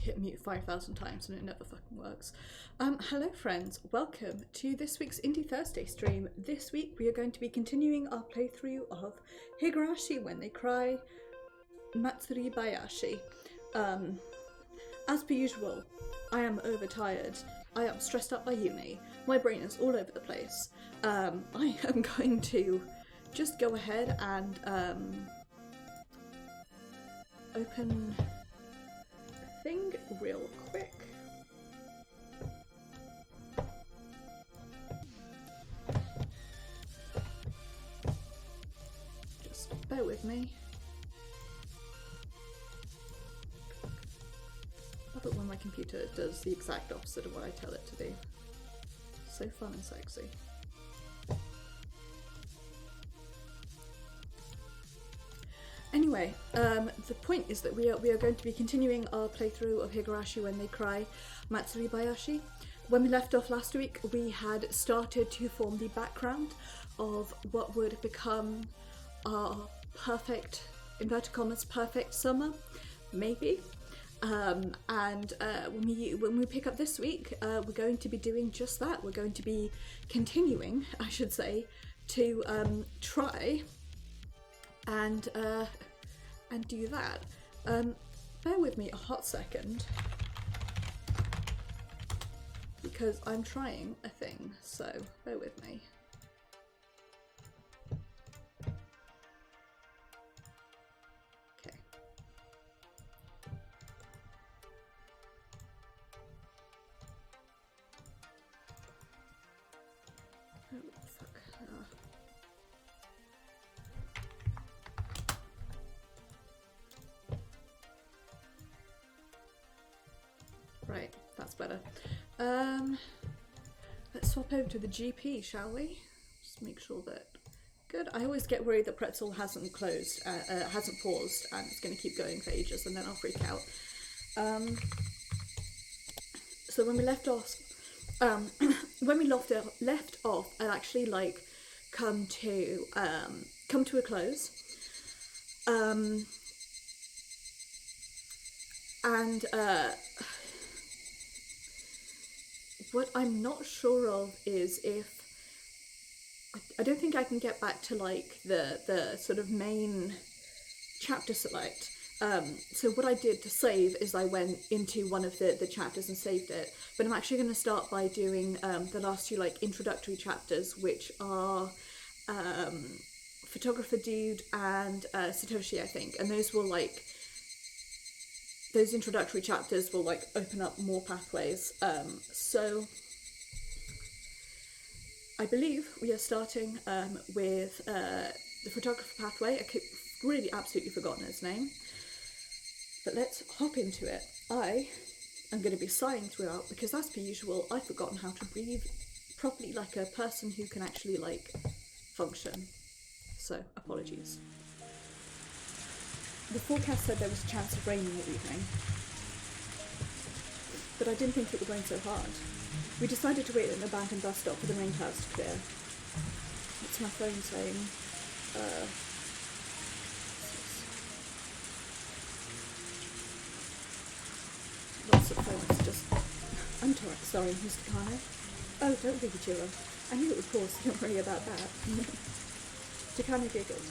hit mute 5,000 times and it never fucking works. Hello friends, welcome to this week's Indie Thursday stream. This week we are going to be continuing our playthrough of Higurashi When They Cry, Matsuribayashi. As per usual, I am overtired. I am stressed out by uni. My brain is all over the place. I am going to just go ahead and open a thing real quick. Just bear with me. I love it when my computer does the exact opposite of what I tell it to do. So fun and sexy. Anyway, the point is that we are going to be continuing our playthrough of Higurashi When They Cry, Matsuribayashi. When we left off last week, we had started to form the background of what would become our perfect, inverted commas, perfect summer, maybe. When we pick up this week, we're going to be doing just that. We're going to be continuing, I should say, to try and do that. Bear with me a hot second, because I'm trying a thing, so bear with me. Okay. Oh, fuck. Right, that's better. Let's swap over to the GP, shall we? Just make sure that... Good. I always get worried that Pretzel hasn't closed, hasn't paused, and it's going to keep going for ages, and then I'll freak out. So when we left off, I'd actually like come to a close. What I'm not sure of is if I don't think I can get back to like the sort of main chapter select. So what I did to save is I went into one of the chapters and saved it, but I'm actually going to start by doing the last two like introductory chapters, which are Photographer Dude and Satoshi, I think, and those introductory chapters will like open up more pathways. So I believe we are starting with the photographer pathway. I've really absolutely forgotten his name, but let's hop into it. I am going to be sighing throughout because, as per usual, I've forgotten how to breathe properly like a person who can actually like function. So apologies. The forecast said there was a chance of rain in the evening, but I didn't think it would rain so hard. We decided to wait at an abandoned bus stop for the rain clouds to clear. It's my phone saying, lots of phones just... I'm sorry, Mr. Kano. Oh, don't be Hachiro. I knew it would pause, so don't worry about that. Takano giggled.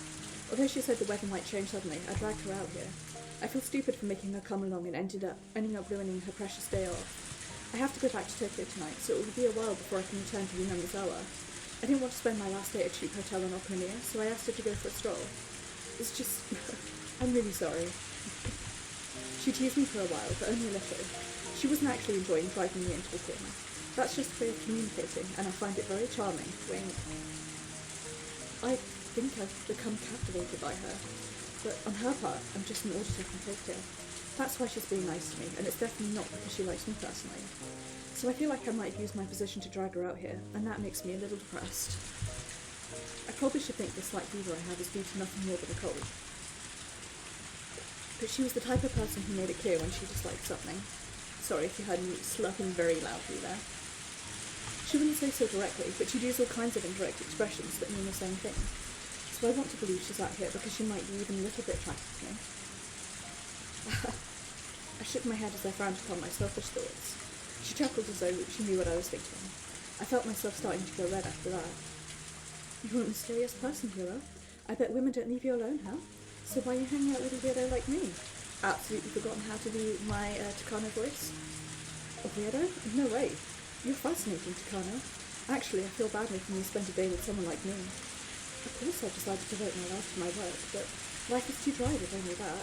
Although she said the weather might change suddenly, I dragged her out here. I feel stupid for making her come along and ending up ruining her precious day off. I have to go back to Tokyo tonight, so it will be a while before I can return to Hingamizawa. I didn't want to spend my last day at a cheap hotel in Okonomiya, so I asked her to go for a stroll. It's just... I'm really sorry. She teased me for a while, but only a little. She wasn't actually enjoying driving me into the corner. That's just a way of communicating, and I find it very charming. Wink. I think I've become captivated by her, but on her part, I'm just an auditor from Tokyo. That's why she's being nice to me, and it's definitely not because she likes me personally. So I feel like I might use my position to drag her out here, and that makes me a little depressed. I probably should think the slight fever I have is due to nothing more than a cold. But she was the type of person who made it clear when she disliked something. Sorry if you heard me slurping very loudly there. She wouldn't say so directly, but she'd use all kinds of indirect expressions that mean the same thing. So I want to believe she's out here because she might be even a little bit attracted to me. I shook my head as I frowned upon my selfish thoughts. She chuckled as though she knew what I was thinking. I felt myself starting to go red after that. You're a mysterious person, Hiro. I bet women don't leave you alone, huh? So why are you hanging out with a weirdo like me? Absolutely forgotten how to do my Takano voice. A weirdo? No way. You're fascinating, Takano. Actually, I feel bad making you spend a day with someone like me. Of course I've decided to devote my life to my work, but life is too dry with only that.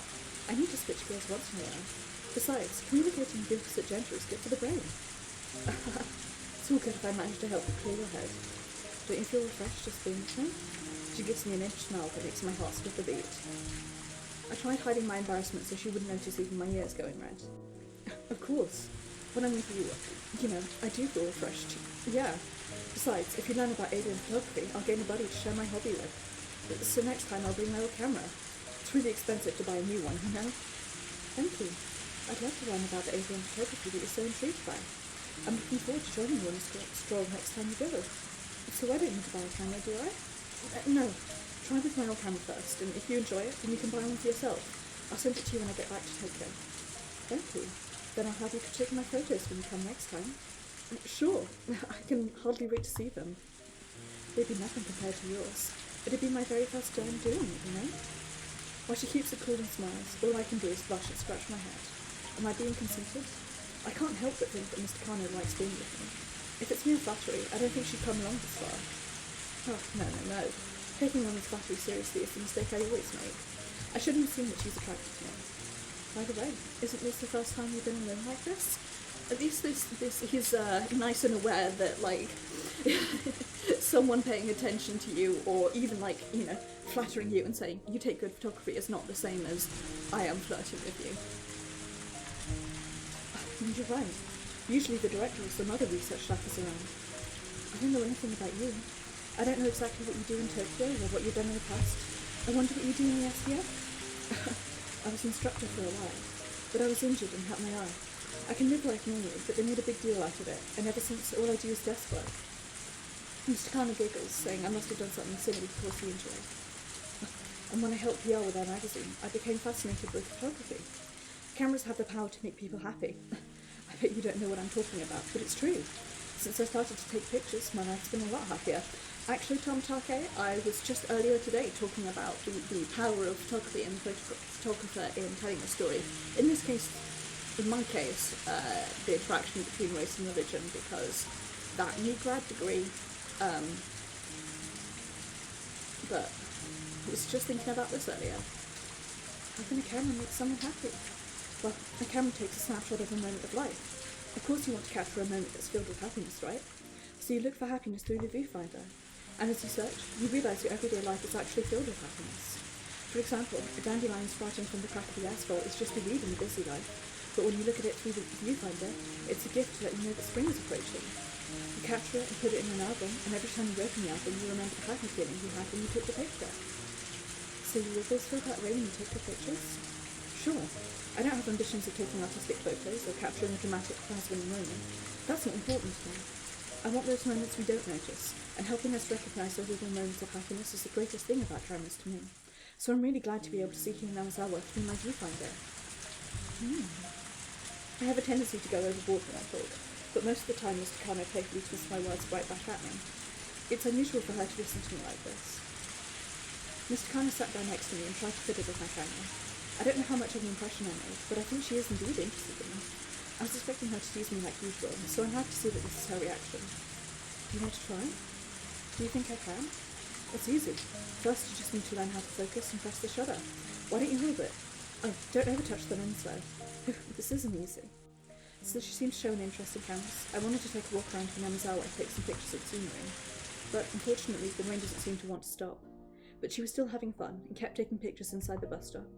I need to switch gears once in a while. Besides, communicating with the opposite gender is good for the brain. It's all good if I manage to help you clear your head. Don't you feel refreshed just being with me? She gives me an inch smile that makes my heart skip a beat. I tried hiding my embarrassment so she wouldn't notice even my ears going red. Of course. When I'm with you, I do feel refreshed. Yeah. Besides, if you learn about alien photography, I'll gain a buddy to share my hobby with. So next time I'll bring my old camera. It's really expensive to buy a new one, you know? Thank you. I'd love to learn about the alien photography that you're so intrigued by. I'm looking forward to joining you on a stroll next time you go. So I don't need to buy a camera, do I? No. Try with my old camera first, and if you enjoy it, then you can buy one for yourself. I'll send it to you when I get back to Tokyo. Thank you. Then I'll have you take my photos when you come next time. Sure. I can hardly wait to see them. They'd be nothing compared to yours. It'd be my very first time doing it, you know? While she keeps it cool and smiles, all I can do is blush and scratch my head. Am I being conceited? I can't help but think that Mr. Kano likes being with me. If it's mere flattery, I don't think she'd come along this far. Oh, no. Taking women's flattery seriously is the mistake I always make. I shouldn't assume that she's attracted to me. By the way, isn't this the first time you've been alone like this? At least he's nice and aware that, like, someone paying attention to you, or even, like, flattering you and saying, you take good photography, is not the same as I am flirting with you. And you're right. Usually the director or some other research staff is around. I don't know anything about you. I don't know exactly what you do in Tokyo or what you've done in the past. I wonder what you do in the SDF? I was instructor for a while, but I was injured and had my eye. I can live like normally, but they made a big deal out of it, and ever since all I do is desk work. Mr. Kano giggles, saying I must have done something silly to cause the injury. And when I helped PR with our magazine, I became fascinated with photography. Cameras have the power to make people happy. I bet you don't know what I'm talking about, but it's true. Since I started to take pictures, my life's been a lot happier. Actually, Tom Take, I was just earlier today talking about the power of photography and the photographer in telling a story. In this case, in my case, the interaction between race and religion, because that new grad degree, but I was just thinking about this earlier. How can a camera make someone happy? Well, a camera takes a snapshot of a moment of life. Of course you want to capture a moment that's filled with happiness, right? So you look for happiness through the viewfinder. And as you search, you realise your everyday life is actually filled with happiness. For example, a dandelion sprouting from the crack of the asphalt is just a weed in the busy life, but when you look at it through the viewfinder, it's a gift to let you know that spring is approaching. You capture it and put it in an album, and every time you open the album, you remember the happy feeling you had when you took the picture. So you always feel that way when you take your pictures? Sure. I don't have ambitions of taking artistic photos or capturing a dramatic dazzling moment. That's not important to me. I want those moments we don't notice, and helping us recognise those little moments of happiness is the greatest thing about cameras to me. So I'm really glad to be able to see Hingamizawa through my viewfinder. I have a tendency to go overboard when I talk, but most of the time Mr. Kano playfully twists my words right back at me. It's unusual for her to listen to me like this. Mr. Kano sat down next to me and tried to fiddle with my camera. I don't know how much of an impression I made, but I think she is indeed interested in me. I was expecting her to tease me like usual, so I'm happy to see that this is her reaction. Do you want to try? Do you think I can? It's easy. First, you just need to learn how to focus and press the shutter. Why don't you hold it? Oh, don't ever touch the lens though. This isn't easy. So she seems to show an interest in cameras. I wanted to take a walk around Hingamizawa and take some pictures of the scenery, but unfortunately the rain doesn't seem to want to stop. But she was still having fun and kept taking pictures inside the bus stop.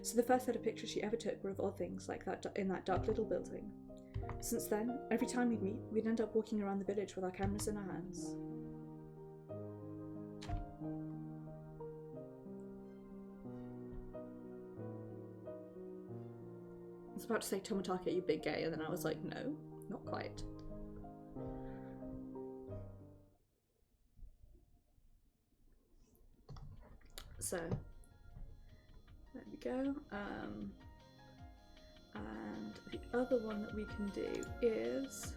So the first set of pictures she ever took were of odd things like that in that dark little building. Since then, every time we'd meet, we'd end up walking around the village with our cameras in our hands. I was about to say, Toмотake, you big gay, and then I was like, no, not quite. So, there we go. And the other one that we can do is...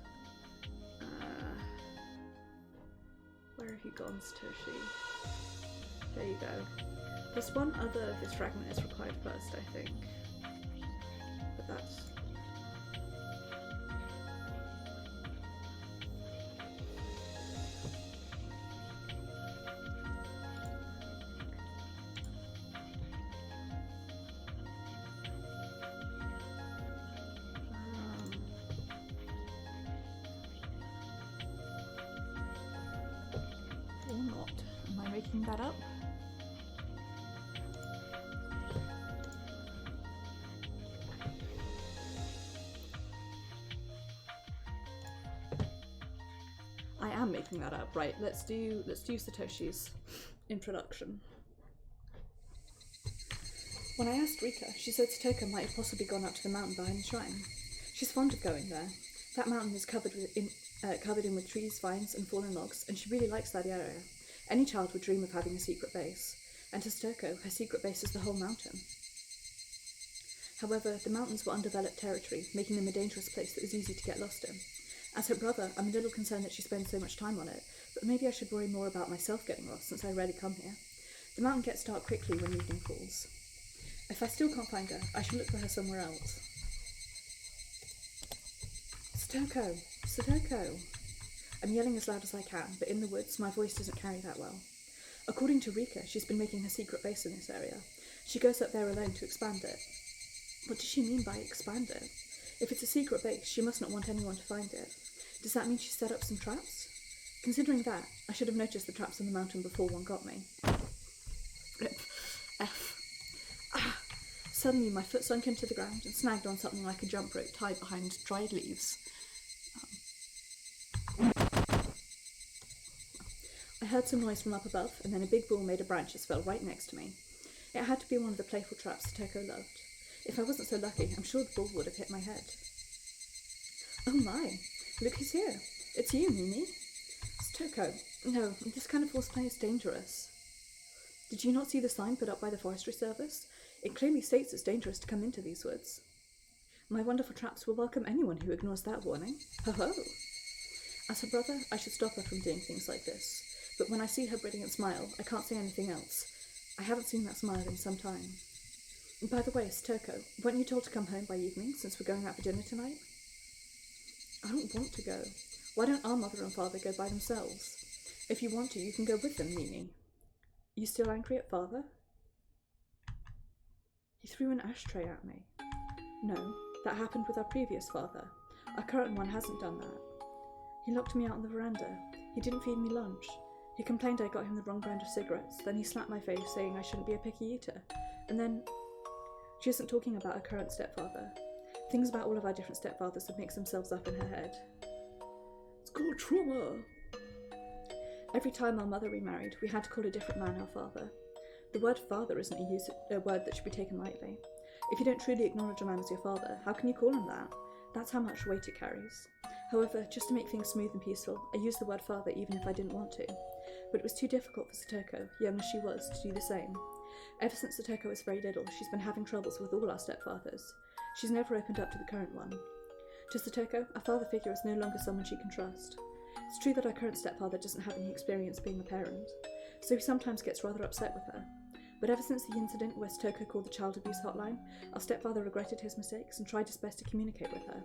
where have you gone, Satoshi? There you go. There's one other this fragment is required first, I think. But that's... or not. Am I making that up? I am making that up, right? Let's do Satoshi's introduction. When I asked Rika, she said Satoko might have possibly gone up to the mountain behind the shrine. She's fond of going there. That mountain is covered in with trees, vines, and fallen logs, and she really likes that area. Any child would dream of having a secret base, and to Satoko, her secret base is the whole mountain. However, the mountains were undeveloped territory, making them a dangerous place that was easy to get lost in. As her brother, I'm a little concerned that she spends so much time on it, but maybe I should worry more about myself getting lost since I rarely come here. The mountain gets dark quickly when evening falls. If I still can't find her, I should look for her somewhere else. Satoko! Satoko! I'm yelling as loud as I can, but in the woods, my voice doesn't carry that well. According to Rika, she's been making her secret base in this area. She goes up there alone to expand it. What does she mean by expand it? If it's a secret base, she must not want anyone to find it. Does that mean she set up some traps? Considering that, I should have noticed the traps on the mountain before one got me. Suddenly my foot sunk into the ground and snagged on something like a jump rope tied behind dried leaves. I heard some noise from up above, and then a big ball made of branches fell right next to me. It had to be one of the playful traps Satoko loved. If I wasn't so lucky, I'm sure the ball would have hit my head. Oh my! Look who's here! It's you, Mimi! Satoko, no, this kind of force play is dangerous. Did you not see the sign put up by the Forestry Service? It clearly states it's dangerous to come into these woods. My wonderful traps will welcome anyone who ignores that warning. Ho-ho! As her brother, I should stop her from doing things like this. But when I see her brilliant smile, I can't say anything else. I haven't seen that smile in some time. And by the way, Satoko, weren't you told to come home by evening since we're going out for dinner tonight? I don't want to go. Why don't our mother and father go by themselves? If you want to, you can go with them, Mimi. You still angry at father? He threw an ashtray at me. No, that happened with our previous father. Our current one hasn't done that. He locked me out on the veranda. He didn't feed me lunch. He complained I got him the wrong brand of cigarettes. Then he slapped my face, saying I shouldn't be a picky eater. And then... She isn't talking about her current stepfather. Things about all of our different stepfathers that mix themselves up in her head. It's called trauma. Every time our mother remarried, we had to call a different man our father. The word father isn't a word that should be taken lightly. If you don't truly acknowledge a man as your father, how can you call him that? That's how much weight it carries. However, just to make things smooth and peaceful, I used the word father even if I didn't want to. But it was too difficult for Satoko, young as she was, to do the same. Ever since Satoko was very little, she's been having troubles with all our stepfathers. She's never opened up to the current one. To Satoko, our father figure is no longer someone she can trust. It's true that our current stepfather doesn't have any experience being a parent, so he sometimes gets rather upset with her. But ever since the incident where Satoko called the child abuse hotline, our stepfather regretted his mistakes and tried his best to communicate with her.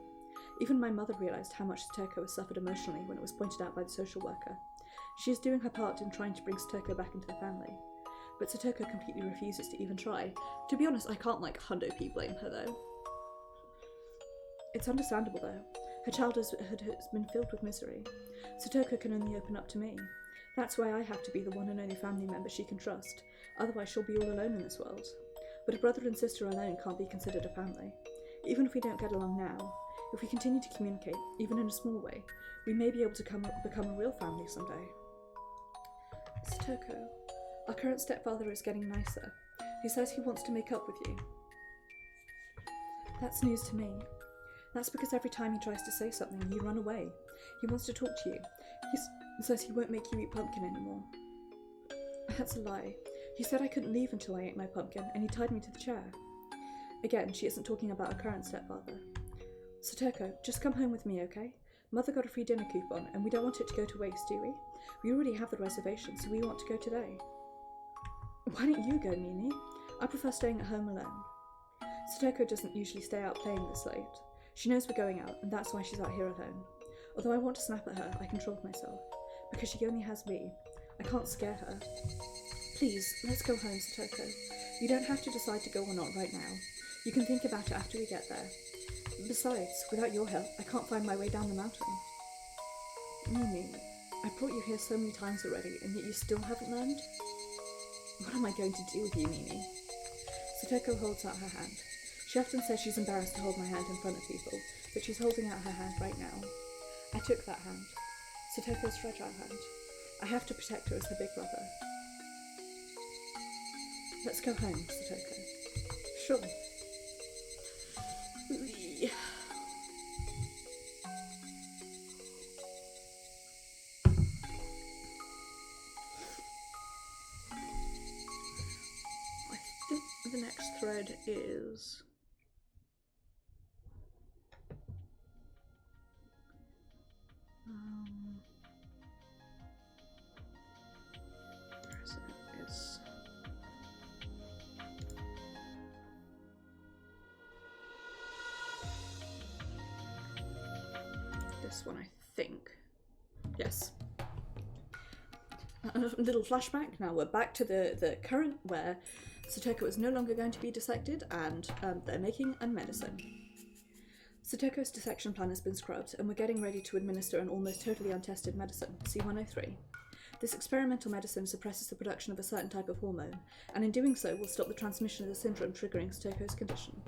Even my mother realised how much Satoko has suffered emotionally when it was pointed out by the social worker. She is doing her part in trying to bring Satoko back into the family. But Satoko completely refuses to even try. To be honest, I can't hundo blame her though. It's understandable though. Her childhood has been filled with misery. Satoko can only open up to me. That's why I have to be the one and only family member she can trust. Otherwise she'll be all alone in this world. But a brother and sister alone can't be considered a family. Even if we don't get along now, if we continue to communicate, even in a small way, we may be able to become a real family someday. Satoko, our current stepfather is getting nicer. He says he wants to make up with you. That's news to me. That's because every time he tries to say something, you run away. He wants to talk to you. He says he won't make you eat pumpkin anymore. That's a lie. He said I couldn't leave until I ate my pumpkin, and he tied me to the chair. Again, she isn't talking about her current stepfather. Satoko, just come home with me, okay? Mother got a free dinner coupon, and we don't want it to go to waste, do we? We already have the reservation, so we want to go today. Why don't you go, Nini? I prefer staying at home alone. Satoko doesn't usually stay out playing this late. She knows we're going out, and that's why she's out here alone. Although I want to snap at her, I controlled myself. Because she only has me. I can't scare her. Please, let's go home, Satoko. You don't have to decide to go or not right now. You can think about it after we get there. Besides, without your help, I can't find my way down the mountain. Nini, I brought you here so many times already, and yet you still haven't learned? What am I going to do with you, Nini? Satoko holds out her hand. She often says she's embarrassed to hold my hand in front of people, but she's holding out her hand right now. I took that hand. Satoko's fragile hand. I have to protect her as her big brother. Let's go home, Satoko. Sure. I think the next thread is... where is it? It's... this one, I think. Yes. A little flashback. Now we're back to the current where Satoko is no longer going to be dissected, and they're making a medicine. Satoko's dissection plan has been scrubbed, and we're getting ready to administer an almost totally untested medicine, C-103. This experimental medicine suppresses the production of a certain type of hormone, and in doing so will stop the transmission of the syndrome triggering Satoko's condition.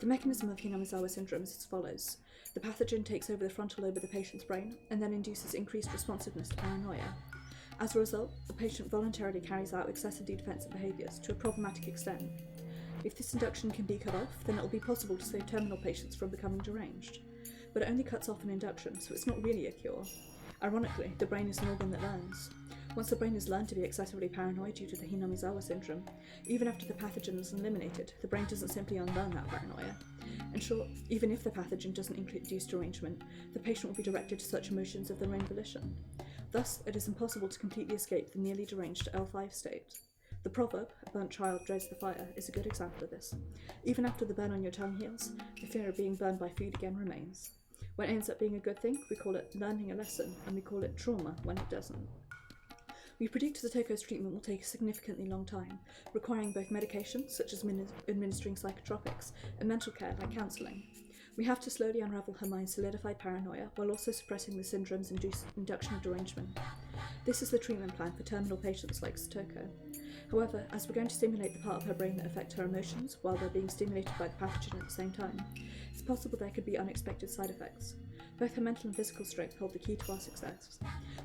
The mechanism of Hingamizawa syndrome is as follows. The pathogen takes over the frontal lobe of the patient's brain, and then induces increased responsiveness to paranoia. As a result, the patient voluntarily carries out excessively defensive behaviours to a problematic extent. If this induction can be cut off, then it will be possible to save terminal patients from becoming deranged. But it only cuts off an induction, so it's not really a cure. Ironically, the brain is an organ that learns. Once the brain has learned to be excessively paranoid due to the Hingamizawa syndrome, even after the pathogen is eliminated, the brain doesn't simply unlearn that paranoia. In short, even if the pathogen doesn't induce derangement, the patient will be directed to such emotions of their own volition. Thus, it is impossible to completely escape the nearly deranged L5 state. The proverb, "a burnt child dreads the fire," is a good example of this. Even after the burn on your tongue heals, the fear of being burned by food again remains. When it ends up being a good thing, we call it learning a lesson, and we call it trauma when it doesn't. We predict Satoko's treatment will take a significantly long time, requiring both medication, such as administering psychotropics, and mental care like counselling. We have to slowly unravel her mind's solidified paranoia while also suppressing the syndrome's induction of derangement. This is the treatment plan for terminal patients like Satoko. However, as we're going to stimulate the part of her brain that affect her emotions while they're being stimulated by the pathogen at the same time, it's possible there could be unexpected side effects. Both her mental and physical strength hold the key to our success.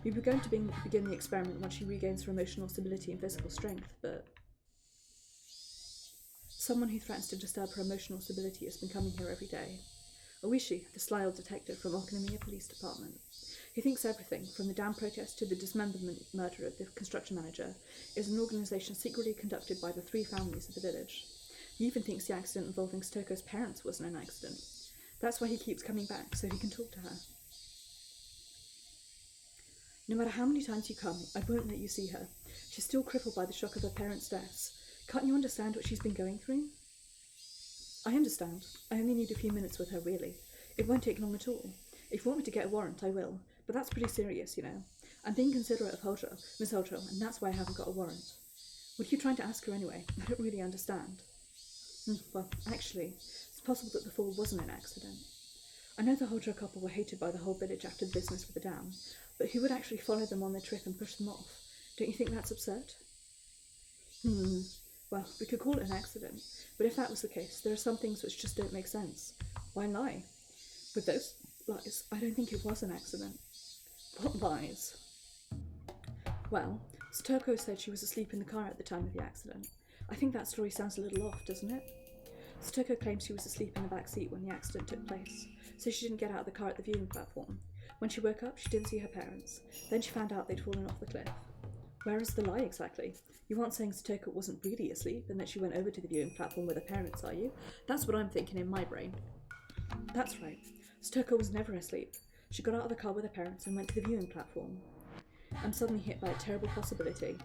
We were going to begin the experiment once she regains her emotional stability and physical strength, but... someone who threatens to disturb her emotional stability has been coming here every day. Oishi, the sly old detective from Okonomiya Police Department. He thinks everything, from the dam protest to the dismemberment murder of the construction manager, is an organisation secretly conducted by the 3 families of the village. He even thinks the accident involving Satoko's parents wasn't an accident. That's why he keeps coming back, so he can talk to her. No matter how many times you come, I won't let you see her. She's still crippled by the shock of her parents' deaths. Can't you understand what she's been going through? I understand. I only need a few minutes with her, really. It won't take long at all. If you want me to get a warrant, I will. But that's pretty serious, you know. I'm being considerate of Miss Hojo, and that's why I haven't got a warrant. What are you trying to ask her anyway? I don't really understand. Well, actually, it's possible that the fall wasn't an accident. I know the Hojo couple were hated by the whole village after the business with the dam, but who would actually follow them on their trip and push them off? Don't you think that's absurd? Well, we could call it an accident, but if that was the case, there are some things which just don't make sense. Why lie? With those lies, I don't think it was an accident. What lies? Well, Satoko said she was asleep in the car at the time of the accident. I think that story sounds a little off, doesn't it? Satoko claims she was asleep in the back seat when the accident took place, so she didn't get out of the car at the viewing platform. When she woke up, she didn't see her parents. Then she found out they'd fallen off the cliff. Where is the lie exactly? You aren't saying Satoko wasn't really asleep and that she went over to the viewing platform with her parents, are you? That's what I'm thinking in my brain. That's right. Satoko was never asleep. She got out of the car with her parents and went to the viewing platform. I'm suddenly hit by a terrible possibility.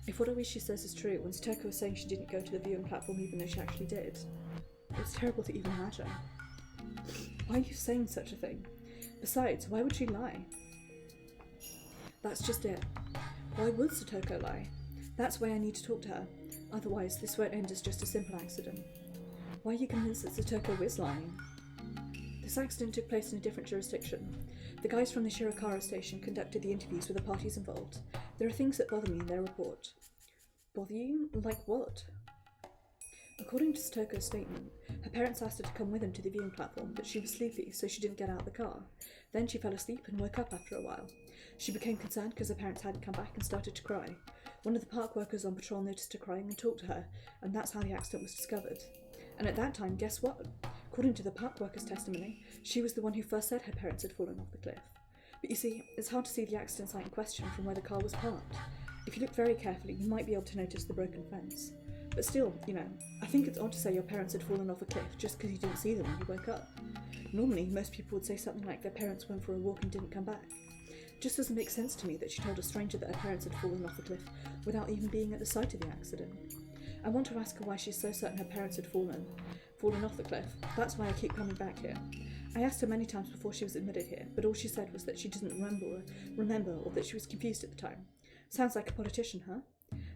If what I wish she says is true, when Satoko was saying she didn't go to the viewing platform even though she actually did, it's terrible to even imagine. Why are you saying such a thing? Besides, why would she lie? That's just it. Why would Satoko lie? That's why I need to talk to her. Otherwise, this won't end as just a simple accident. Why are you convinced that Satoko is lying? This accident took place in a different jurisdiction. The guys from the Shirokara station conducted the interviews with the parties involved. There are things that bother me in their report. Bother you? Like what? According to Satoko's statement, her parents asked her to come with them to the viewing platform, but she was sleepy, so she didn't get out of the car. Then she fell asleep and woke up after a while. She became concerned because her parents hadn't come back and started to cry. One of the park workers on patrol noticed her crying and talked to her, and that's how the accident was discovered. And at that time, guess what? According to the park worker's testimony, she was the one who first said her parents had fallen off the cliff. But you see, it's hard to see the accident site in question from where the car was parked. If you look very carefully, you might be able to notice the broken fence. But still, I think it's odd to say your parents had fallen off a cliff just because you didn't see them when you woke up. Normally, most people would say something like their parents went for a walk and didn't come back. It just doesn't make sense to me that she told a stranger that her parents had fallen off a cliff without even being at the site of the accident. I want to ask her why she's so certain her parents had fallen off the cliff. That's why I keep coming back here. I asked her many times before she was admitted here, but all she said was that she didn't remember or that she was confused at the time. Sounds like a politician, huh?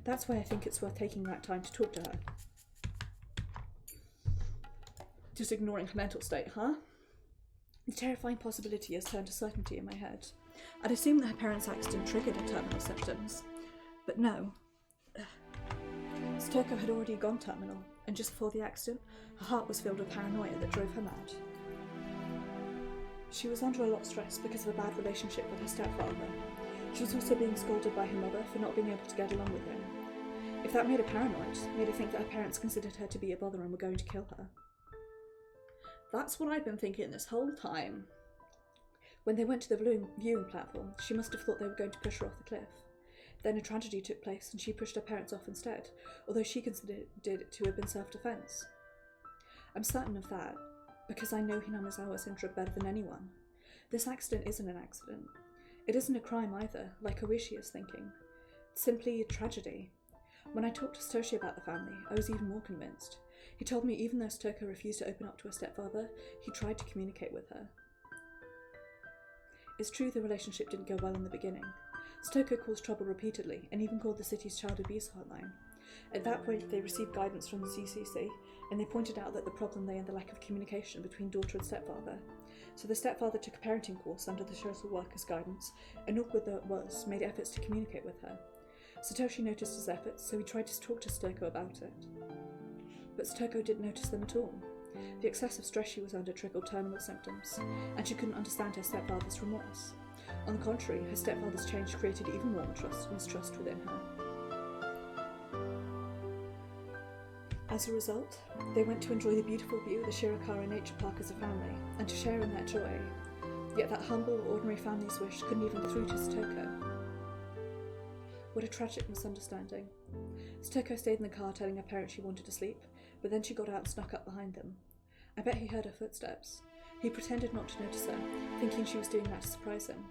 That's why I think it's worth taking that time to talk to her. Just ignoring her mental state, huh? The terrifying possibility has turned to certainty in my head. I'd assumed that her parents' accident triggered her terminal symptoms. But no. Satoko had already gone terminal, and just before the accident, her heart was filled with paranoia that drove her mad. She was under a lot of stress because of a bad relationship with her stepfather. She was also being scolded by her mother for not being able to get along with him. If that made her paranoid, made her think that her parents considered her to be a bother and were going to kill her. That's what I've been thinking this whole time. When they went to the viewing platform, she must have thought they were going to push her off the cliff. Then a tragedy took place and she pushed her parents off instead, although she considered it to have been self-defense. I'm certain of that, because I know Hingamizawa syndrome better than anyone. This accident isn't an accident. It isn't a crime either, like Higurashi is thinking. It's simply a tragedy. When I talked to Satoshi about the family, I was even more convinced. He told me even though Satoko refused to open up to her stepfather, he tried to communicate with her. It's true the relationship didn't go well in the beginning. Satoko caused trouble repeatedly, and even called the city's child abuse hotline. At that point, they received guidance from the CCC, and they pointed out that the problem lay in the lack of communication between daughter and stepfather. So the stepfather took a parenting course under the social worker's guidance, and awkward though it was, made efforts to communicate with her. Satoshi noticed his efforts, so he tried to talk to Satoko about it. But Satoko didn't notice them at all. The excessive stress she was under triggered terminal symptoms, and she couldn't understand her stepfather's remorse. On the contrary, her stepfather's change created even more mistrust within her. As a result, they went to enjoy the beautiful view of the Shirokara Nature Park as a family, and to share in that joy. Yet that humble, ordinary family's wish couldn't even get through to Satoko. What a tragic misunderstanding. Satoko stayed in the car telling her parents she wanted to sleep, but then she got out and snuck up behind them. I bet he heard her footsteps. He pretended not to notice her, thinking she was doing that to surprise him.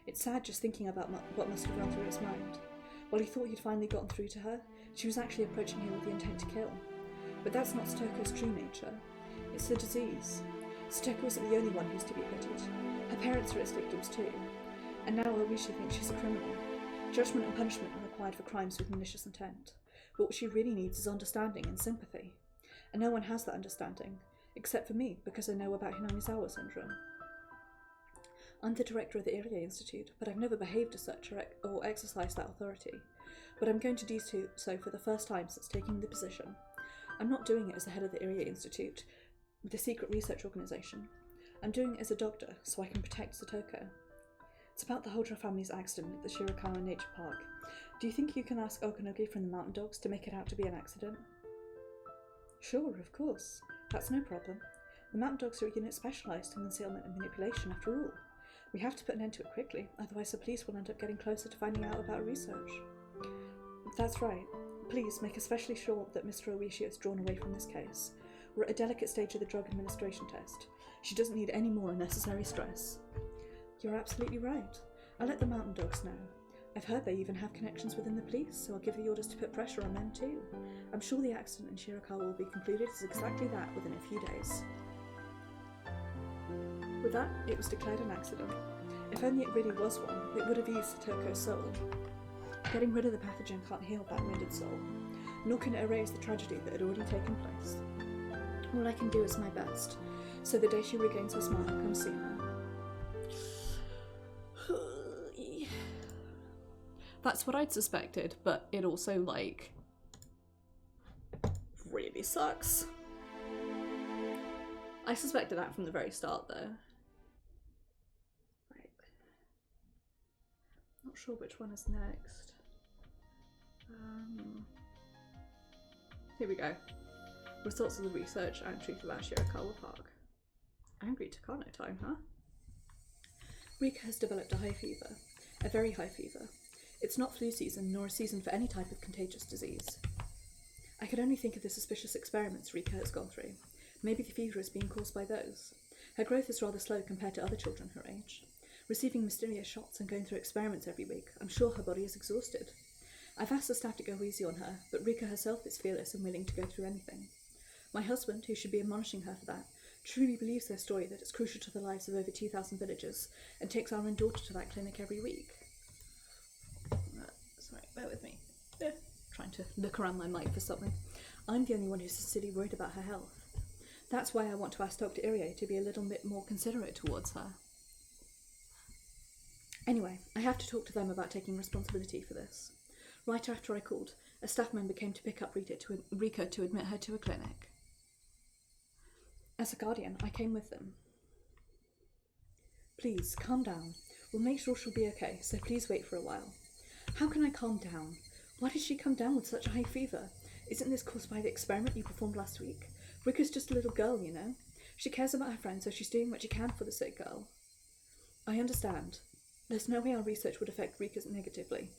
It's sad just thinking about what must have run through his mind. While he thought he'd finally gotten through to her, she was actually approaching him with the intent to kill. But that's not Satoko's true nature. It's the disease. Satoko wasn't the only one who's to be pitied. Her parents are its victims too. And now Higurashi thinks she's a criminal. Judgment and punishment are required for crimes with malicious intent. But what she really needs is understanding and sympathy. And no one has that understanding, except for me, because I know about Hingamizawa syndrome. I'm the director of the Irie Institute, but I've never behaved as such or exercised that authority. But I'm going to do so for the first time since taking the position. I'm not doing it as the head of the Irie Institute, the secret research organisation. I'm doing it as a doctor, so I can protect Satoko. It's about the Hodra family's accident at the Shirokara Nature Park. Do you think you can ask Okanogi from the Mountain Dogs to make it out to be an accident? Sure, of course. That's no problem. The Mountain Dogs are a unit specialised in concealment and manipulation, after all. We have to put an end to it quickly, otherwise the police will end up getting closer to finding out about our research. That's right. Please make especially sure that Mr. Oishi is drawn away from this case. We're at a delicate stage of the drug administration test. She doesn't need any more unnecessary stress. You're absolutely right. I'll let the mountain dogs know. I've heard they even have connections within the police, so I'll give the orders to put pressure on them too. I'm sure the accident in Shirakawa will be concluded as exactly that within a few days. With that, it was declared an accident. If only it really was one, it would have eased Toko's soul. Getting rid of the pathogen can't heal that wounded soul, nor can it erase the tragedy that had already taken place. All I can do is my best, so the day she regains her smile comes sooner. That's what I'd suspected, but it also, like, really sucks. I suspected that from the very start, though. Right. Not sure which one is next. Here we go. Results of the research and truth about Shirakawa Park. Angry Takano time, huh? Rika has developed a high fever. A very high fever. It's not flu season, nor a season for any type of contagious disease. I could only think of the suspicious experiments Rika has gone through. Maybe the fever is being caused by those. Her growth is rather slow compared to other children her age. Receiving mysterious shots and going through experiments every week, I'm sure her body is exhausted. I've asked the staff to go easy on her, but Rika herself is fearless and willing to go through anything. My husband, who should be admonishing her for that, truly believes their story that it's crucial to the lives of over 2,000 villagers and takes our own daughter to that clinic every week. Sorry, bear with me. Trying to look around my mic for something. I'm the only one who's sincerely worried about her health. That's why I want to ask Dr. Irie to be a little bit more considerate towards her. Anyway, I have to talk to them about taking responsibility for this. Right after I called, a staff member came to pick up Rika to admit her to a clinic. As a guardian, I came with them. Please, calm down. We'll make sure she'll be okay, so please wait for a while. How can I calm down? Why did she come down with such a high fever? Isn't this caused by the experiment you performed last week? Rika's just a little girl, you know. She cares about her friends, so she's doing what she can for the sick girl. I understand. There's no way our research would affect Rika negatively.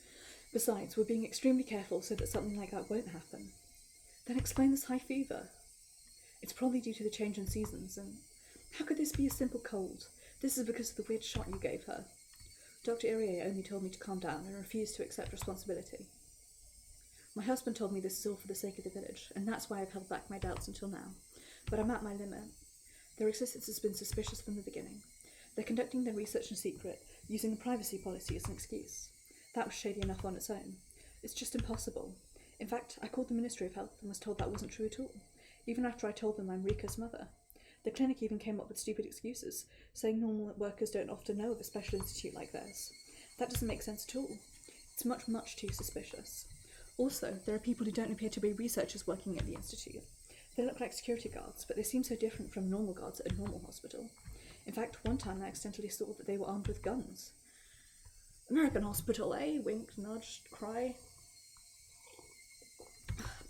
Besides, we're being extremely careful so that something like that won't happen. Then explain this high fever. It's probably due to the change in seasons, and how could this be a simple cold? This is because of the weird shot you gave her. Dr. Irie only told me to calm down and refused to accept responsibility. My husband told me this is all for the sake of the village, and that's why I've held back my doubts until now. But I'm at my limit. Their existence has been suspicious from the beginning. They're conducting their research in secret, using the privacy policy as an excuse. That was shady enough on its own. It's just impossible. In fact, I called the Ministry of Health and was told that wasn't true at all, even after I told them I'm Rika's mother. The clinic even came up with stupid excuses, saying normal workers don't often know of a special institute like theirs. That doesn't make sense at all. It's much, much too suspicious. Also, there are people who don't appear to be researchers working at the institute. They look like security guards, but they seem so different from normal guards at a normal hospital. In fact, one time I accidentally saw that they were armed with guns. American hospital, eh? Wink, nudge, cry.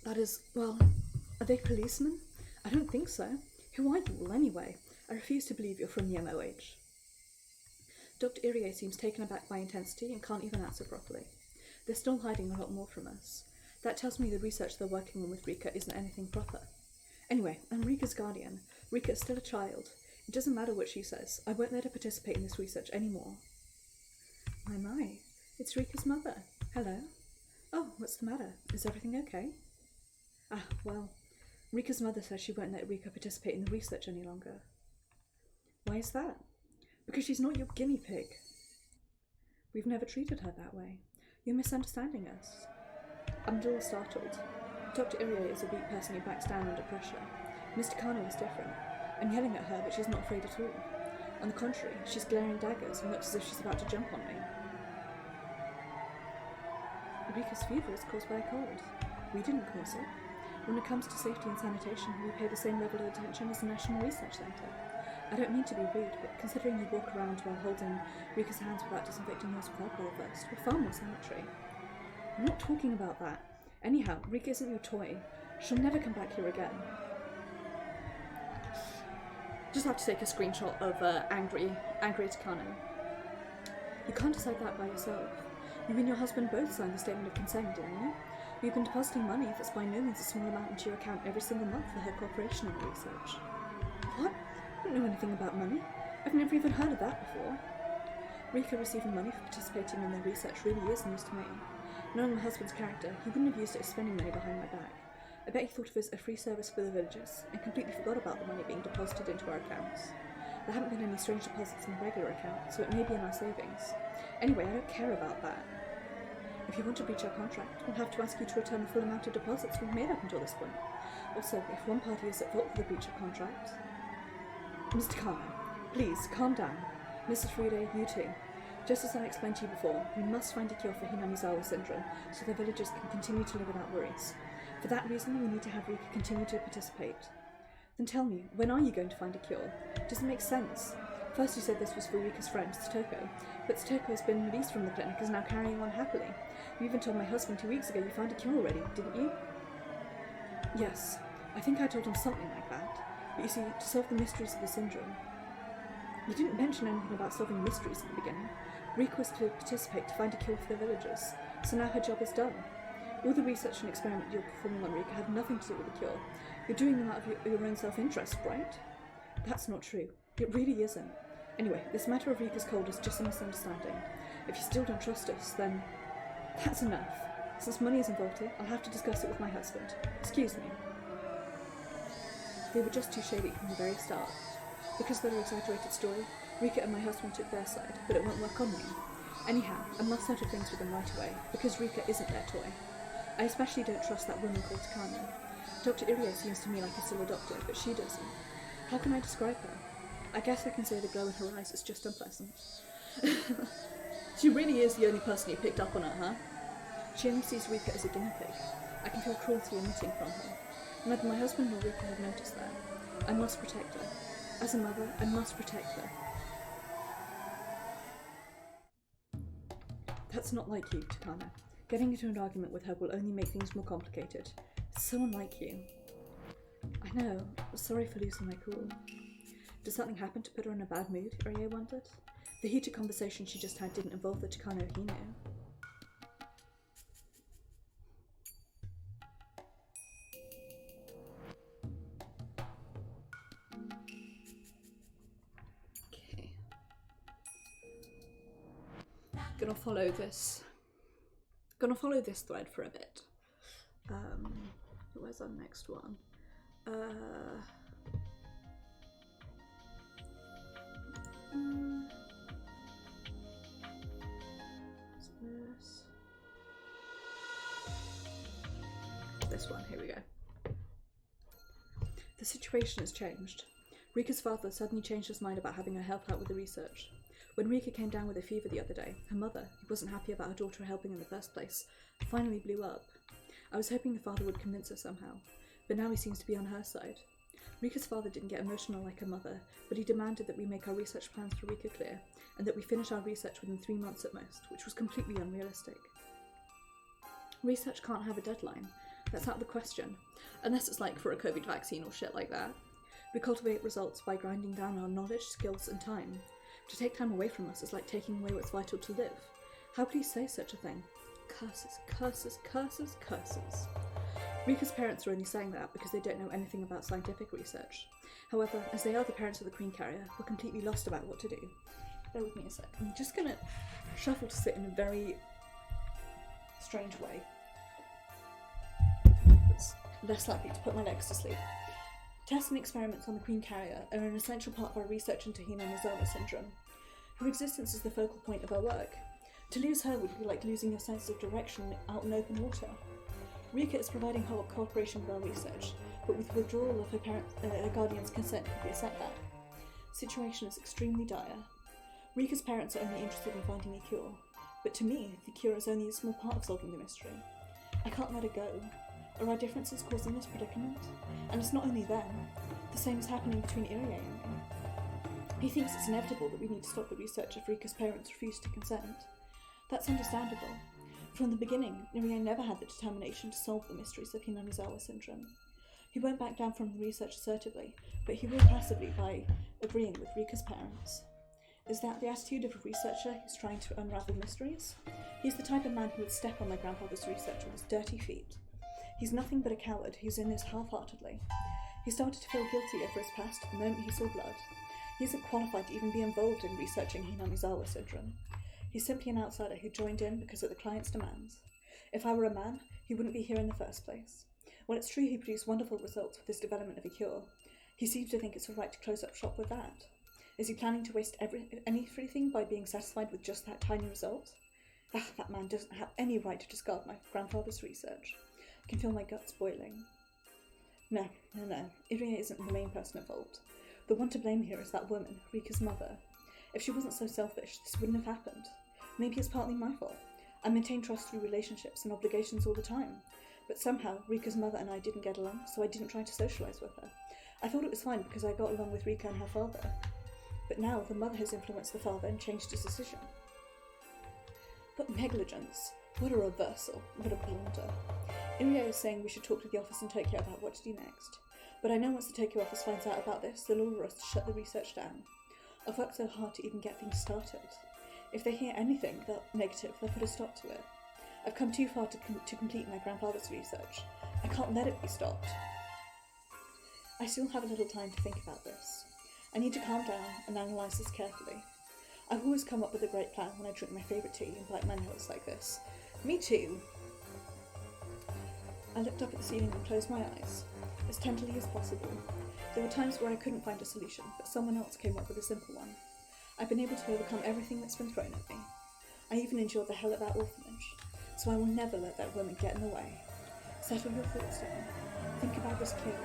That is, well, are they policemen? I don't think so. Who are you all, anyway? I refuse to believe you're from the MOH. Dr. Irie seems taken aback by intensity and can't even answer properly. They're still hiding a lot more from us. That tells me the research they're working on with Rika isn't anything proper. Anyway, I'm Rika's guardian. Rika is still a child. It doesn't matter what she says. I won't let her participate in this research anymore. My, it's Rika's mother. Hello. Oh, what's the matter? Is everything okay? Ah, well, Rika's mother says she won't let Rika participate in the research any longer. Why is that? Because she's not your guinea pig. We've never treated her that way. You're misunderstanding us. I'm a little startled. Dr. Irie is a weak person who backs down under pressure. Mr. Kano is different. I'm yelling at her, but she's not afraid at all. On the contrary, she's glaring daggers and looks as if she's about to jump on me. Rika's fever is caused by a cold. We didn't cause it. When it comes to safety and sanitation, we pay the same level of attention as the National Research Centre. I don't mean to be rude, but considering you walk around while holding Rika's hands without disinfecting yours with alcohol first, we're far more sanitary. I'm not talking about that. Anyhow, Rika isn't your toy. She'll never come back here again. Just have to take a screenshot of angry Takano. You can't decide that by yourself. You and your husband both signed the statement of consent, didn't you? We've been depositing money that's by no means a small amount into your account every single month for her cooperation in the research. What? I don't know anything about money. I've never even heard of that before. Rika receiving money for participating in their research really is news to me. Knowing my husband's character, he wouldn't have used it as spending money behind my back. I bet he thought of it as a free service for the villagers, and completely forgot about the money being deposited into our accounts. There haven't been any strange deposits in the regular account, so it may be in our savings. Anyway, I don't care about that. If you want to breach our contract, we'll have to ask you to return the full amount of deposits we've made up until this point. Also, if one party is at fault for the breach of contract... Mr. Kano, please, calm down. Mrs. Friede, you too. Just as I explained to you before, we must find a cure for Hingamizawa syndrome, so the villagers can continue to live without worries. For that reason, we need to have Rika continue to participate. Then tell me, when are you going to find a cure? Does it make sense? First you said this was for Rika's friend, Totoko, but Totoko has been released from the clinic and is now carrying on happily. You even told my husband 2 weeks ago you found a cure already, didn't you? Yes, I think I told him something like that. But you see, to solve the mysteries of the syndrome... You didn't mention anything about solving mysteries at the beginning. Rika was to participate to find a cure for the villagers, so now her job is done. All the research and experiment you're performing on Rika have nothing to do with the cure. You're doing them out of your own self-interest, right? That's not true. It really isn't. Anyway, this matter of Rika's cold is just a misunderstanding. If you still don't trust us, then... That's enough. Since money is involved here, I'll have to discuss it with my husband. Excuse me. They were just too shady from the very start. Because of their exaggerated story, Rika and my husband took their side, but it won't work on me. Anyhow, I must settle things with them right away, because Rika isn't their toy. I especially don't trust that woman called Takano. Dr. Irie seems to me like a silly doctor, but she doesn't. How can I describe her? I guess I can say the glow in her eyes is just unpleasant. She really is the only person you picked up on her, huh? She only sees Rika as a guinea pig. I can feel cruelty emitting from her. Neither my husband nor Rika have noticed that. I must protect her. As a mother, I must protect her. That's not like you, Takano. Getting into an argument with her will only make things more complicated. It's so unlike you. I know. Sorry for losing my cool. Did something happen to put her in a bad mood? Rie wondered. The heated conversation she just had didn't involve the Takano he knew. Okay. Gonna follow this thread for a bit. Where's our next one? This one, here we go. The situation has changed. Rika's father suddenly changed his mind about having her help out with the research. When Rika came down with a fever the other day, her mother, who wasn't happy about her daughter helping in the first place, finally blew up. I was hoping the father would convince her somehow, but now he seems to be on her side. Rika's father didn't get emotional like her mother, but he demanded that we make our research plans for Rika clear, and that we finish our research within 3 months at most, which was completely unrealistic. Research can't have a deadline. That's out of the question, unless it's like for a COVID vaccine or shit like that. We cultivate results by grinding down our knowledge, skills, and time. To take time away from us is like taking away what's vital to live. How could he say such a thing? Curses, curses, curses, curses. Rika's parents are only saying that because they don't know anything about scientific research. However, as they are the parents of the Queen Carrier, we're completely lost about what to do. Bear with me a sec. I'm just gonna shuffle to sit in a very strange way. It's less likely to put my legs to sleep. Tests and experiments on the Queen Carrier are an essential part of our research into Hingamizawa syndrome. Her existence is the focal point of our work. To lose her would be like losing your sense of direction out in open water. Rika is providing her cooperation with our research, but with withdrawal of her guardian's consent could be a setback. The situation is extremely dire. Rika's parents are only interested in finding a cure, but to me, the cure is only a small part of solving the mystery. I can't let her go. Are our differences causing this predicament? And it's not only them. The same is happening between Irie and me. He thinks it's inevitable that we need to stop the research if Rika's parents refuse to consent. That's understandable. From the beginning, Irie never had the determination to solve the mysteries of Hingamizawa syndrome. He won't back down from the research assertively, but he will passively by agreeing with Rika's parents. Is that the attitude of a researcher who's trying to unravel mysteries? He's the type of man who would step on my grandfather's research with his dirty feet. He's nothing but a coward who's in this half-heartedly. He started to feel guilty over his past the moment he saw blood. He isn't qualified to even be involved in researching Hingamizawa syndrome. He's simply an outsider who joined in because of the client's demands. If I were a man, he wouldn't be here in the first place. While it's true he produced wonderful results with his development of a cure, he seems to think it's all right to close up shop with that. Is he planning to waste everything by being satisfied with just that tiny result? That man doesn't have any right to discard my grandfather's research. I can feel my guts boiling. No. Irie isn't the main person involved. The one to blame here is that woman, Rika's mother. If she wasn't so selfish, this wouldn't have happened. Maybe it's partly my fault. I maintain trust through relationships and obligations all the time. But somehow, Rika's mother and I didn't get along, so I didn't try to socialise with her. I thought it was fine because I got along with Rika and her father. But now, the mother has influenced the father and changed his decision. What negligence! What a reversal! What a blunder! Irie is saying we should talk to the office in Tokyo about what to do next. But I know once the Tokyo office finds out about this, they'll order us to shut the research down. I've worked so hard to even get things started. If they hear anything negative, they'll put a stop to it. I've come too far to complete my grandfather's research. I can't let it be stopped. I still have a little time to think about this. I need to calm down and analyse this carefully. I've always come up with a great plan when I drink my favourite tea and bite my nails like this. Me too. I looked up at the ceiling and closed my eyes, as tenderly as possible. There were times where I couldn't find a solution, but someone else came up with a simple one. I've been able to overcome everything that's been thrown at me. I even endured the hell of that orphanage, so I will never let that woman get in the way. Settle your thoughts down. Think about this clearly.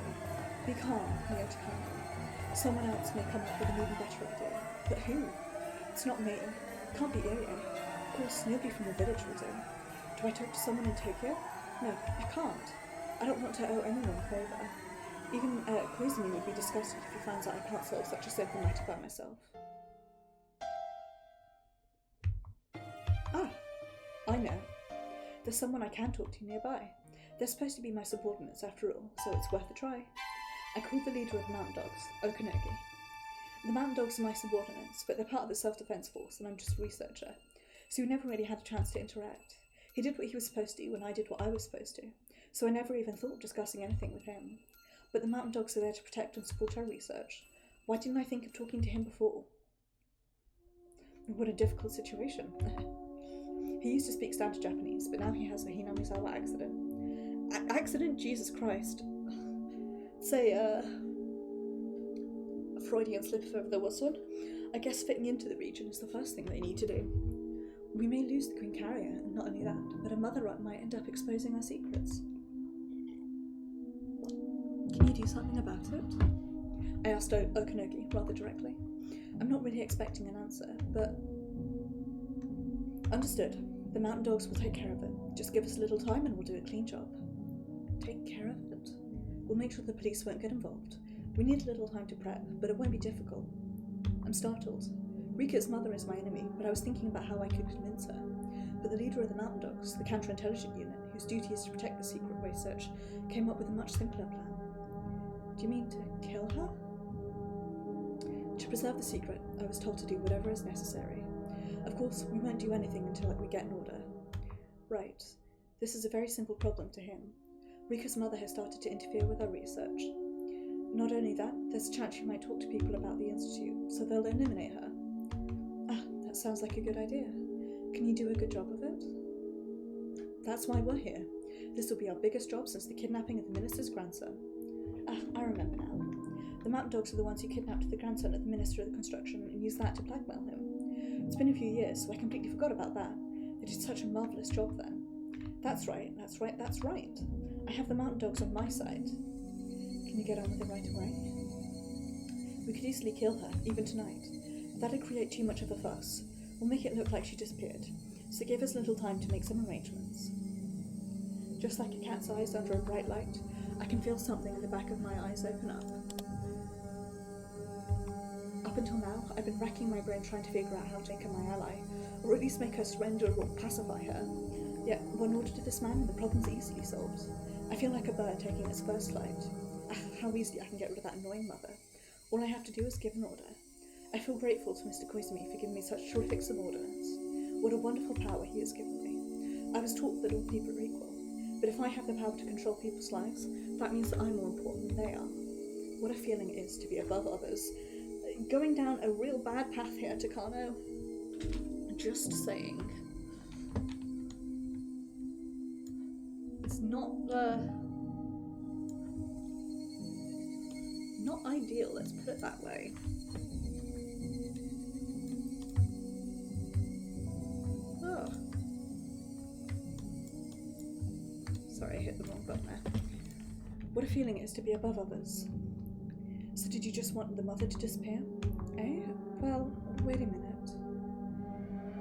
Be calm, Takano. Someone else may come up with an even better idea. But who? It's not me. It can't be Irie. Of course, nobody from the village will do. Do I talk to someone in Tokyo? No, I can't. I don't want to owe anyone a favour. Even Koizumi would be disgusted if he finds out I can't solve such a simple matter by myself. Ah, I know. There's someone I can talk to nearby. They're supposed to be my subordinates after all, so it's worth a try. I called the leader of the mountain dogs, Okanogi. The mountain dogs are my subordinates, but they're part of the self-defense force and I'm just a researcher, so we never really had a chance to interact. He did what he was supposed to and I did what I was supposed to, so I never even thought of discussing anything with him. But the mountain dogs are there to protect and support our research. Why didn't I think of talking to him before? What a difficult situation. He used to speak standard Japanese, but now he has a Hingamizawa accident. Accident? Jesus Christ. Say, a Freudian slip if ever there was one. I guess fitting into the region is the first thing they need to do. We may lose the Queen Carrier, and not only that, but a mother rat might end up exposing our secrets. Can you do something about it? I asked Okanogi rather directly. I'm not really expecting an answer, but... Understood. The mountain dogs will take care of it. Just give us a little time and we'll do a clean job. Take care of it? We'll make sure the police won't get involved. We need a little time to prep, but it won't be difficult. I'm startled. Rika's mother is my enemy, but I was thinking about how I could convince her. But the leader of the mountain dogs, the counter-intelligent unit, whose duty is to protect the secret research, came up with a much simpler plan. Do you mean to kill her? To preserve the secret, I was told to do whatever is necessary. Of course, we won't do anything until we get an order. Right. This is a very simple problem to him. Rika's mother has started to interfere with our research. Not only that, there's a chance she might talk to people about the Institute, so they'll eliminate her. Ah, that sounds like a good idea. Can you do a good job of it? That's why we're here. This will be our biggest job since the kidnapping of the minister's grandson. Ah, I remember now. The mountain dogs are the ones who kidnapped the grandson of the minister of the construction and used that to blackmail him. It's been a few years, so I completely forgot about that. They did such a marvellous job then. That's right. I have the mountain dogs on my side. Can you get on with it right away? We could easily kill her, even tonight. That'd create too much of a fuss. We'll make it look like she disappeared, so give us a little time to make some arrangements. Just like a cat's eyes under a bright light, I can feel something in the back of my eyes open up. Up until now, I've been racking my brain trying to figure out how to make her my ally, or at least make her surrender or pacify her. Yet, one order to this man and the problem's easily solved. I feel like a bird taking its first flight. How easily I can get rid of that annoying mother. All I have to do is give an order. I feel grateful to Mr. Koizumi for giving me such terrific subordinates. What a wonderful power he has given me. I was taught that all people are equal. But if I have the power to control people's lives, that means that I'm more important than they are. What a feeling it is to be above others. Going down a real bad path here, Takano. Just saying. It's not ideal, let's put it that way. Oh. Sorry, I hit the wrong button there. What a feeling it is to be above others. So did you just want the mother to disappear? Eh? Well, wait a minute.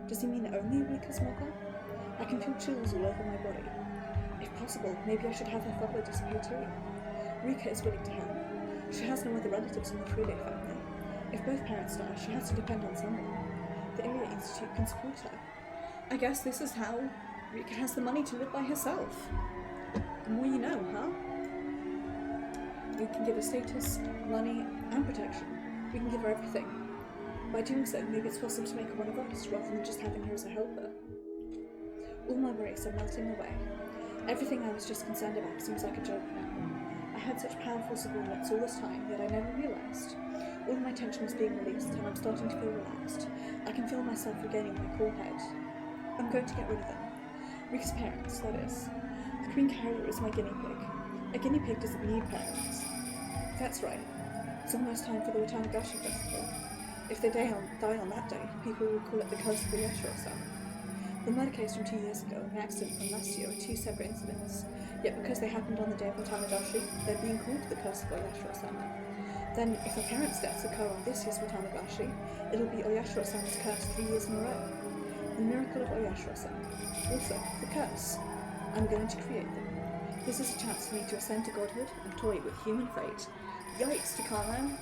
Does he mean only Rika's mother? I can feel chills all over my body. If possible, maybe I should have her father disappear too. Rika is willing to help. She has no other relatives in the Friede family. If both parents die, she has to depend on someone. The Area Institute can support her. I guess this is how Rika has the money to live by herself. The more you know, huh? We can give her status, money, and protection. We can give her everything. By doing so, maybe it's possible to make her one of us, rather than just having her as a helper. All my worries are melting away. Everything I was just concerned about seems like a joke now. I had such powerful subordinates all this time, yet I never realised. All of my tension is being released, and I'm starting to feel relaxed. I can feel myself regaining my cool head. I'm going to get rid of them. Rika's parents, that is. The Queen Carrier is my guinea pig. A guinea pig doesn't need parents. That's right. It's almost time for the Watanagashi festival. If they die on that day, people will call it the Curse of the Yashiro-sama. The murder case from 2 years ago and the accident from last year are two separate incidents, yet because they happened on the day of Watanagashi, they're being called the Curse of Oyashiro-sama. Then, if her parents' deaths occur on this year's Watanagashi, it'll be Oyashiro-sama's curse 3 years in a row. The miracle of Oyashiro-sama. Also, the curse. I'm going to create them. This is a chance for me to ascend to godhood and toy with human fate. Yikes, Takano!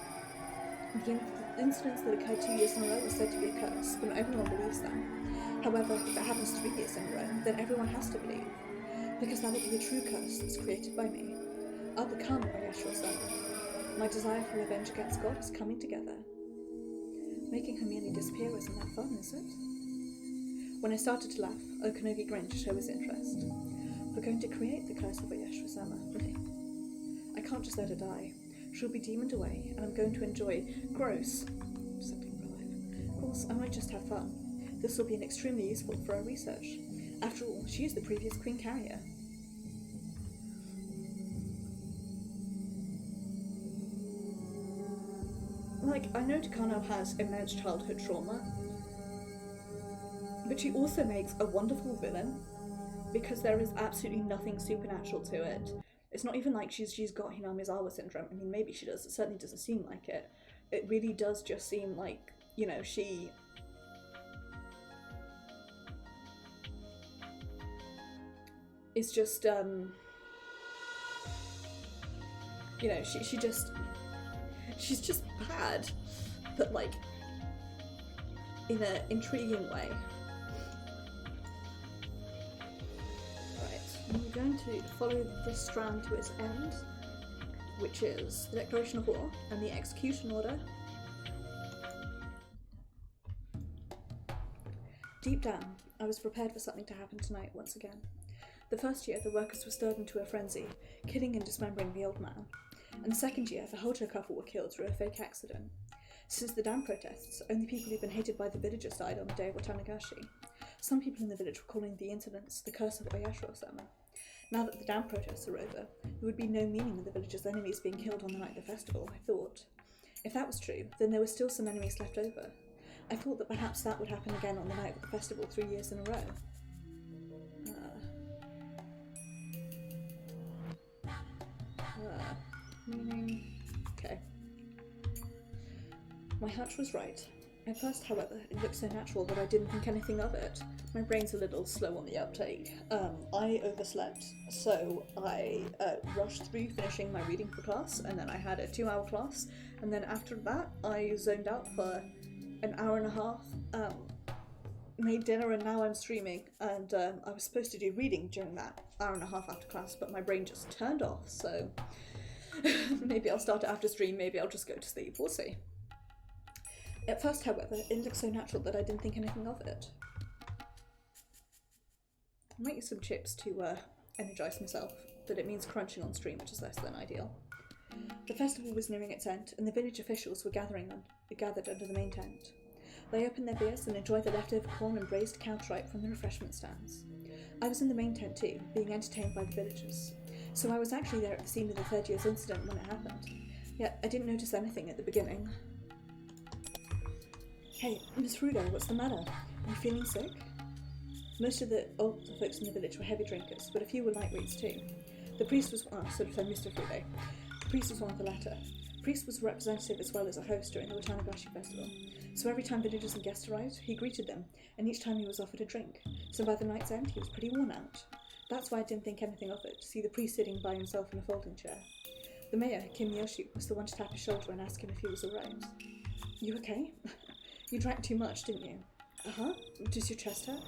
The incidents that occurred 2 years in a row are said to be a curse, but not everyone believes them. However, if it happens 3 years in a row, then everyone has to believe, because that will be a true curse that's created by me. I'll become Oyashiro-sama. My desire for revenge against God is coming together. Making her merely disappear isn't that fun, is it? When I started to laugh, Okanogi grinned to show his interest. We're going to create the curse of Oyashiro-sama, really. I can't just let her die. She'll be demoned away, and I'm going to enjoy gross something for life. Of course, I might just have fun. This will be extremely useful for our research. After all, she is the previous Queen Carrier. Like, I know Takano has immense childhood trauma, but she also makes a wonderful villain, because there is absolutely nothing supernatural to it. It's not even like she's got Hingamizawa syndrome. I mean, maybe she does. It certainly doesn't seem like it. It really does just seem like, you know, she... is just, you know, she's just bad, but like, in an intriguing way. I'm going to follow this strand to its end, which is the Declaration of War and the Execution Order. Deep down, I was prepared for something to happen tonight once again. The first year, the workers were stirred into a frenzy, killing and dismembering the old man. And the second year, the Hojo couple were killed through a fake accident. Since the dam protests, only people who'd been hated by the villagers died on the day of Watanagashi. Some people in the village were calling the incidents the curse of Oyashiro-sama. Now that the dam protests are over, there would be no meaning in the villagers' enemies being killed on the night of the festival, I thought. If that was true, then there were still some enemies left over. I thought that perhaps that would happen again on the night of the festival 3 years in a row. Meaning... Okay. My hunch was right. At first, however, it looked so natural that I didn't think anything of it. My brain's a little slow on the uptake. I overslept, so I rushed through finishing my reading for class, and then I had a 2-hour class, and then after that I zoned out for an hour and a half, made dinner, and now I'm streaming, and I was supposed to do reading during that hour and a half after class, but my brain just turned off, so maybe I'll start it after stream, maybe I'll just go to sleep, we'll see. At first, however, it looked so natural that I didn't think anything of it. I might use some chips to energise myself, but it means crunching on stream, which is less than ideal. The festival was nearing its end, and the village officials were gathered under the main tent. They opened their beers and enjoyed the leftover corn and braised cow tripe from the refreshment stands. I was in the main tent too, being entertained by the villagers, so I was actually there at the scene of the third year's incident when it happened. Yet I didn't notice anything at the beginning. Hey, Miss Rudo, what's the matter? Are you feeling sick? Most of the older folks in the village were heavy drinkers, but a few were lightweights too. The priest was Mr. Frude. The priest was one of the latter. The priest was a representative as well as a host during the Hingamizawa festival, so every time villagers and guests arrived, he greeted them, and each time he was offered a drink, so by the night's end he was pretty worn out. That's why I didn't think anything of it, to see the priest sitting by himself in a folding chair. The mayor, Hingamizawa, was the one to tap his shoulder and ask him if he was alright. You okay? You drank too much, didn't you? Uh-huh. Does your chest hurt?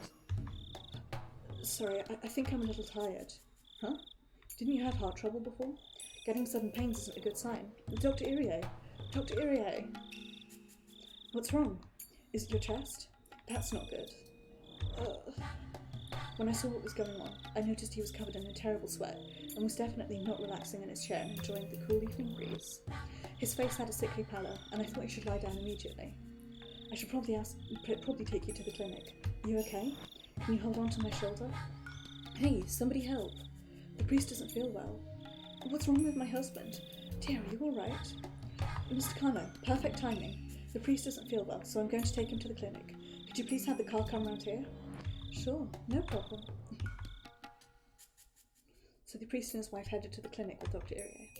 Sorry, I think I'm a little tired. Huh? Didn't you have heart trouble before? Getting sudden pains isn't a good sign. Dr. Irie! Dr. Irie! What's wrong? Is it your chest? That's not good. When I saw what was going on, I noticed he was covered in a terrible sweat and was definitely not relaxing in his chair and enjoying the cool evening breeze. His face had a sickly pallor, and I thought he should lie down immediately. I should probably take you to the clinic. Are you okay? Can you hold on to my shoulder? Hey, somebody help. The priest doesn't feel well. What's wrong with my husband? Dear, are you alright? Mr. Kano, perfect timing. The priest doesn't feel well, so I'm going to take him to the clinic. Could you please have the car come round here? Sure, no problem. So the priest and his wife headed to the clinic with Dr. Irie.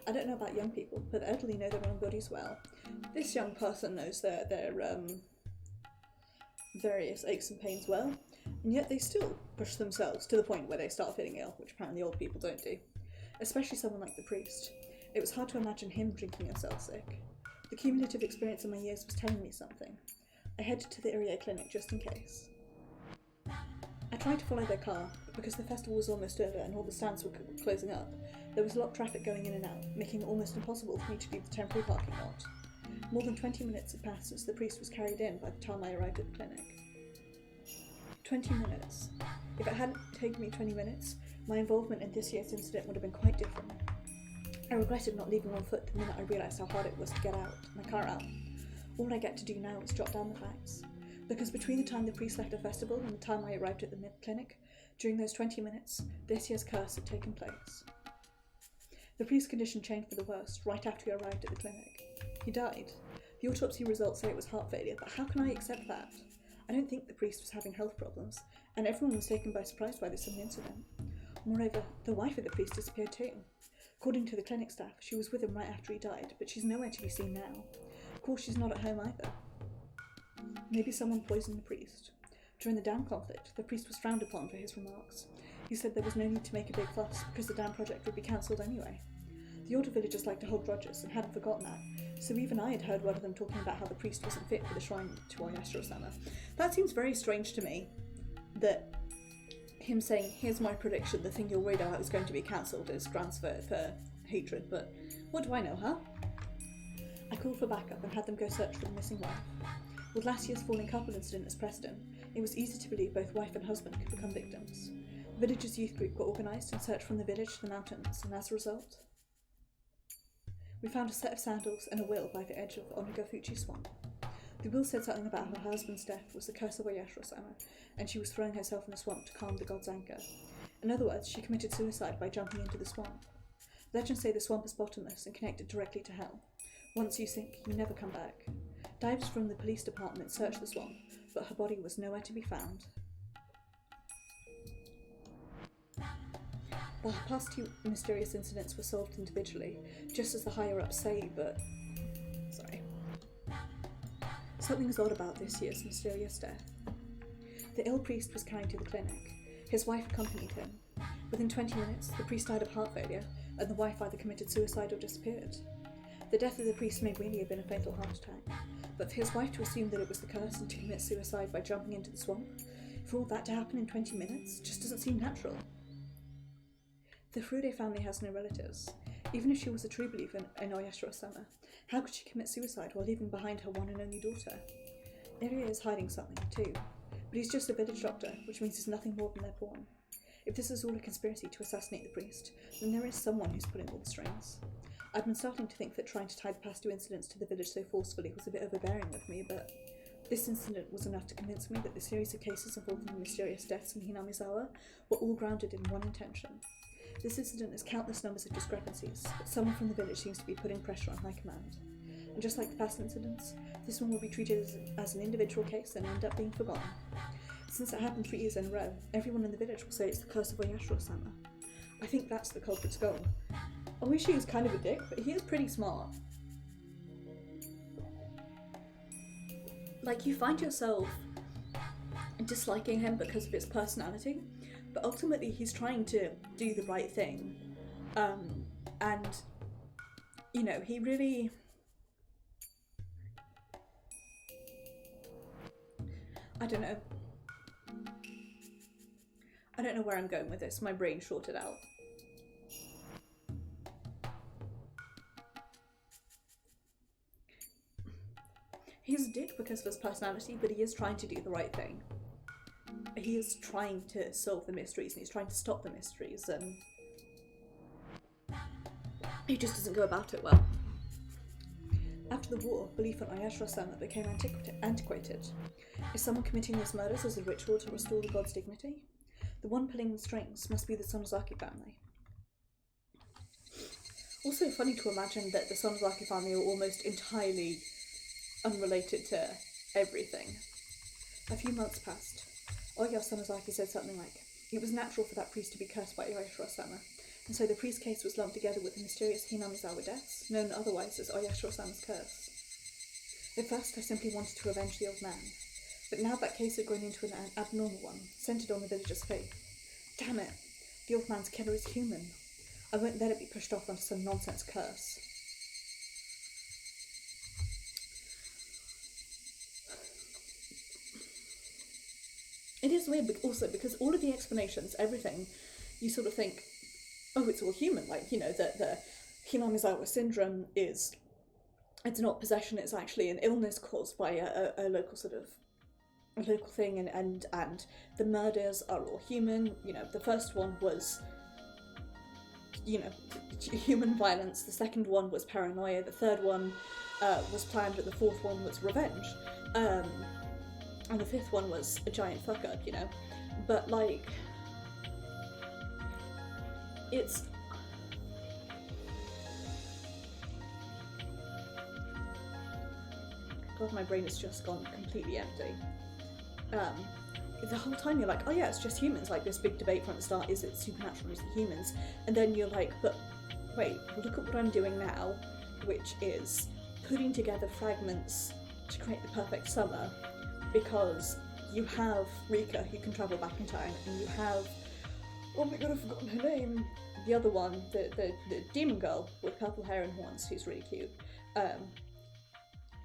I don't know about young people, but the elderly know their own bodies well. This young person knows their various aches and pains well, and yet they still push themselves to the point where they start feeling ill, which apparently old people don't do. Especially someone like the priest. It was hard to imagine him drinking himself sick. The cumulative experience of my years was telling me something. I headed to the Irie clinic just in case. I tried to follow their car, but because the festival was almost over and all the stands were closing up, there was a lot of traffic going in and out, making it almost impossible for me to leave the temporary parking lot. More than 20 minutes had passed since the priest was carried in by the time I arrived at the clinic. 20 minutes. If it hadn't taken me 20 minutes, my involvement in this year's incident would have been quite different. I regretted not leaving on foot the minute I realised how hard it was to get my car out. All I get to do now is jot down the facts. Because between the time the priest left the festival and the time I arrived at the clinic, during those 20 minutes, this year's curse had taken place. The priest's condition changed for the worst right after he arrived at the clinic. He died. The autopsy results say it was heart failure, but how can I accept that? I don't think the priest was having health problems, and everyone was taken by surprise by this sudden incident. Moreover, the wife of the priest disappeared too. According to the clinic staff, she was with him right after he died, but she's nowhere to be seen now. Of course, she's not at home either. Maybe someone poisoned the priest. During the dam conflict, the priest was frowned upon for his remarks. He said there was no need to make a big fuss, because the dam project would be cancelled anyway. The older villagers liked to hold grudges and hadn't forgotten that, so even I had heard one of them talking about how the priest wasn't fit for the shrine to Oyashiro-sama. That seems very strange to me, that him saying, here's my prediction, the thing you're worried about is going to be cancelled is grounds for hatred, but what do I know, huh? I called for backup and had them go search for the missing wife. With last year's falling couple incident as precedent, it was easy to believe both wife and husband could become victims. The village's youth group got organised and searched from the village to the mountains, and as a result, we found a set of sandals and a will by the edge of Onigafuchi swamp. The will said something about her husband's death was the curse of Oyashiro-sama, and she was throwing herself in the swamp to calm the god's anger. In other words, she committed suicide by jumping into the swamp. Legends say the swamp is bottomless and connected directly to hell. Once you sink, you never come back. Divers from the police department searched the swamp, but her body was nowhere to be found. The past two mysterious incidents were solved individually, just as the higher-ups say, but... sorry. Something is odd about this year's mysterious death. The ill priest was carried to the clinic. His wife accompanied him. Within 20 minutes, the priest died of heart failure, and the wife either committed suicide or disappeared. The death of the priest may really have been a fatal heart attack, but for his wife to assume that it was the curse and to commit suicide by jumping into the swamp, for all that to happen in 20 minutes, just doesn't seem natural. The Furude family has no relatives. Even if she was a true believer in Oyashiro-sama, how could she commit suicide while leaving behind her one and only daughter? Irie is hiding something, too, but he's just a village doctor, which means he's nothing more than their pawn. If this is all a conspiracy to assassinate the priest, then there is someone who's pulling all the strings. I've been starting to think that trying to tie the past two incidents to the village so forcefully was a bit overbearing of me, but this incident was enough to convince me that the series of cases involving the mysterious deaths in Hingamizawa were all grounded in one intention. This incident has countless numbers of discrepancies, but someone from the village seems to be putting pressure on high command. And just like the past incidents, this one will be treated as an individual case and end up being forgotten. Since it happened 3 years in a row, everyone in the village will say it's the curse of Oyashiro-sama. I think that's the culprit's goal. Oishi is kind of a dick, but he is pretty smart. Like, you find yourself disliking him because of his personality, but ultimately he's trying to do the right thing. And, you know, he really... I don't know where I'm going with this. My brain shorted out. He's a dick because of his personality, but he is trying to do the right thing. He is trying to solve the mysteries, and he's trying to stop the mysteries, and he just doesn't go about it well. After the war, belief in Oyashiro-sama became antiquated. Is someone committing these murders as a ritual to restore the god's dignity? The one pulling the strings must be the Sonozaki family. Also funny to imagine that the Sonozaki family are almost entirely unrelated to everything. A few months passed. Oya Sonozaki said something like, it was natural for that priest to be cursed by Oyashiro-sama, and so the priest case was lumped together with the mysterious Hingamizawa deaths, known otherwise as Oyashiro-sama's curse. At first I simply wanted to avenge the old man, but now that case had grown into an abnormal one, centred on the village's faith. Damn it! The old man's killer is human. I won't let it be pushed off onto some nonsense curse. It is weird also because all of the explanations, everything, you sort of think, oh, it's all human. Like, you know, the Hingamizawa syndrome it's not possession, it's actually an illness caused by a local sort of a local thing, and the murders are all human. You know, the first one was, you know, human violence, the second one was paranoia, the third one was planned, and the fourth one was revenge, and the fifth one was a giant fuck up, you know. But like, it's God, my brain has just gone completely empty. The whole time you're like, oh yeah, it's just humans. Like, this big debate from the start, is it supernatural or is it humans? And then you're like, but wait, look at what I'm doing now, which is putting together fragments to create the perfect summer, because you have Rika, who can travel back in time, and you have, oh my god, I've forgotten her name, the other one, the demon girl with purple hair and horns, who's really cute,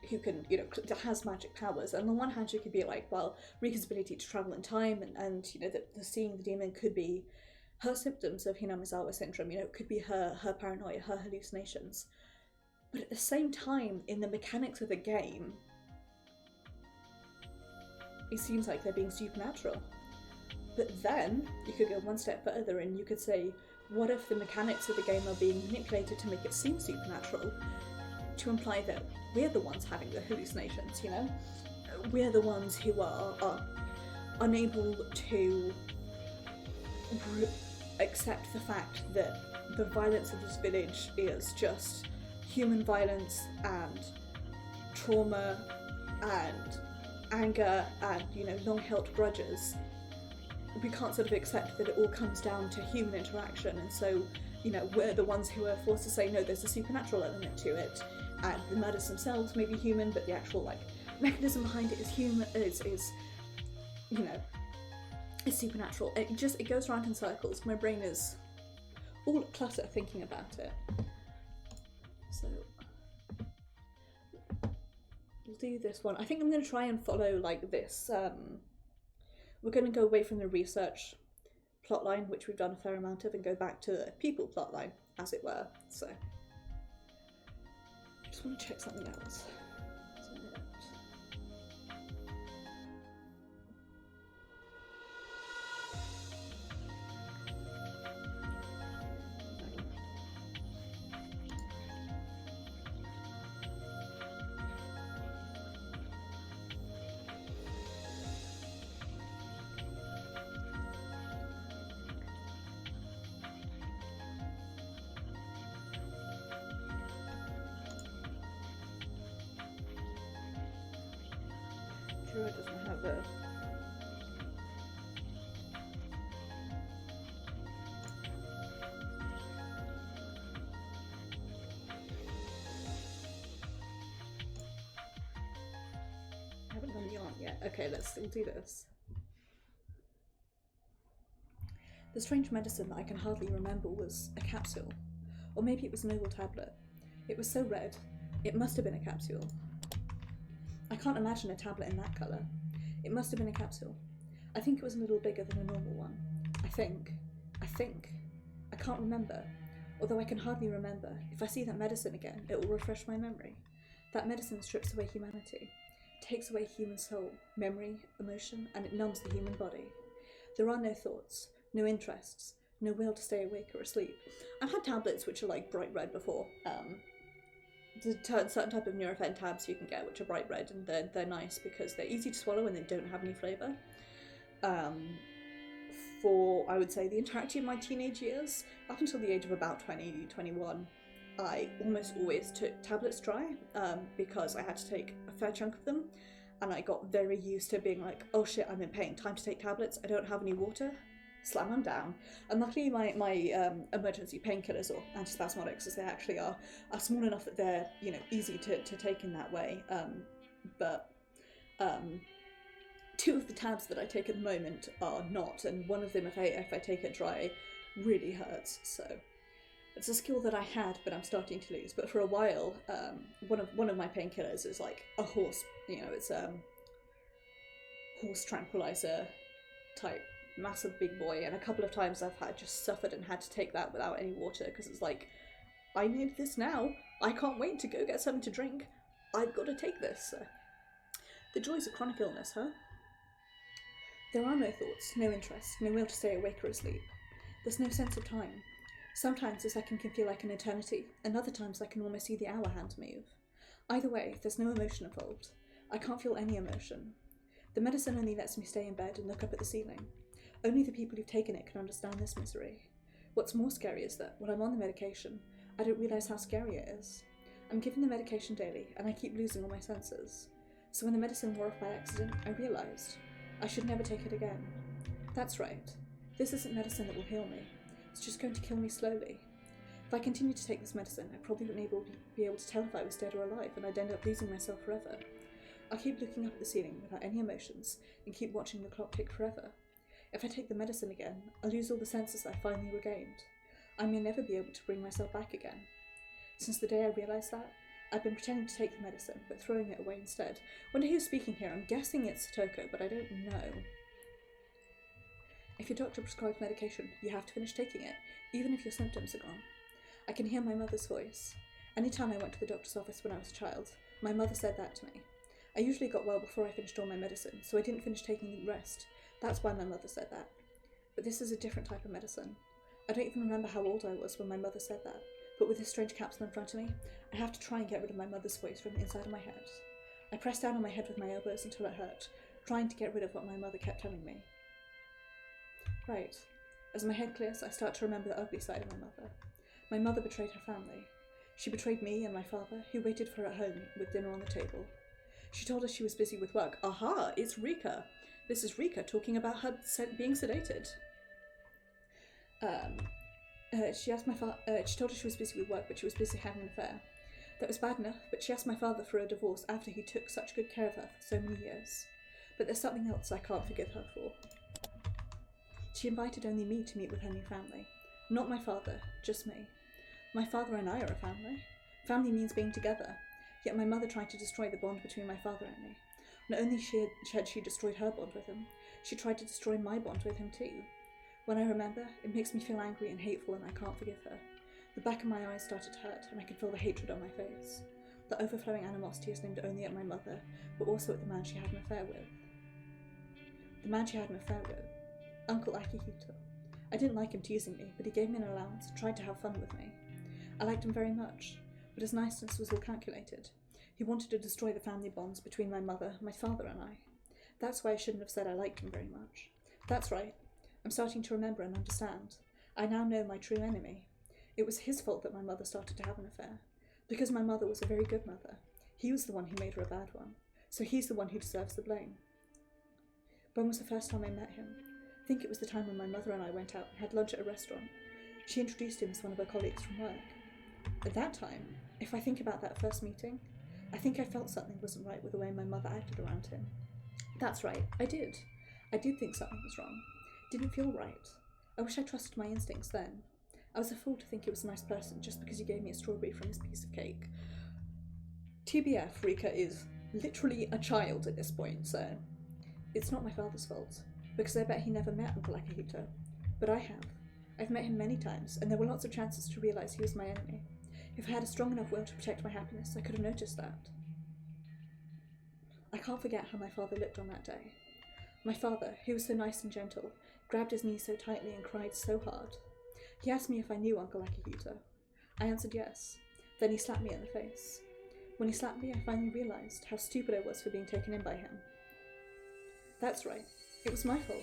who can, you know, has magic powers. And on the one hand, you could be like, well, Rika's ability to travel in time and you know, the seeing the demon could be her symptoms of Hinamizawa syndrome, you know, it could be her paranoia, her hallucinations. But at the same time, in the mechanics of the game, it seems like they're being supernatural. But then, you could go one step further and you could say, what if the mechanics of the game are being manipulated to make it seem supernatural, to imply that we're the ones having the hallucinations, you know? We're the ones who are unable to accept the fact that the violence of this village is just human violence and trauma and anger and, you know, long-held grudges. We can't sort of accept that it all comes down to human interaction, and so, you know, we're the ones who are forced to say, no, there's a supernatural element to it, and the murders themselves may be human, but the actual, like, mechanism behind it is human, is you know, is supernatural. It goes around in circles. My brain is all clutter thinking about it. So we'll do this one. I think I'm going to try and follow, like, this, we're going to go away from the research plotline, which we've done a fair amount of, and go back to the people plotline, as it were. So I just want to check something else. sure it doesn't have a... I haven't done the yarn yet. Okay, let's still do this. The strange medicine that I can hardly remember was a capsule. Or maybe it was an oval tablet. It was so red, it must have been a capsule. I can't imagine a tablet in that colour. It must have been a capsule. I think it was a little bigger than a normal one. I think. I can't remember. Although I can hardly remember. If I see that medicine again, it will refresh my memory. That medicine strips away humanity, takes away human soul, memory, emotion, and it numbs the human body. There are no thoughts, no interests, no will to stay awake or asleep. I've had tablets which are like bright red before. There's a certain type of Nurofen tabs you can get which are bright red, and they're nice because they're easy to swallow and they don't have any flavour. For, I would say, the entirety of my teenage years, up until the age of about 20, 21, I almost always took tablets dry because I had to take a fair chunk of them, and I got very used to being like, oh shit, I'm in pain, time to take tablets, I don't have any water, slam them down. And luckily my emergency painkillers, or antispasmodics as they actually are small enough that they're, you know, easy to take in that way. But two of the tabs that I take at the moment are not, and one of them, if I take it dry, really hurts. So it's a skill that I had, but I'm starting to lose. But for a while, one of my painkillers is like a horse, you know, it's horse tranquilizer type, massive big boy. And a couple of times I've just suffered and had to take that without any water because it's like, I need this now. I can't wait to go get something to drink. I've got to take this. The joys of chronic illness, huh? There are no thoughts, no interest, no will to stay awake or asleep. There's no sense of time. Sometimes a second can feel like an eternity, and other times I can almost see the hour hand move. Either way, there's no emotion involved. I can't feel any emotion. The medicine only lets me stay in bed and look up at the ceiling. Only the people who've taken it can understand this misery. What's more scary is that, when I'm on the medication, I don't realise how scary it is. I'm given the medication daily, and I keep losing all my senses. So when the medicine wore off by accident, I realised I should never take it again. That's right. This isn't medicine that will heal me. It's just going to kill me slowly. If I continued to take this medicine, I probably wouldn't be able to tell if I was dead or alive, and I'd end up losing myself forever. I'll keep looking up at the ceiling without any emotions, and keep watching the clock tick forever. If I take the medicine again, I'll lose all the senses I finally regained. I may never be able to bring myself back again. Since the day I realised that, I've been pretending to take the medicine, but throwing it away instead. Wonder who's speaking here. I'm guessing it's Satoko, but I don't know. If your doctor prescribes medication, you have to finish taking it, even if your symptoms are gone. I can hear my mother's voice. Anytime I went to the doctor's office when I was a child, my mother said that to me. I usually got well before I finished all my medicine, so I didn't finish taking the rest. That's why my mother said that. But this is a different type of medicine. I don't even remember how old I was when my mother said that, but with this strange capsule in front of me, I have to try and get rid of my mother's voice from the inside of my head. I press down on my head with my elbows until it hurt, trying to get rid of what my mother kept telling me. Right. As my head clears, I start to remember the ugly side of my mother. My mother betrayed her family. She betrayed me and my father, who waited for her at home with dinner on the table. She told us she was busy with work. Aha! It's Rika! This is Rika talking about her being sedated. She told us she was busy with work, but she was busy having an affair. That was bad enough, but she asked my father for a divorce after he took such good care of her for so many years. But there's something else I can't forgive her for. She invited only me to meet with her new family. Not my father, just me. My father and I are a family. Family means being together. Yet my mother tried to destroy the bond between my father and me. Not only had she destroyed her bond with him, she tried to destroy my bond with him too. When I remember, it makes me feel angry and hateful, and I can't forgive her. The back of my eyes started to hurt, and I could feel the hatred on my face. The overflowing animosity is aimed only at my mother, but also at the man she had an affair with. The man she had an affair with. Uncle Akihito. I didn't like him teasing me, but he gave me an allowance and tried to have fun with me. I liked him very much, but his niceness was all calculated. He wanted to destroy the family bonds between my mother, my father, and I. That's why I shouldn't have said I liked him very much. That's right. I'm starting to remember and understand. I now know my true enemy. It was his fault that my mother started to have an affair. Because my mother was a very good mother. He was the one who made her a bad one. So he's the one who deserves the blame. When was the first time I met him? I think it was the time when my mother and I went out and had lunch at a restaurant. She introduced him as one of her colleagues from work. At that time, if I think about that first meeting, I think I felt something wasn't right with the way my mother acted around him. That's right, I did. I did think something was wrong. Didn't feel right. I wish I trusted my instincts then. I was a fool to think he was a nice person just because he gave me a strawberry from his piece of cake. TBF, Rika is literally a child at this point, so it's not my father's fault, because I bet he never met Uncle Akihito. But I have. I've met him many times, and there were lots of chances to realise he was my enemy. If I had a strong enough will to protect my happiness, I could have noticed that. I can't forget how my father looked on that day. My father, who was so nice and gentle, grabbed his knee so tightly and cried so hard. He asked me if I knew Uncle Akihito. I answered yes. Then he slapped me in the face. When he slapped me, I finally realised how stupid I was for being taken in by him. That's right. It was my fault.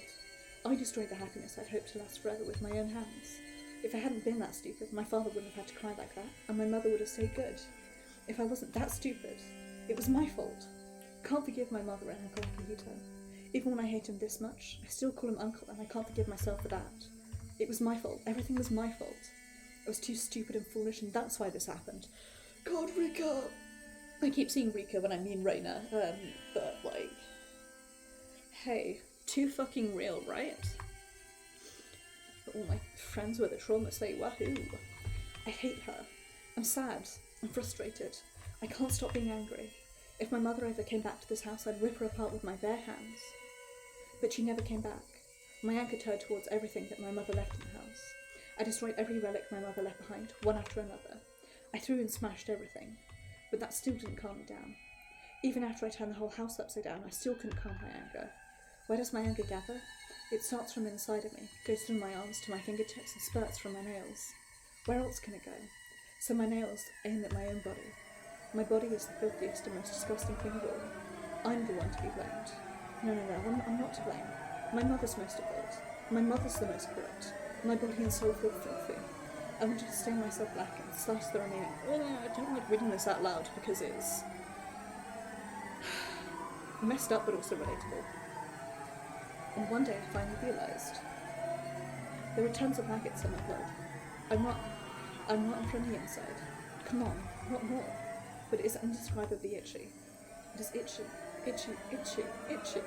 I destroyed the happiness I'd hoped to last forever with my own hands. If I hadn't been that stupid, my father wouldn't have had to cry like that, and my mother would have stayed good. If I wasn't that stupid, it was my fault. Can't forgive my mother and Uncle Akihito. Even when I hate him this much, I still call him uncle, and I can't forgive myself for that. It was my fault. Everything was my fault. I was too stupid and foolish, and that's why this happened. God, Rika! I keep saying Rika when I mean Reina, but like... Hey, too fucking real, right? All my friends with a trauma say, wahoo. I hate her. I'm sad. I'm frustrated. I can't stop being angry. If my mother ever came back to this house, I'd rip her apart with my bare hands. But she never came back. My anger turned towards everything that my mother left in the house. I destroyed every relic my mother left behind, one after another. I threw and smashed everything. But that still didn't calm me down. Even after I turned the whole house upside down, I still couldn't calm my anger. Where does my anger gather? It starts from inside of me, goes through my arms to my fingertips and spurts from my nails. Where else can it go? So my nails aim at my own body. My body is the filthiest and most disgusting thing of all. I'm the one to be blamed. No, I'm not to blame. My mother's most at fault. My mother's the most corrupt. My body and soul feel filthy. I wanted to stain myself black and slice the remaining. I don't like reading this out loud because it's messed up but also relatable. And one day I finally realised there were tons of maggots in my blood. I'm not unfriendly inside. Come on, not more. But it is indescribably itchy. It is itchy, itchy, itchy, itchy.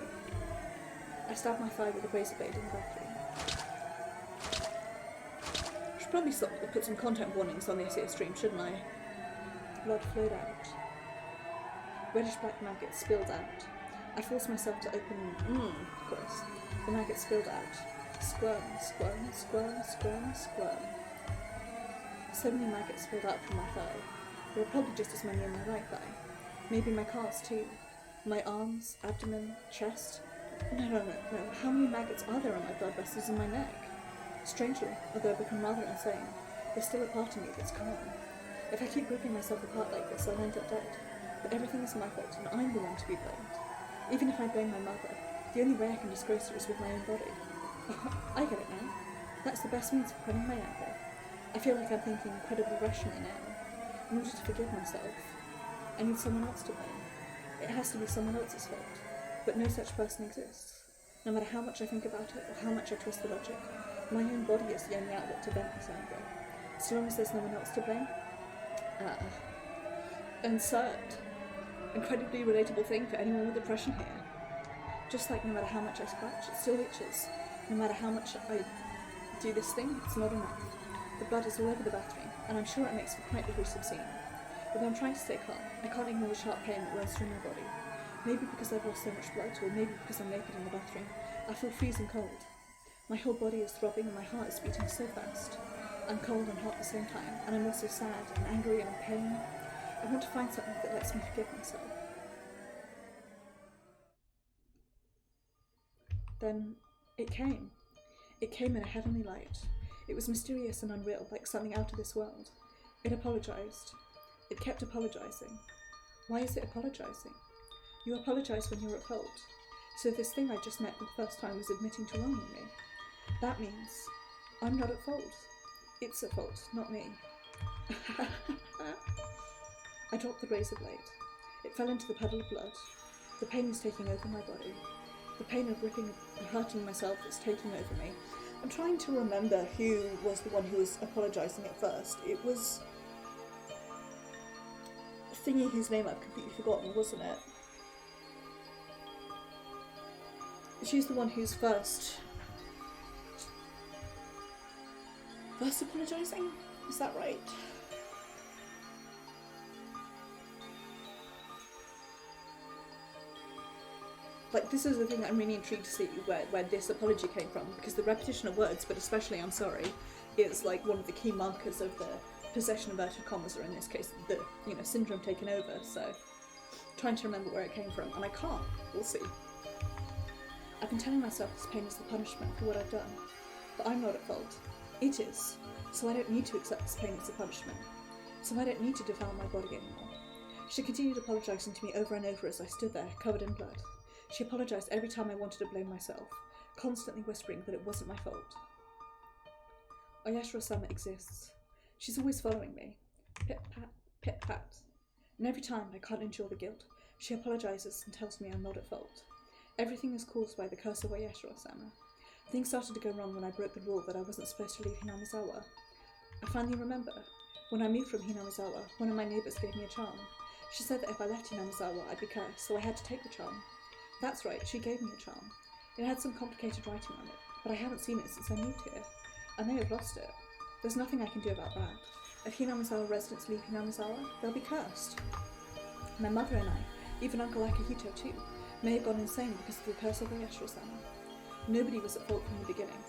I stabbed my thigh with a razor blade in the bathroom. I should probably stop to put some content warnings on the SEO stream, shouldn't I? Blood flowed out. Reddish-black maggots spilled out. I forced myself to open... gross. The maggots spilled out. Squirm, squirm, squirm, squirm, squirm. So many maggots spilled out from my thigh. There were probably just as many in my right thigh. Maybe my calves too. My arms, abdomen, chest. No. How many maggots are there on my blood vessels in my neck? Strangely, although I've become rather insane, there's still a part of me that's calm. If I keep ripping myself apart like this, I'll end up dead. But everything is my fault, and I'm the one to be blamed. Even if I blame my mother, the only way I can disgrace her is with my own body. I get it now. That's the best means of quelling my anger. I feel like I'm thinking incredibly rationally now. In order to forgive myself, I need someone else to blame. It has to be someone else's fault. But no such person exists. No matter how much I think about it, or how much I twist the logic, my own body is the only outlet to vent this anger. So long as there's no one else to blame. Insert. Incredibly relatable thing for anyone with depression here. Just like no matter how much I scratch, it still itches. No matter how much I do this thing, it's not enough. The blood is all over the bathroom, and I'm sure it makes for quite a gruesome scene. Although I'm trying to stay calm, I can't ignore the sharp pain that runs through my body. Maybe because I've lost so much blood, or maybe because I'm naked in the bathroom, I feel freezing cold. My whole body is throbbing and my heart is beating so fast. I'm cold and hot at the same time, and I'm also sad and angry and in pain. I want to find something that lets me forgive myself. Then it came. It came in a heavenly light. It was mysterious and unreal, like something out of this world. It apologised. It kept apologising. Why is it apologising? You apologise when you're at fault. So this thing I just met for the first time was admitting to wronging me. That means I'm not at fault. It's at fault, not me. I dropped the razor blade. It fell into the puddle of blood. The pain was taking over my body. The pain of ripping and hurting myself is taking over me. I'm trying to remember who was the one who was apologising at first. It was Thingy, whose name I've completely forgotten, wasn't it? She's the one who's first apologising? Is that right? Like, this is the thing that I'm really intrigued to see where this apology came from, because the repetition of words, but especially I'm sorry, is like one of the key markers of the possession inverted commas, or in this case, the syndrome taken over. So, trying to remember where it came from, and I can't. We'll see. I've been telling myself this pain is the punishment for what I've done, but I'm not at fault. It is. So I don't need to accept this pain as a punishment. So I don't need to defile my body anymore. She continued apologising to me over and over as I stood there, covered in blood. She apologised every time I wanted to blame myself, constantly whispering that it wasn't my fault. Oyashiro-sama exists. She's always following me. Pit-pat, pit-pat. And every time I can't endure the guilt, she apologises and tells me I'm not at fault. Everything is caused by the curse of Oyashiro-sama. Things started to go wrong when I broke the rule that I wasn't supposed to leave Hingamizawa. I finally remember. When I moved from Hingamizawa, one of my neighbours gave me a charm. She said that if I left Hingamizawa, I'd be cursed, so I had to take the charm. That's right, she gave me a charm. It had some complicated writing on it, but I haven't seen it since I moved here. I may have lost it. There's nothing I can do about that. If Hinamizawa residents leave Hingamizawa, they'll be cursed. My mother and I, even Uncle Akihito too, may have gone insane because of the curse of Oyashiro-sama. Nobody was at fault from the beginning,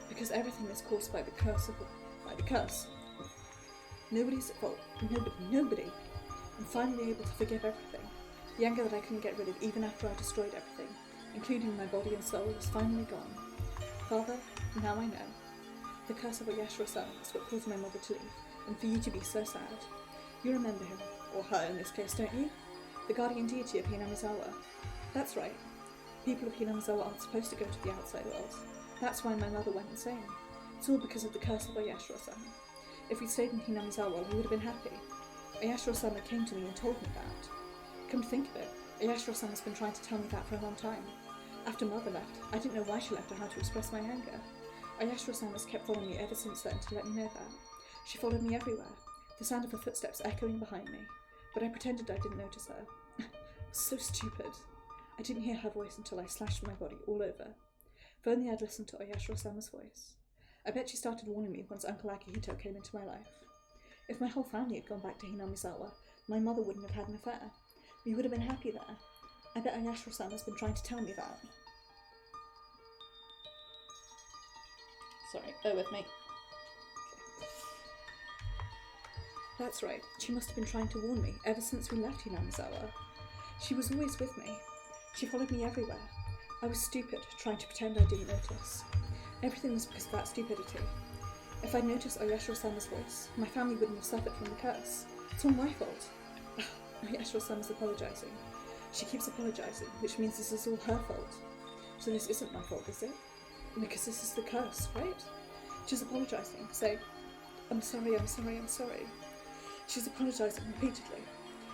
because everything is caused by the curse. Nobody's at fault. Nobody. I'm finally able to forgive everything. The anger that I couldn't get rid of even after I destroyed everything, including my body and soul, is finally gone. Father, now I know. The curse of Oyashiro-sama is what caused my mother to leave, and for you to be so sad. You remember him, or her in this case, don't you? The guardian deity of Hinamizawa. That's right. People of Hingamizawa aren't supposed to go to the outside world. That's why my mother went insane. It's all because of the curse of Oyashiro-sama. If we'd stayed in Hinamizawa, we would have been happy. Oyashiro-sama came to me and told me that. Come to think of it, Oyashiro-sama's been trying to tell me that for a long time. After Mother left, I didn't know why she left or how to express my anger. Oyashiro-sama's kept following me ever since then to let me know that. She followed me everywhere, the sound of her footsteps echoing behind me, but I pretended I didn't notice her. I was so stupid. I didn't hear her voice until I slashed my body all over. If only I'd listened to Oyashiro-sama's voice. I bet she started warning me once Uncle Akihito came into my life. If my whole family had gone back to Hinamizawa, my mother wouldn't have had an affair. We would have been happy there. I bet Oyashiro-sama's been trying to tell me that. Sorry, bear with me. Okay. That's right, she must have been trying to warn me ever since we left Hinamizawa. She was always with me. She followed me everywhere. I was stupid, trying to pretend I didn't notice. Everything was because of that stupidity. If I'd noticed Oyashiro-sama's voice, my family wouldn't have suffered from the curse. It's all my fault. Oyashiro-sama's apologising. She keeps apologising, which means this is all her fault. So this isn't my fault, is it? Because this is the curse, right? She's apologising, saying, I'm sorry, I'm sorry, I'm sorry. She's apologising repeatedly.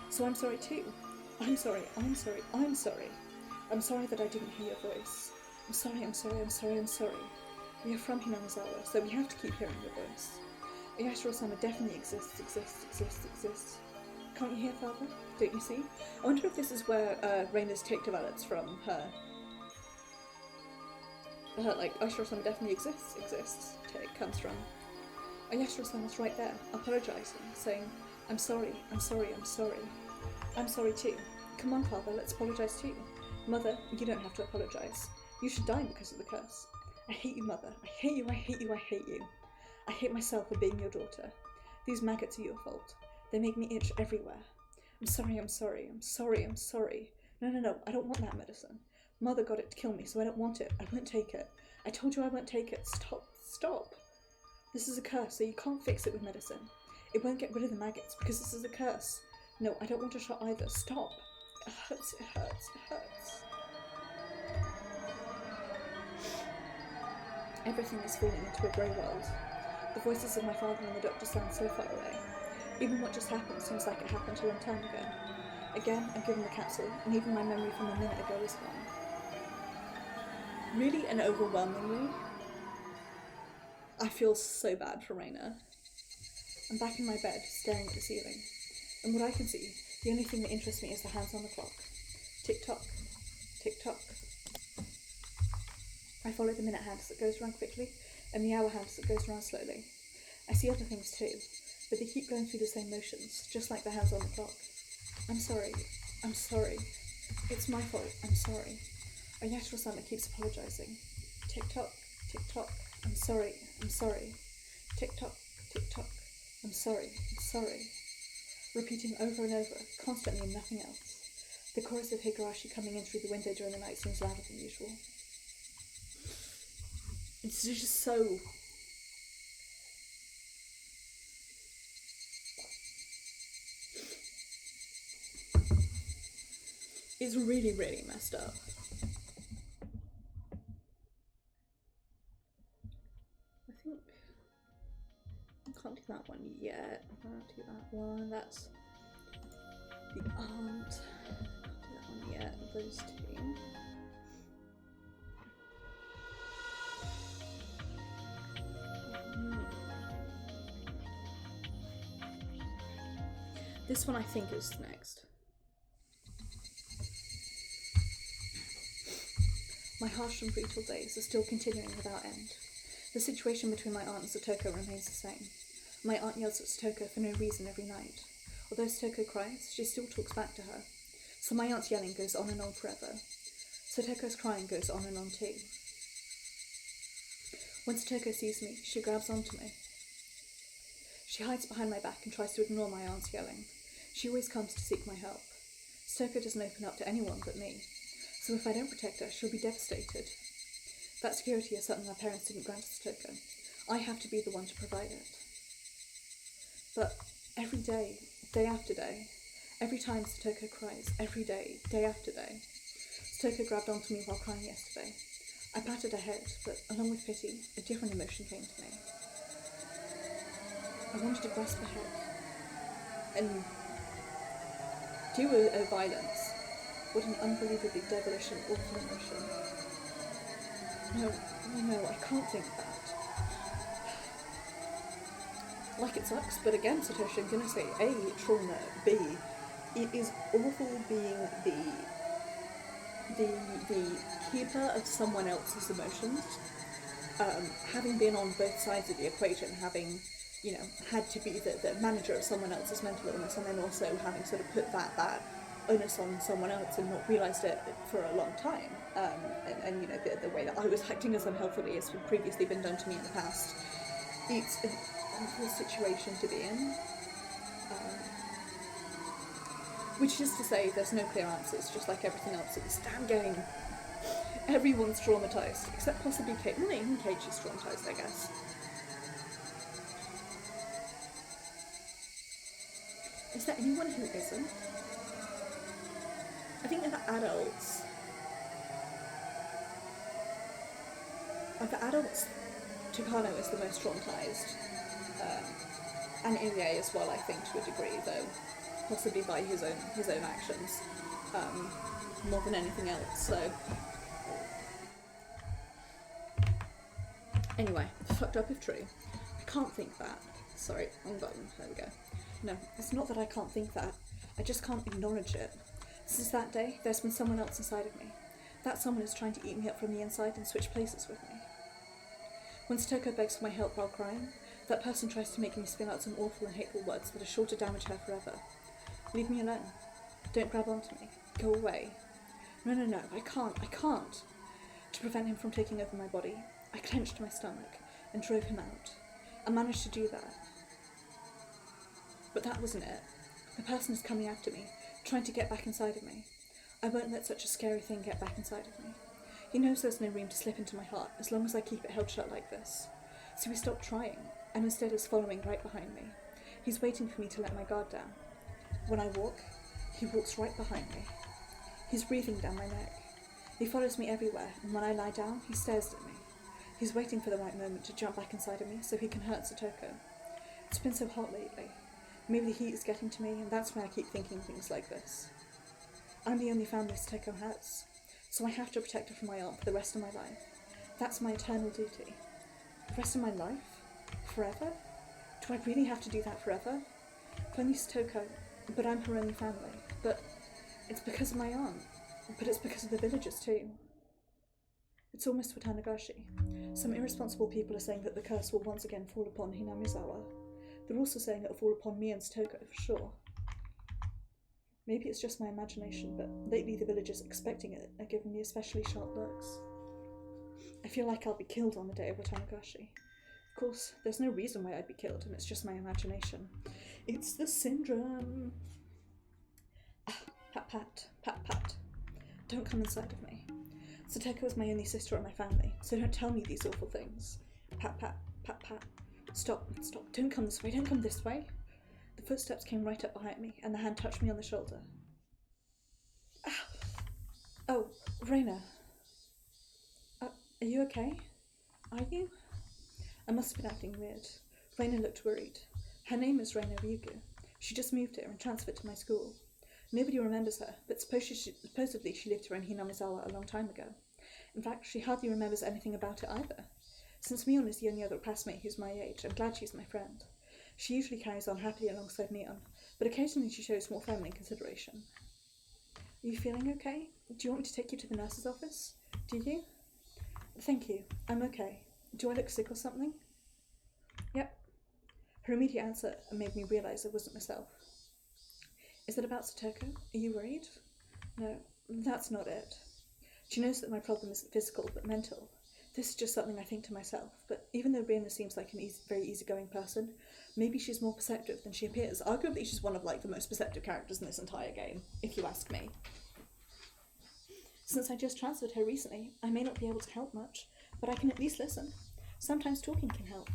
So I'm sorry too. I'm sorry, I'm sorry, I'm sorry. I'm sorry that I didn't hear your voice. I'm sorry, I'm sorry, I'm sorry, I'm sorry. We are from Hinamizawa, so we have to keep hearing your voice. Oyashiro-sama definitely exists. Can't you hear, Father? Don't you see? I wonder if this is where Reina's take develops from her. Like, Oyashiro-sama definitely exists take comes from. Oyashiro-sama's right there, apologising, saying, I'm sorry, I'm sorry, I'm sorry. I'm sorry too. Come on, Father, let's apologise too. Mother, you don't have to apologise. You should die because of the curse. I hate you, Mother. I hate you, I hate you, I hate you. I hate myself for being your daughter. These maggots are your fault. They make me itch everywhere. I'm sorry, I'm sorry, I'm sorry, I'm sorry. No, I don't want that medicine. Mother got it to kill me, so I don't want it. I won't take it. I told you I won't take it. Stop. This is a curse, so you can't fix it with medicine. It won't get rid of the maggots, because this is a curse. No, I don't want a shot either. Stop. It hurts, it hurts, it hurts. Everything is falling into a grey world. The voices of my father and the doctor sound so far away. Even what just happened seems like it happened a long time ago. Again, I'm given the capsule, and even my memory from a minute ago is gone. Really and overwhelmingly, I feel so bad for Raina. I'm back in my bed, staring at the ceiling, and what I can see, the only thing that interests me is the hands on the clock. Tick-tock, tick-tock. I follow the minute hand as it goes around quickly, and the hour hand as it goes around slowly. I see other things too, but they keep going through the same motions, just like the hands on the clock. I'm sorry. I'm sorry. It's my fault. I'm sorry. A natural sound that keeps apologising. Tick-tock, tick-tock. I'm sorry. I'm sorry. Tick-tock, tick-tock. I'm sorry. I'm sorry. Repeating over and over, constantly and nothing else. The chorus of Higurashi coming in through the window during the night seems louder than usual. It's just so... It's really, really messed up. I think I can't do that one yet. I can't do that one. That's the aunt. Can't do that one yet. Those two. This one I think is next. My harsh and brutal days are still continuing without end. The situation between my aunt and Satoko remains the same. My aunt yells at Satoko for no reason every night. Although Satoko cries, she still talks back to her. So my aunt's yelling goes on and on forever. Satoko's crying goes on and on too. When Satoko sees me, she grabs onto me. She hides behind my back and tries to ignore my aunt's yelling. She always comes to seek my help. Satoko doesn't open up to anyone but me. So if I don't protect her, she'll be devastated. That security is something my parents didn't grant to Satoko. I have to be the one to provide it. But every day, day after day, every time Satoko cries, every day, day after day, Satoko grabbed onto me while crying yesterday. I patted her head, but along with pity, a different emotion came to me. I wanted to grasp her head and do a violence. What an unbelievably devilish and awful emotion. No, I can't think that. Like it sucks, but again, Satoshi, I'm gonna say A, trauma, B, it is awful being the keeper of someone else's emotions. Having been on both sides of the equation, having, had to be the manager of someone else's mental illness, and then also having sort of put that onus on someone else and not realised it for a long time. And the way that I was acting as unhelpfully as had previously been done to me in the past. It's an awful situation to be in. Which is to say, there's no clear answers, just like everything else in this damn game. Everyone's traumatised, except possibly Kate. Well, even Keiichi's traumatised, I guess. Is there anyone who isn't? I think that the adults, Tucano is the most traumatised, and Irie as well, I think, to a degree, though possibly by his own actions, more than anything else. So anyway, fucked up if true. I can't think that. Sorry, wrong button. There we go. No, it's not that I can't think that. I just can't acknowledge it. Since that day, there's been someone else inside of me. That someone is trying to eat me up from the inside and switch places with me. When Satoko begs for my help while crying, that person tries to make me spin out some awful and hateful words that are sure to damage her forever. Leave me alone. Don't grab onto me. Go away. No, I can't. To prevent him from taking over my body, I clenched my stomach and drove him out. I managed to do that. But that wasn't it. The person is coming after me, trying to get back inside of me. I won't let such a scary thing get back inside of me. He knows there's no room to slip into my heart as long as I keep it held shut like this. So he stopped trying, and instead is following right behind me. He's waiting for me to let my guard down. When I walk, he walks right behind me. He's breathing down my neck. He follows me everywhere, and when I lie down, he stares at me. He's waiting for the right moment to jump back inside of me so he can hurt Satoko. It's been so hot lately. Maybe the heat is getting to me, and that's why I keep thinking things like this. I'm the only family Satoko has. So I have to protect her from my aunt for the rest of my life. That's my eternal duty. The rest of my life? Forever? Do I really have to do that forever? Only Satoko, but I'm her only family. But it's because of my aunt. But it's because of the villagers too. It's almost for Tanagashi. Some irresponsible people are saying that the curse will once again fall upon Hingamizawa. They're also saying it will fall upon me and Satoko for sure. Maybe it's just my imagination, but lately the villagers expecting it are giving me especially sharp looks. I feel like I'll be killed on the day of Tanagashi. Of course, there's no reason why I'd be killed, and it's just my imagination. It's the syndrome. Pat, pat, pat, pat. Don't come inside of me. Satoko is my only sister in my family, so don't tell me these awful things. Pat, pat, pat, pat. Stop, stop. Don't come this way, don't come this way. The footsteps came right up behind me, and the hand touched me on the shoulder. Ow. Oh, Reina. Are you okay? Are you? I must have been acting weird. Reina looked worried. Her name is Reina Ryugu. She just moved here and transferred to my school. Nobody remembers her, but supposedly she lived here in Hingamizawa a long time ago. In fact, she hardly remembers anything about it either. Since Mion is the only other classmate who's my age, I'm glad she's my friend. She usually carries on happily alongside Mion, but occasionally she shows more feminine consideration. Are you feeling okay? Do you want me to take you to the nurse's office? Do you? Thank you. I'm okay. Do I look sick or something? Yep. Her immediate answer made me realise I wasn't myself. Is it about Satoko? Are you worried? No, that's not it. She knows that my problem isn't physical, but mental. This is just something I think to myself, but even though Reina seems like a very easygoing person, maybe she's more perceptive than she appears. Arguably, she's one of the most perceptive characters in this entire game, if you ask me. Since I just transferred her recently, I may not be able to help much, but I can at least listen. Sometimes talking can help.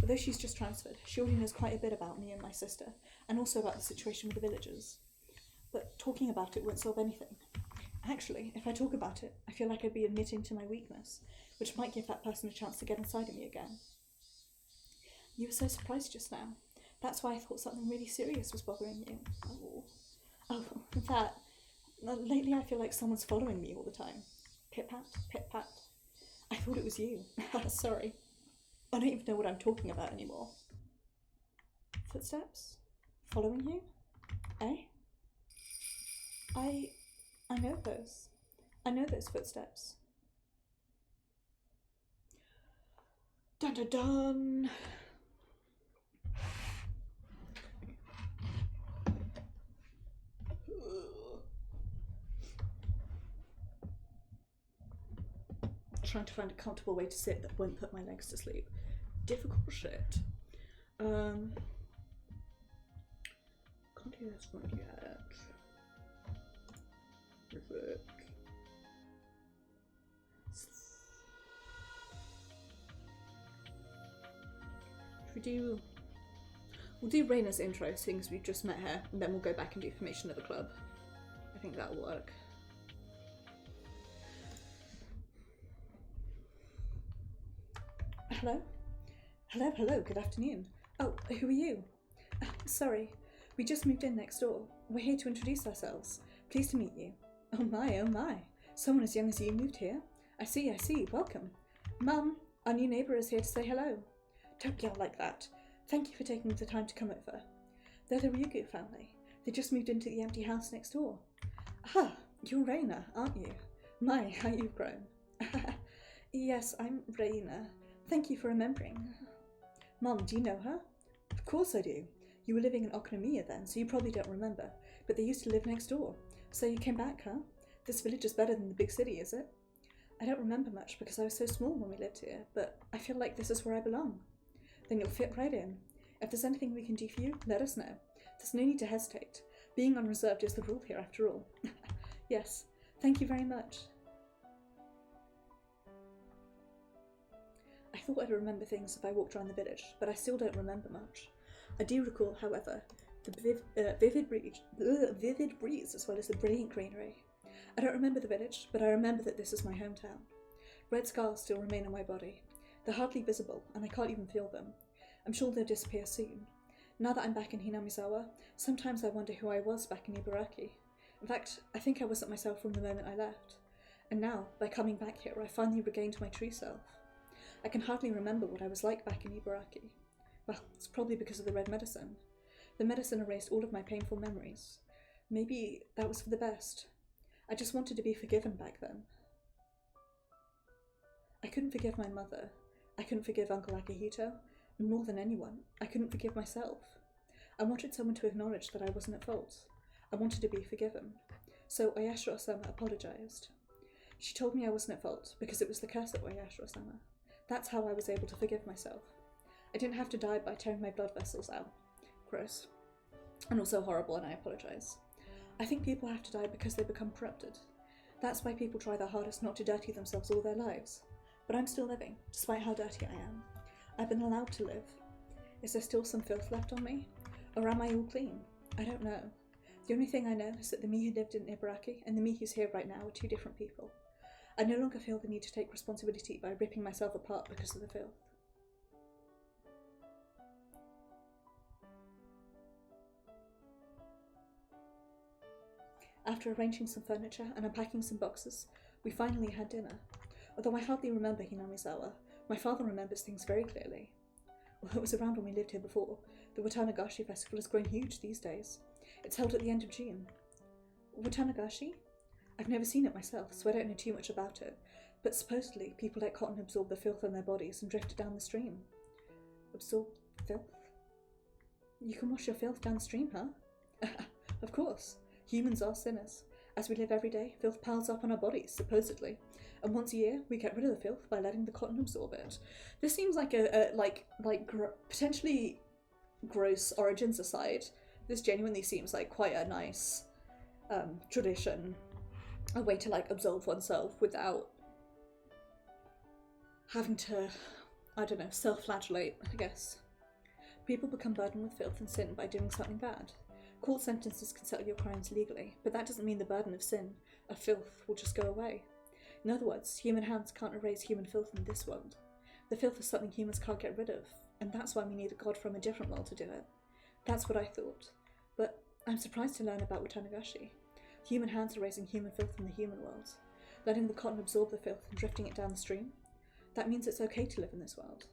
Although she's just transferred, she already knows quite a bit about me and my sister, and also about the situation with the villagers. But talking about it won't solve anything. Actually, if I talk about it, I feel like I'd be admitting to my weakness, which might give that person a chance to get inside of me again. You were so surprised just now. That's why I thought something really serious was bothering you. Oh, that. Lately I feel like someone's following me all the time. Pit-pat, pit-pat. I thought it was you. Sorry. I don't even know what I'm talking about anymore. Footsteps? Following you? Eh? I know those. I know those footsteps. Dun dun dun! Trying to find a comfortable way to sit that won't put my legs to sleep. Difficult shit. Can't do this one yet. Perfect. We'll do Reina's intro, seeing as we've just met her, and then we'll go back and do formation of the club. I think that'll work. Hello? Hello, good afternoon. Oh, who are you? Sorry, we just moved in next door. We're here to introduce ourselves. Pleased to meet you. Oh my. Someone as young as you moved here? I see, welcome. Mum, our new neighbour is here to say hello. Don't yell like that. Thank you for taking the time to come over. They're the Ryugu family. They just moved into the empty house next door. Ah, you're Reina, aren't you? My, how you've grown. Yes, I'm Reina. Thank you for remembering. Mum, do you know her? Of course I do. You were living in Okonomiya then, so you probably don't remember. But they used to live next door. So you came back, huh? This village is better than the big city, is it? I don't remember much because I was so small when we lived here, but I feel like this is where I belong. Then you'll fit right in. If there's anything we can do for you, let us know. There's no need to hesitate. Being unreserved is the rule here after all. Yes, thank you very much. I thought I'd remember things if I walked around the village, but I still don't remember much. I do recall, however, the vivid breeze as well as the brilliant greenery. I don't remember the village, but I remember that this is my hometown. Red scars still remain on my body. They're hardly visible, and I can't even feel them. I'm sure they'll disappear soon. Now that I'm back in Hingamizawa, sometimes I wonder who I was back in Ibaraki. In fact, I think I wasn't myself from the moment I left. And now, by coming back here, I finally regained my true self. I can hardly remember what I was like back in Higurashi. Well, it's probably because of the red medicine. The medicine erased all of my painful memories. Maybe that was for the best. I just wanted to be forgiven back then. I couldn't forgive my mother. I couldn't forgive Uncle Akihito. And more than anyone, I couldn't forgive myself. I wanted someone to acknowledge that I wasn't at fault. I wanted to be forgiven. So Oyashiro-sama apologized. She told me I wasn't at fault because it was the curse of Oyashiro-sama. That's how I was able to forgive myself. I didn't have to die by tearing my blood vessels out. Gross. And also horrible, and I apologize. I think people have to die because they become corrupted. That's why people try their hardest not to dirty themselves all their lives. But I'm still living, despite how dirty I am. I've been allowed to live. Is there still some filth left on me? Or am I all clean? I don't know. The only thing I know is that the me who lived in Ibaraki and the me who's here right now are two different people. I no longer feel the need to take responsibility by ripping myself apart because of the filth. After arranging some furniture and unpacking some boxes, we finally had dinner. Although I hardly remember Hingamizawa, my father remembers things very clearly. Well, it was around when we lived here before. The Watanagashi festival has grown huge these days. It's held at the end of June. Watanagashi? I've never seen it myself, so I don't know too much about it, but supposedly people let cotton absorb the filth in their bodies and drift it down the stream. Absorb filth? You can wash your filth downstream, huh? Of course. Humans are sinners. As we live every day, filth piles up on our bodies, supposedly, and once a year we get rid of the filth by letting the cotton absorb it. This seems like potentially gross origins aside. This genuinely seems like quite a nice tradition, a way to absolve oneself without having to, I don't know, self-flagellate, I guess. People become burdened with filth and sin by doing something bad. Court sentences can settle your crimes legally, but that doesn't mean the burden of sin, of filth, will just go away. In other words, human hands can't erase human filth in this world. The filth is something humans can't get rid of, and that's why we need a god from a different world to do it. That's what I thought. But I'm surprised to learn about Watanagashi. Human hands erasing human filth in the human world, letting the cotton absorb the filth and drifting it down the stream. That means it's okay to live in this world.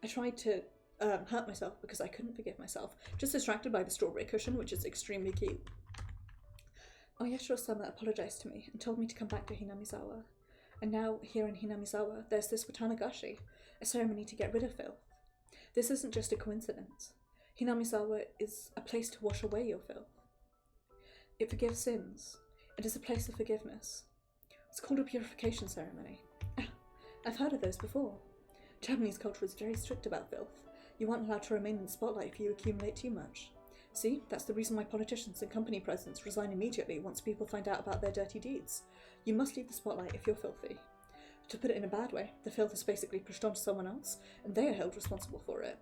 I tried to hurt myself because I couldn't forgive myself, just distracted by the strawberry cushion, which is extremely cute. Oyashiro-sama apologized to me and told me to come back to Hingamizawa. And now, here in Hingamizawa, there's this Watanagashi, a ceremony to get rid of filth. This isn't just a coincidence. Hingamizawa is a place to wash away your filth. It forgives sins. It is a place of forgiveness. It's called a purification ceremony. I've heard of those before. Japanese culture is very strict about filth. You aren't allowed to remain in the spotlight if you accumulate too much. See, that's the reason why politicians and company presidents resign immediately once people find out about their dirty deeds. You must leave the spotlight if you're filthy. To put it in a bad way, the filth is basically pushed onto someone else, and they are held responsible for it.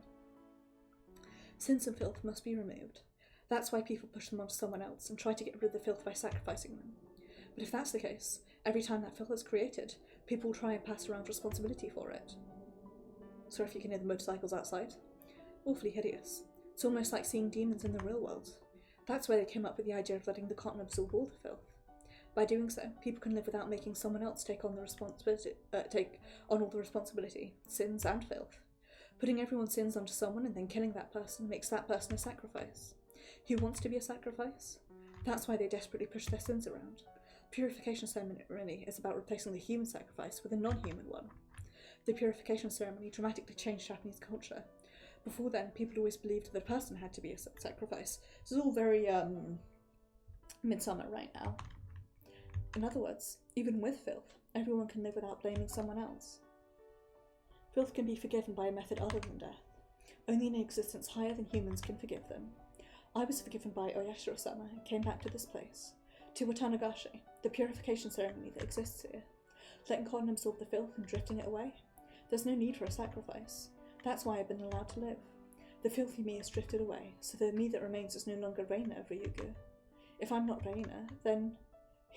Sins and filth must be removed. That's why people push them onto someone else and try to get rid of the filth by sacrificing them. But if that's the case, every time that filth is created, people will try and pass around responsibility for it. Sorry if you can hear the motorcycles outside. Awfully hideous. It's almost like seeing demons in the real world. That's where they came up with the idea of letting the cotton absorb all the filth. By doing so, people can live without making someone else take on all the responsibility, sins and filth. Putting everyone's sins onto someone and then killing that person makes that person a sacrifice. Who wants to be a sacrifice? That's why they desperately push their sins around. Purification ceremony is about replacing the human sacrifice with a non-human one. The purification ceremony dramatically changed Japanese culture. Before then, people always believed that the person had to be a sacrifice. This is all very, midsummer right now. In other words, even with filth, everyone can live without blaming someone else. Filth can be forgiven by a method other than death. Only an existence higher than humans can forgive them. I was forgiven by Oyashiro-sama and came back to this place, to Watanagashi, the purification ceremony that exists here. Letting cotton absorb the filth and drifting it away. There's no need for a sacrifice. That's why I've been allowed to live. The filthy me is drifted away, so the me that remains is no longer Reina of Ryugu. If I'm not Reina, then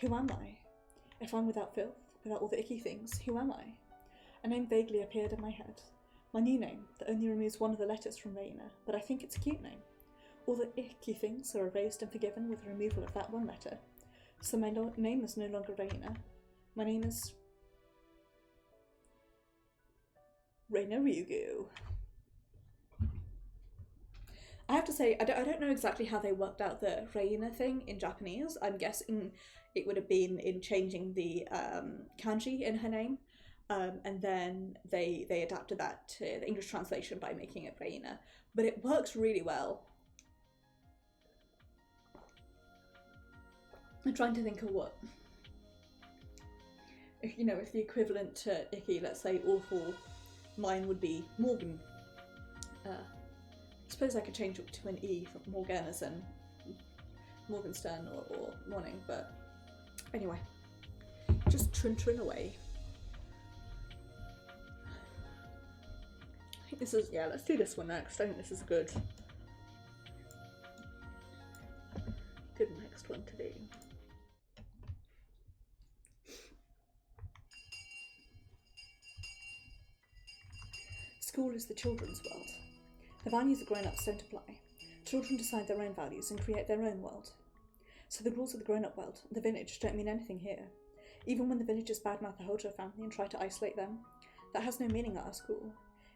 who am I? If I'm without filth, without all the icky things, who am I? A name vaguely appeared in my head. My new name, that only removes one of the letters from Reina, but I think it's a cute name. All the icky things are erased and forgiven with the removal of that one letter. So my name is no longer Reina. My name is Reina Ryugu. I have to say, I don't know exactly how they worked out the Reina thing in Japanese. I'm guessing it would have been in changing the kanji in her name. And then they adapted that to the English translation by making it Reina. But it works really well. I'm trying to think of what, if the equivalent to Icky, let's say awful, mine would be Morgan. I suppose I could change it to an E from Morgan as in Morgenstern or morning, but anyway, just trin away. I think this is, let's do this one next. I think this is a good next one to do. School is the children's world. The values that grown-ups don't apply. Children decide their own values and create their own world. So the rules of the grown-up world, the village, don't mean anything here. Even when the villagers badmouth the Hojo family and try to isolate them, that has no meaning at our school.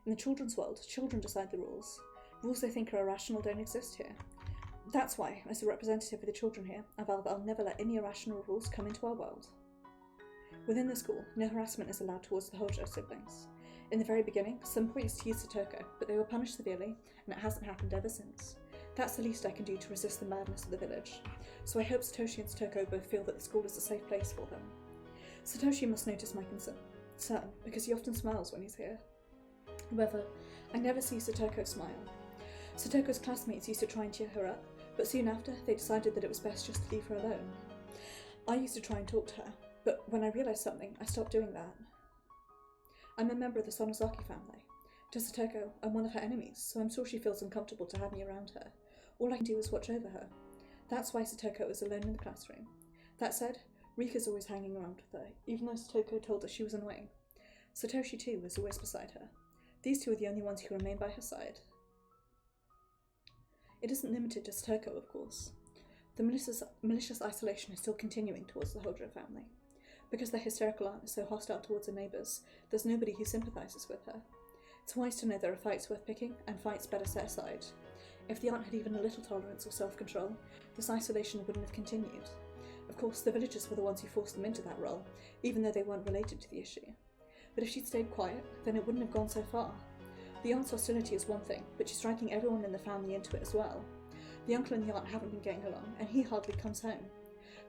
In the children's world, children decide the rules. Rules they think are irrational don't exist here. That's why, as a representative of the children here, I vow that I'll never let any irrational rules come into our world. Within the school, no harassment is allowed towards the Hojo siblings. In the very beginning, some boys teased Satoko, but they were punished severely, and it hasn't happened ever since. That's the least I can do to resist the madness of the village. So I hope Satoshi and Satoko both feel that the school is a safe place for them. Satoshi must notice my concern, because he often smiles when he's here. However, I never see Satoko smile. Satoko's classmates used to try and cheer her up, but soon after, they decided that it was best just to leave her alone. I used to try and talk to her, but when I realised something, I stopped doing that. I'm a member of the Sonozaki family. To Satoko, I'm one of her enemies, so I'm sure she feels uncomfortable to have me around her. All I can do is watch over her. That's why Satoko is alone in the classroom. That said, Rika's always hanging around with her, even though Satoko told her she was annoying. Satoshi, too, is always beside her. These two are the only ones who remain by her side. It isn't limited to Satoko, of course. The malicious isolation is still continuing towards the Hojo family. Because their hysterical aunt is so hostile towards her neighbours, there's nobody who sympathises with her. It's wise to know there are fights worth picking, and fights better set aside. If the aunt had even a little tolerance or self-control, this isolation wouldn't have continued. Of course, the villagers were the ones who forced them into that role, even though they weren't related to the issue. But if she'd stayed quiet, then it wouldn't have gone so far. The aunt's hostility is one thing, but she's dragging everyone in the family into it as well. The uncle and the aunt haven't been getting along, and he hardly comes home.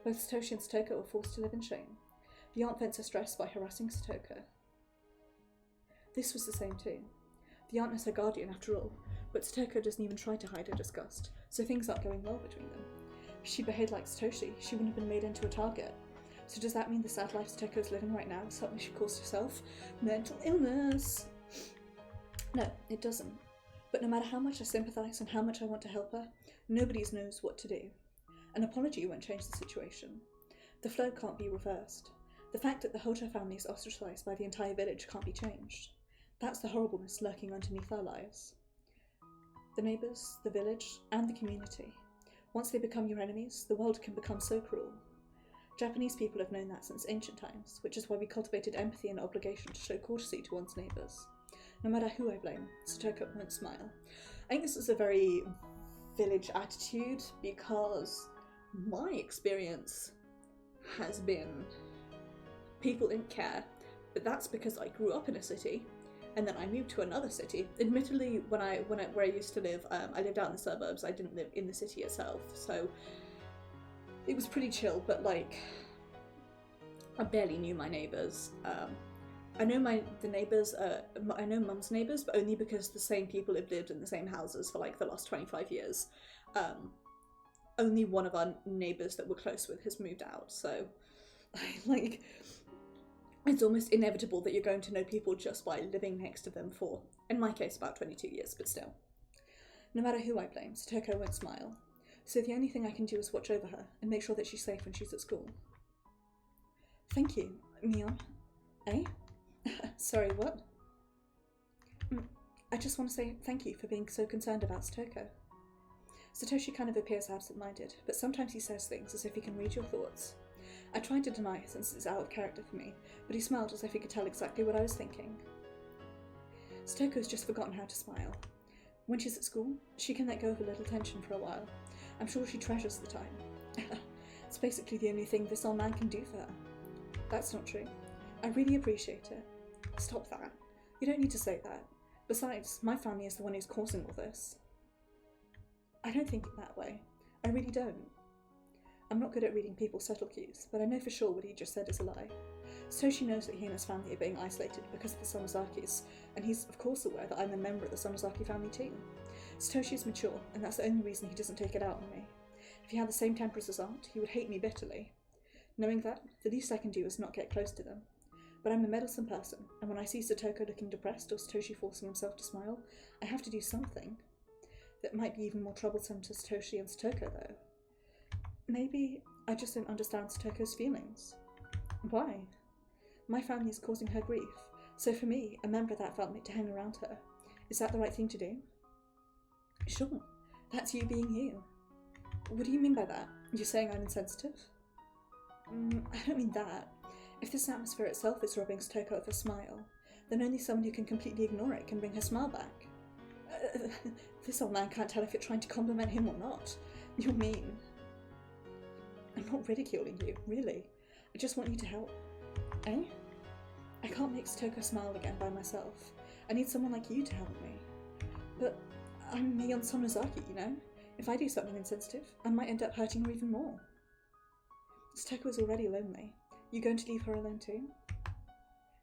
Both Satoshi and Satoko are forced to live in shame. The aunt vents her stress by harassing Satoko. This was the same too. The aunt is her guardian after all, but Satoko doesn't even try to hide her disgust, so things aren't going well between them. If she behaved like Satoshi, she wouldn't have been made into a target. So does that mean the sad life Satoko's living right now is something she caused herself? Mental illness! No, it doesn't. But no matter how much I sympathise and how much I want to help her, nobody knows what to do. An apology won't change the situation. The flow can't be reversed. The fact that the Hojo family is ostracised by the entire village can't be changed. That's the horribleness lurking underneath our lives. The neighbours, the village, and the community. Once they become your enemies, the world can become so cruel. Japanese people have known that since ancient times, which is why we cultivated empathy and obligation to show courtesy to one's neighbours. No matter who I blame, Satoko won't smile. I think this is a very village attitude, because my experience has been people didn't care, but that's because I grew up in a city and then I moved to another city. Admittedly, where I used to live, I lived out in the suburbs. I didn't live in the city itself, so it was pretty chill, but like I barely knew my neighbours. I know the neighbours, I know mum's neighbours, but only because the same people have lived in the same houses for like the last 25 years. Only one of our neighbours that we're close with has moved out, so like it's almost inevitable that you're going to know people just by living next to them for, in my case, about 22 years, but still. No matter who I blame, Satoko won't smile, so the only thing I can do is watch over her and make sure that she's safe when she's at school. Thank you, Mion. Eh? Sorry, what? I just want to say thank you for being so concerned about Satoko. Satoshi kind of appears absent-minded, but sometimes he says things as if he can read your thoughts. I tried to deny it since it's out of character for me, but he smiled as if he could tell exactly what I was thinking. Stoko's just forgotten how to smile. When she's at school, she can let go of a little tension for a while. I'm sure she treasures the time. It's basically the only thing this old man can do for her. That's not true. I really appreciate it. Stop that. You don't need to say that. Besides, my family is the one who's causing all this. I don't think it that way. I really don't. I'm not good at reading people's subtle cues, but I know for sure what he just said is a lie. Satoshi knows that he and his family are being isolated because of the Sonozakis, and he's of course aware that I'm a member of the Sonozaki family too. Satoshi is mature, and that's the only reason he doesn't take it out on me. If he had the same temper as his aunt, he would hate me bitterly. Knowing that, the least I can do is not get close to them. But I'm a meddlesome person, and when I see Satoko looking depressed or Satoshi forcing himself to smile, I have to do something. That might be even more troublesome to Satoshi and Satoko, though. Maybe I just don't understand Satoko's feelings. Why? My family is causing her grief, so for me, a member of that felt meant to hang around her. Is that the right thing to do? Sure, that's you being you. What do you mean by that? You're saying I'm insensitive? I don't mean that. If this atmosphere itself is robbing Satoko of a smile, then only someone who can completely ignore it can bring her smile back. This old man can't tell if you're trying to compliment him or not. You're mean. I'm not ridiculing you, really. I just want you to help. Eh? I can't make Satoko smile again by myself. I need someone like you to help me. But I'm me on Sonozaki, you know? If I do something insensitive, I might end up hurting her even more. Satoko is already lonely. You going to leave her alone too?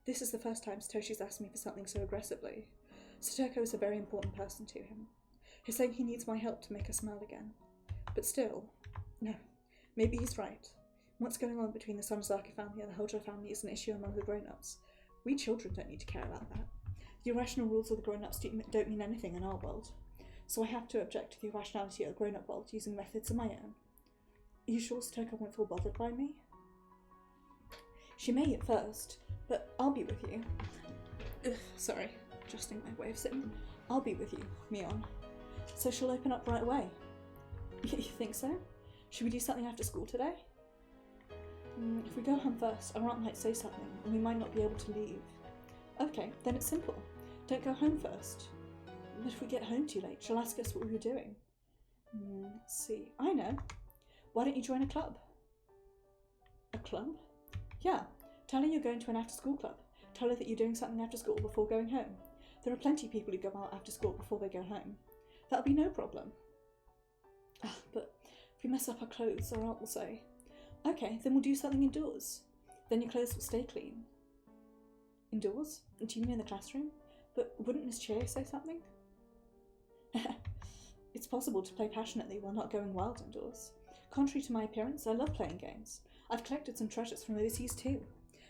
This is the first time Satoshi's asked me for something so aggressively. Satoko is a very important person to him. He's saying he needs my help to make her smile again. But still, no. Maybe he's right. What's going on between the Sonozaki family and the Hojo family is an issue among the grown-ups. We children don't need to care about that. The irrational rules of the grown-ups don't mean anything in our world. So I have to object to the irrationality of the grown-up world using methods of my own. Are you sure Satoko won't feel bothered by me? She may at first, but I'll be with you. Sorry, adjusting my way of sitting. I'll be with you, Mion. So she'll open up right away. You think so? Should we do something after school today? If we go home first, our aunt might say something, and we might not be able to leave. Okay, then it's simple. Don't go home first. But if we get home too late, she'll ask us what we were doing. Let's see. I know. Why don't you join a club? A club? Yeah. Tell her you're going to an after-school club. Tell her that you're doing something after school before going home. There are plenty of people who go out after school before they go home. That'll be no problem. But if we mess up our clothes, our aunt will say, okay, then we'll do something indoors. Then your clothes will stay clean. Indoors? Do you mean in the classroom? But wouldn't Miss Chie say something? It's possible to play passionately while not going wild indoors. Contrary to my appearance, I love playing games. I've collected some treasures from overseas too.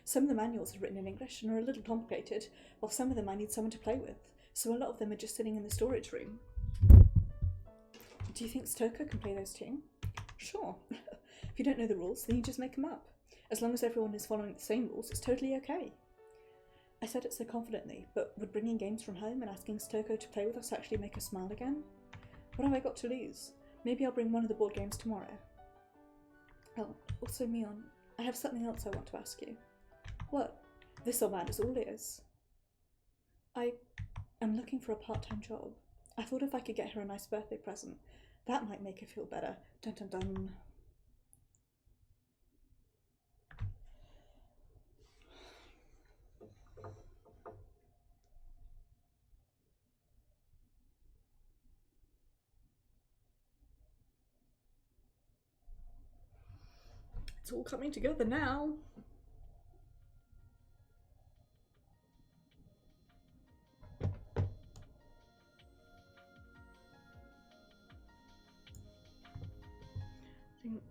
Some of the manuals are written in English and are a little complicated, while some of them I need someone to play with, so a lot of them are just sitting in the storage room. Do you think Satoko can play those too? Sure. If you don't know the rules, then you just make them up. As long as everyone is following the same rules, it's totally okay. I said it so confidently, but would bringing games from home and asking Satoko to play with us actually make her smile again? What have I got to lose? Maybe I'll bring one of the board games tomorrow. Oh, also Mion, I have something else I want to ask you. What? This old man is all ears. I am looking for a part-time job. I thought if I could get her a nice birthday present, that might make her feel better. Dun dun dun. It's all coming together now. I think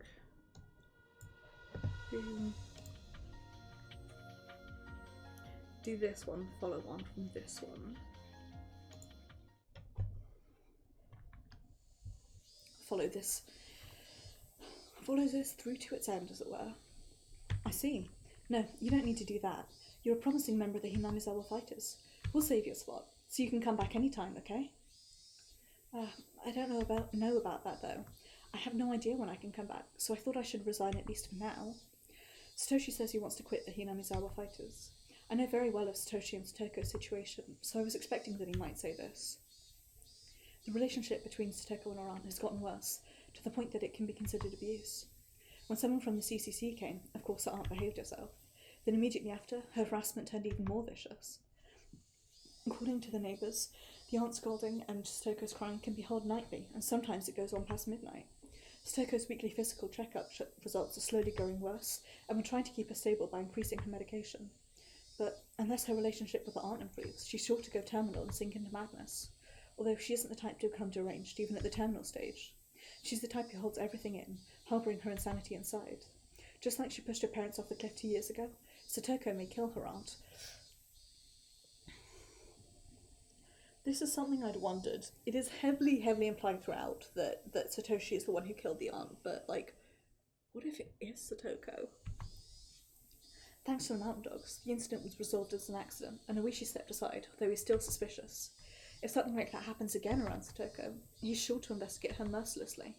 do this one, follow on from this one. Follow this through to its end, as it were. I see. No, you don't need to do that. You're a promising member of the Hingamizawa fighters. We'll save your spot, so you can come back anytime, okay? I don't know about that, though. I have no idea when I can come back, so I thought I should resign at least for now. Satoshi says he wants to quit the Hingamizawa fighters. I know very well of Satoshi and Satoko's situation, so I was expecting that he might say this. The relationship between Satoko and her aunt has gotten worse, to the point that it can be considered abuse. When someone from the CCC came, of course her aunt behaved herself. Then immediately after, her harassment turned even more vicious. According to the neighbours, the aunt's scolding and Satoko's crying can be held nightly, and sometimes it goes on past midnight. Satoko's weekly physical checkup results are slowly growing worse, and we're trying to keep her stable by increasing her medication. But unless her relationship with her aunt improves, she's sure to go terminal and sink into madness. Although she isn't the type to become deranged, even at the terminal stage. She's the type who holds everything in, harbouring her insanity inside. Just like she pushed her parents off the cliff 2 years ago, Satoko may kill her aunt. This is something I'd wondered. It is heavily implied throughout that Satoshi is the one who killed the aunt, but, like, what if it is Satoko? Thanks to the mountain dogs, the incident was resolved as an accident, and Oishi stepped aside, though he's still suspicious. If something like that happens again around Satoko, he's sure to investigate her mercilessly.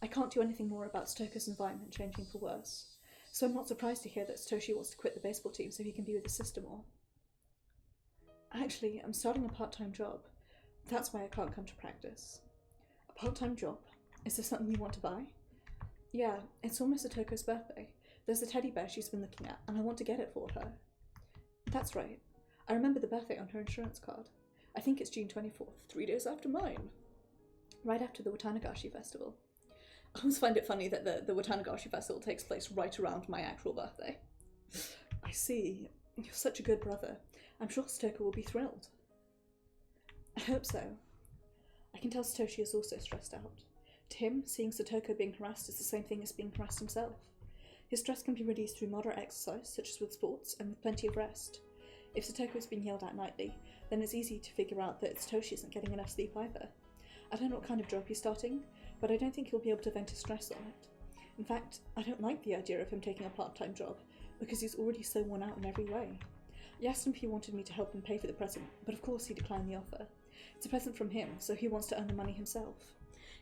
I can't do anything more about Satoko's environment changing for worse, so I'm not surprised to hear that Satoshi wants to quit the baseball team so he can be with his sister more. Actually, I'm starting a part-time job. That's why I can't come to practice. A part-time job? Is this something you want to buy? Yeah, it's almost Satoko's birthday. There's a teddy bear she's been looking at, and I want to get it for her. That's right. I remember the birthday on her insurance card. I think it's June 24th, 3 days after mine. Right after the Watanagashi festival. I always find it funny that the Watanagashi festival takes place right around my actual birthday. I see. You're such a good brother. I'm sure Satoko will be thrilled. I hope so. I can tell Satoshi is also stressed out. To him, seeing Satoko being harassed is the same thing as being harassed himself. His stress can be released through moderate exercise, such as with sports, and with plenty of rest. If Satoko is being yelled at nightly, then it's easy to figure out that Satoshi isn't getting enough sleep either. I don't know what kind of job he's starting, but I don't think he'll be able to vent his stress on it. In fact, I don't like the idea of him taking a part-time job, because he's already so worn out in every way. I asked him if he wanted me to help him pay for the present, but of course he declined the offer. It's a present from him, so he wants to earn the money himself.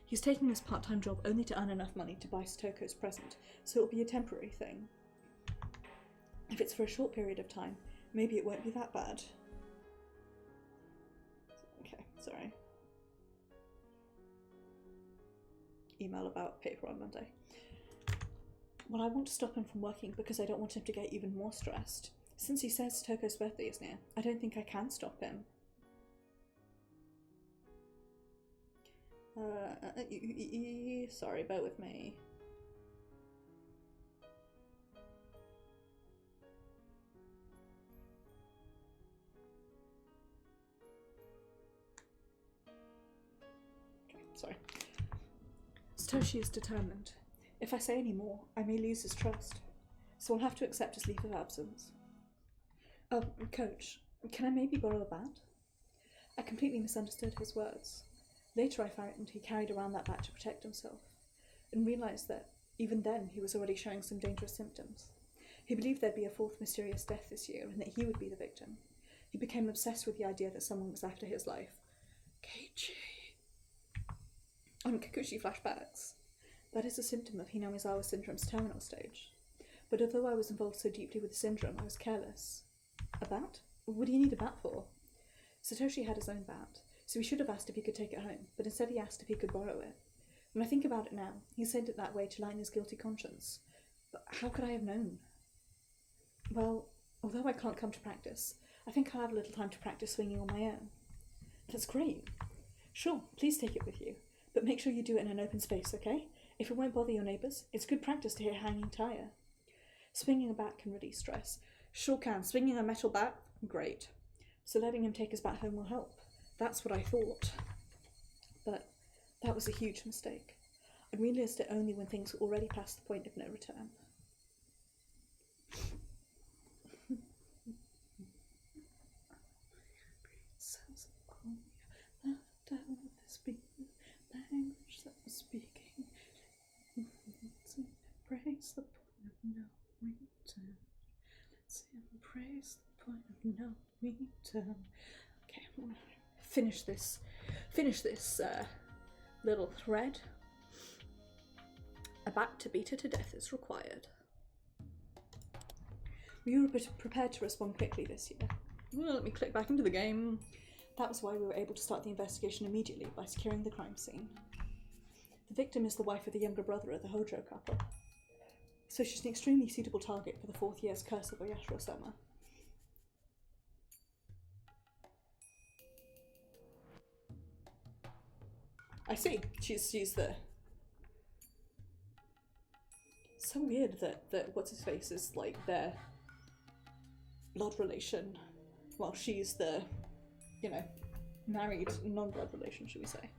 He's taking this part-time job only to earn enough money to buy Satoko's present, so it'll be a temporary thing. If it's for a short period of time, maybe it won't be that bad. Okay, sorry. Email about paper on Monday. Well, I want to stop him from working because I don't want him to get even more stressed. Since he says Toko's birthday is near, I don't think I can stop him. Sorry, bear with me. Okay, sorry. Satoshi is determined. If I say any more, I may lose his trust. So I'll have to accept his leave of absence. Oh, Coach, can I maybe borrow a bat? I completely misunderstood his words. Later I found he carried around that bat to protect himself, and realised that, even then, he was already showing some dangerous symptoms. He believed there'd be a fourth mysterious death this year, and that he would be the victim. He became obsessed with the idea that someone was after his life. Keiichi. On Kikuchi flashbacks. That is a symptom of Hingamizawa syndrome's terminal stage. But although I was involved so deeply with the syndrome, I was careless. A bat? What do you need a bat for? Satoshi had his own bat, so he should have asked if he could take it home, but instead he asked if he could borrow it. When I think about it now, he said it that way to lighten his guilty conscience. But how could I have known? Well, although I can't come to practice, I think I'll have a little time to practice swinging on my own. That's great. Sure, please take it with you, but make sure you do it in an open space, okay? If it won't bother your neighbours, it's good practice to hear hanging tire. Swinging a bat can release stress. Sure can. Swinging a metal bat? Great. So letting him take his bat home will help. That's what I thought. But that was a huge mistake. I realised it only when things were already past the point of no return. Language that was speaking. Let's embrace the point of no return. Let's embrace the point of no return. Okay, I'm gonna finish this little thread. A bat to beat her to death is required. We were prepared to respond quickly this year. Well, let me click back into the game. That was why we were able to start the investigation immediately by securing the crime scene. The victim is the wife of the younger brother of the Hojo couple, so she's an extremely suitable target for the 4th year's curse of Oyashiro-sama. I see. She's the... So weird that what's-his-face is, like, their blood relation, while she's the, you know, married non-blood relation, should we say.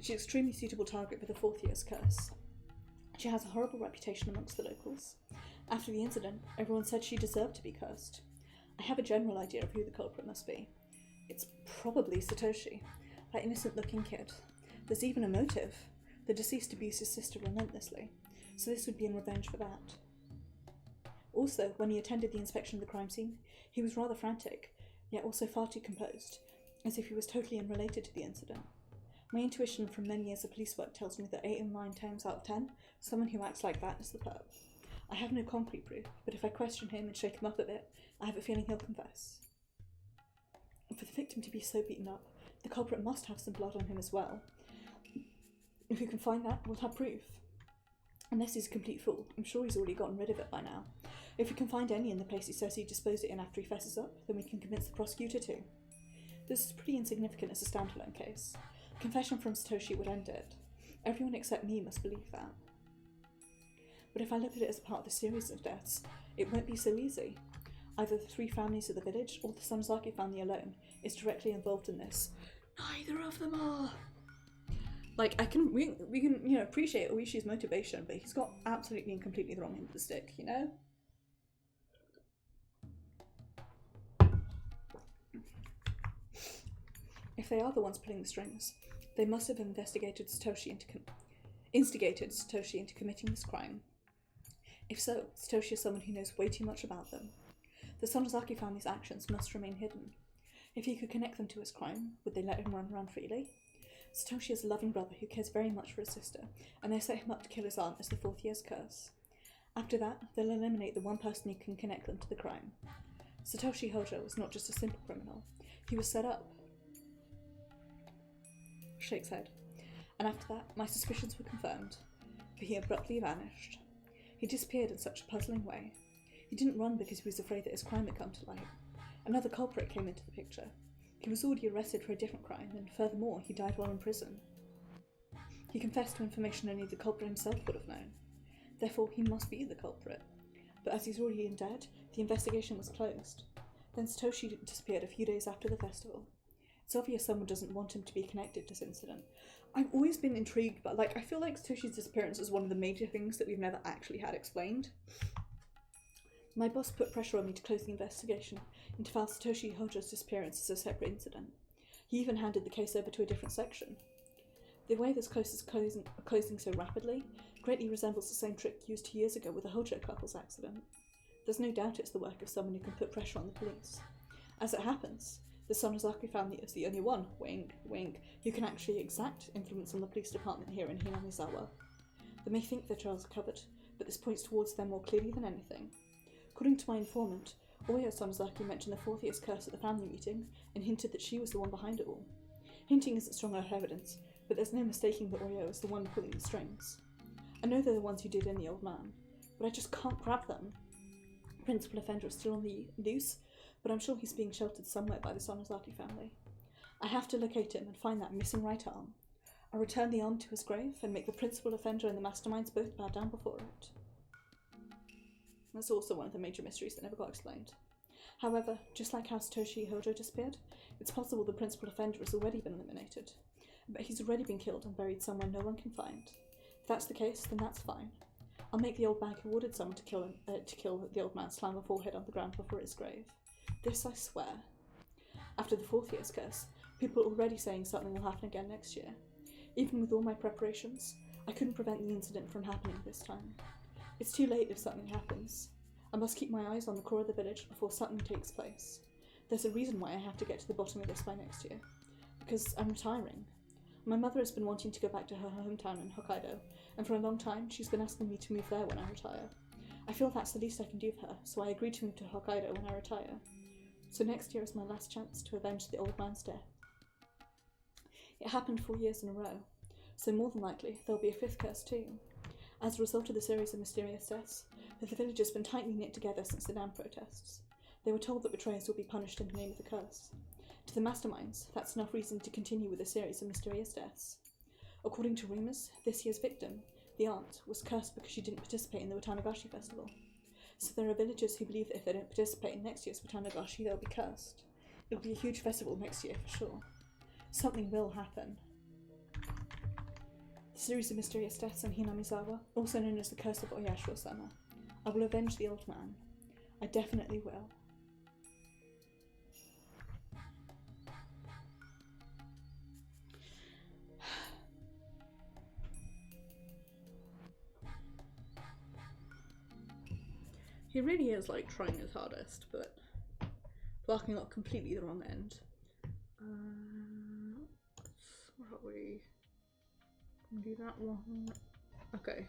She's an extremely suitable target for the 4th year's curse. She has a horrible reputation amongst the locals. After the incident, everyone said she deserved to be cursed. I have a general idea of who the culprit must be. It's probably Satoshi, that innocent-looking kid. There's even a motive. The deceased abused his sister relentlessly, so this would be in revenge for that. Also, when he attended the inspection of the crime scene, he was rather frantic, yet also far too composed, as if he was totally unrelated to the incident. My intuition from many years of police work tells me that 8 or 9 times out of 10, someone who acts like that is the perp. I have no concrete proof, but if I question him and shake him up a bit, I have a feeling he'll confess. And for the victim to be so beaten up, the culprit must have some blood on him as well. If we can find that, we'll have proof. Unless he's a complete fool, I'm sure he's already gotten rid of it by now. If we can find any in the place he says he disposed it in after he fesses up, then we can convince the prosecutor too. This is pretty insignificant as a standalone case. Confession from Satoshi would end it. Everyone except me must believe that. But if I look at it as part of the series of deaths, it won't be so easy. Either the 3 families of the village or the Sonozaki family alone is directly involved in this. Neither of them are! Like, we can, you know, appreciate Oishi's motivation, but he's got absolutely and completely the wrong end of the stick, you know? If they are the ones pulling the strings, they must have instigated Satoshi into committing this crime. If so, Satoshi is someone who knows way too much about them. The Sonozaki family's actions must remain hidden. If he could connect them to his crime, would they let him run around freely? Satoshi is a loving brother who cares very much for his sister, and they set him up to kill his aunt as the 4th year's curse. After that, they'll eliminate the one person who can connect them to the crime. Satoshi Hojo was not just a simple criminal. He was set up. Shakes head. And after that, my suspicions were confirmed, for he abruptly vanished. He disappeared in such a puzzling way. He didn't run because he was afraid that his crime had come to light. Another culprit came into the picture. He was already arrested for a different crime, and furthermore, he died while in prison. He confessed to information only the culprit himself would have known. Therefore, he must be the culprit. But as he's already dead, the investigation was closed. Then Satoshi disappeared a few days after the festival. It's obvious someone doesn't want him to be connected to this incident. I've always been intrigued, but I feel like Satoshi's disappearance is one of the major things that we've never actually had explained. My boss put pressure on me to close the investigation and to file Satoshi Hojo's disappearance as a separate incident. He even handed the case over to a different section. The way this case is closing so rapidly greatly resembles the same trick used 2 years ago with the Hojo couple's accident. There's no doubt it's the work of someone who can put pressure on the police. As it happens, the Sonozaki family is the only one, wink, wink, who can actually exact influence on the police department here in Hingamizawa. They may think their trails are covered, but this points towards them more clearly than anything. According to my informant, Oya Sonozaki mentioned the 4th year's curse at the family meeting and hinted that she was the one behind it all. Hinting isn't strong enough evidence, but there's no mistaking that Oya is the one pulling the strings. I know they're the ones who did in the old man, but I just can't grab them. Principal offender is still on the loose, but I'm sure he's being sheltered somewhere by the Sonozaki family. I have to locate him and find that missing right arm. I'll return the arm to his grave and make the principal offender and the masterminds both bow down before it. That's also one of the major mysteries that never got explained. However, just like how Satoshi Hojo disappeared, it's possible the principal offender has already been eliminated, but he's already been killed and buried somewhere no one can find. If that's the case, then that's fine. I'll make the old man who ordered someone to kill the old man slam a forehead on the ground before his grave. This I swear. After the 4th year's curse, people are already saying something will happen again next year. Even with all my preparations, I couldn't prevent the incident from happening this time. It's too late if something happens. I must keep my eyes on the core of the village before something takes place. There's a reason why I have to get to the bottom of this by next year. Because I'm retiring. My mother has been wanting to go back to her hometown in Hokkaido, and for a long time she's been asking me to move there when I retire. I feel that's the least I can do for her, so I agreed to move to Hokkaido when I retire. So next year is my last chance to avenge the old man's death. It happened 4 years in a row, so more than likely there'll be a 5th curse too. As a result of the series of mysterious deaths, the village has been tightly knit together since the dam protests. They were told that betrayers will be punished in the name of the curse. To the masterminds, that's enough reason to continue with a series of mysterious deaths. According to rumours, this year's victim, the aunt, was cursed because she didn't participate in the Watanagashi festival. So there are villagers who believe that if they don't participate in next year's Watanagashi, they'll be cursed. It'll be a huge festival next year for sure. Something will happen. The series of mysterious deaths in Hingamizawa, also known as the Curse of Oyashiro-sama. I will avenge the old man. I definitely will. He really is like trying his hardest, but barking up completely the wrong end. Where are we? Do that one. Okay.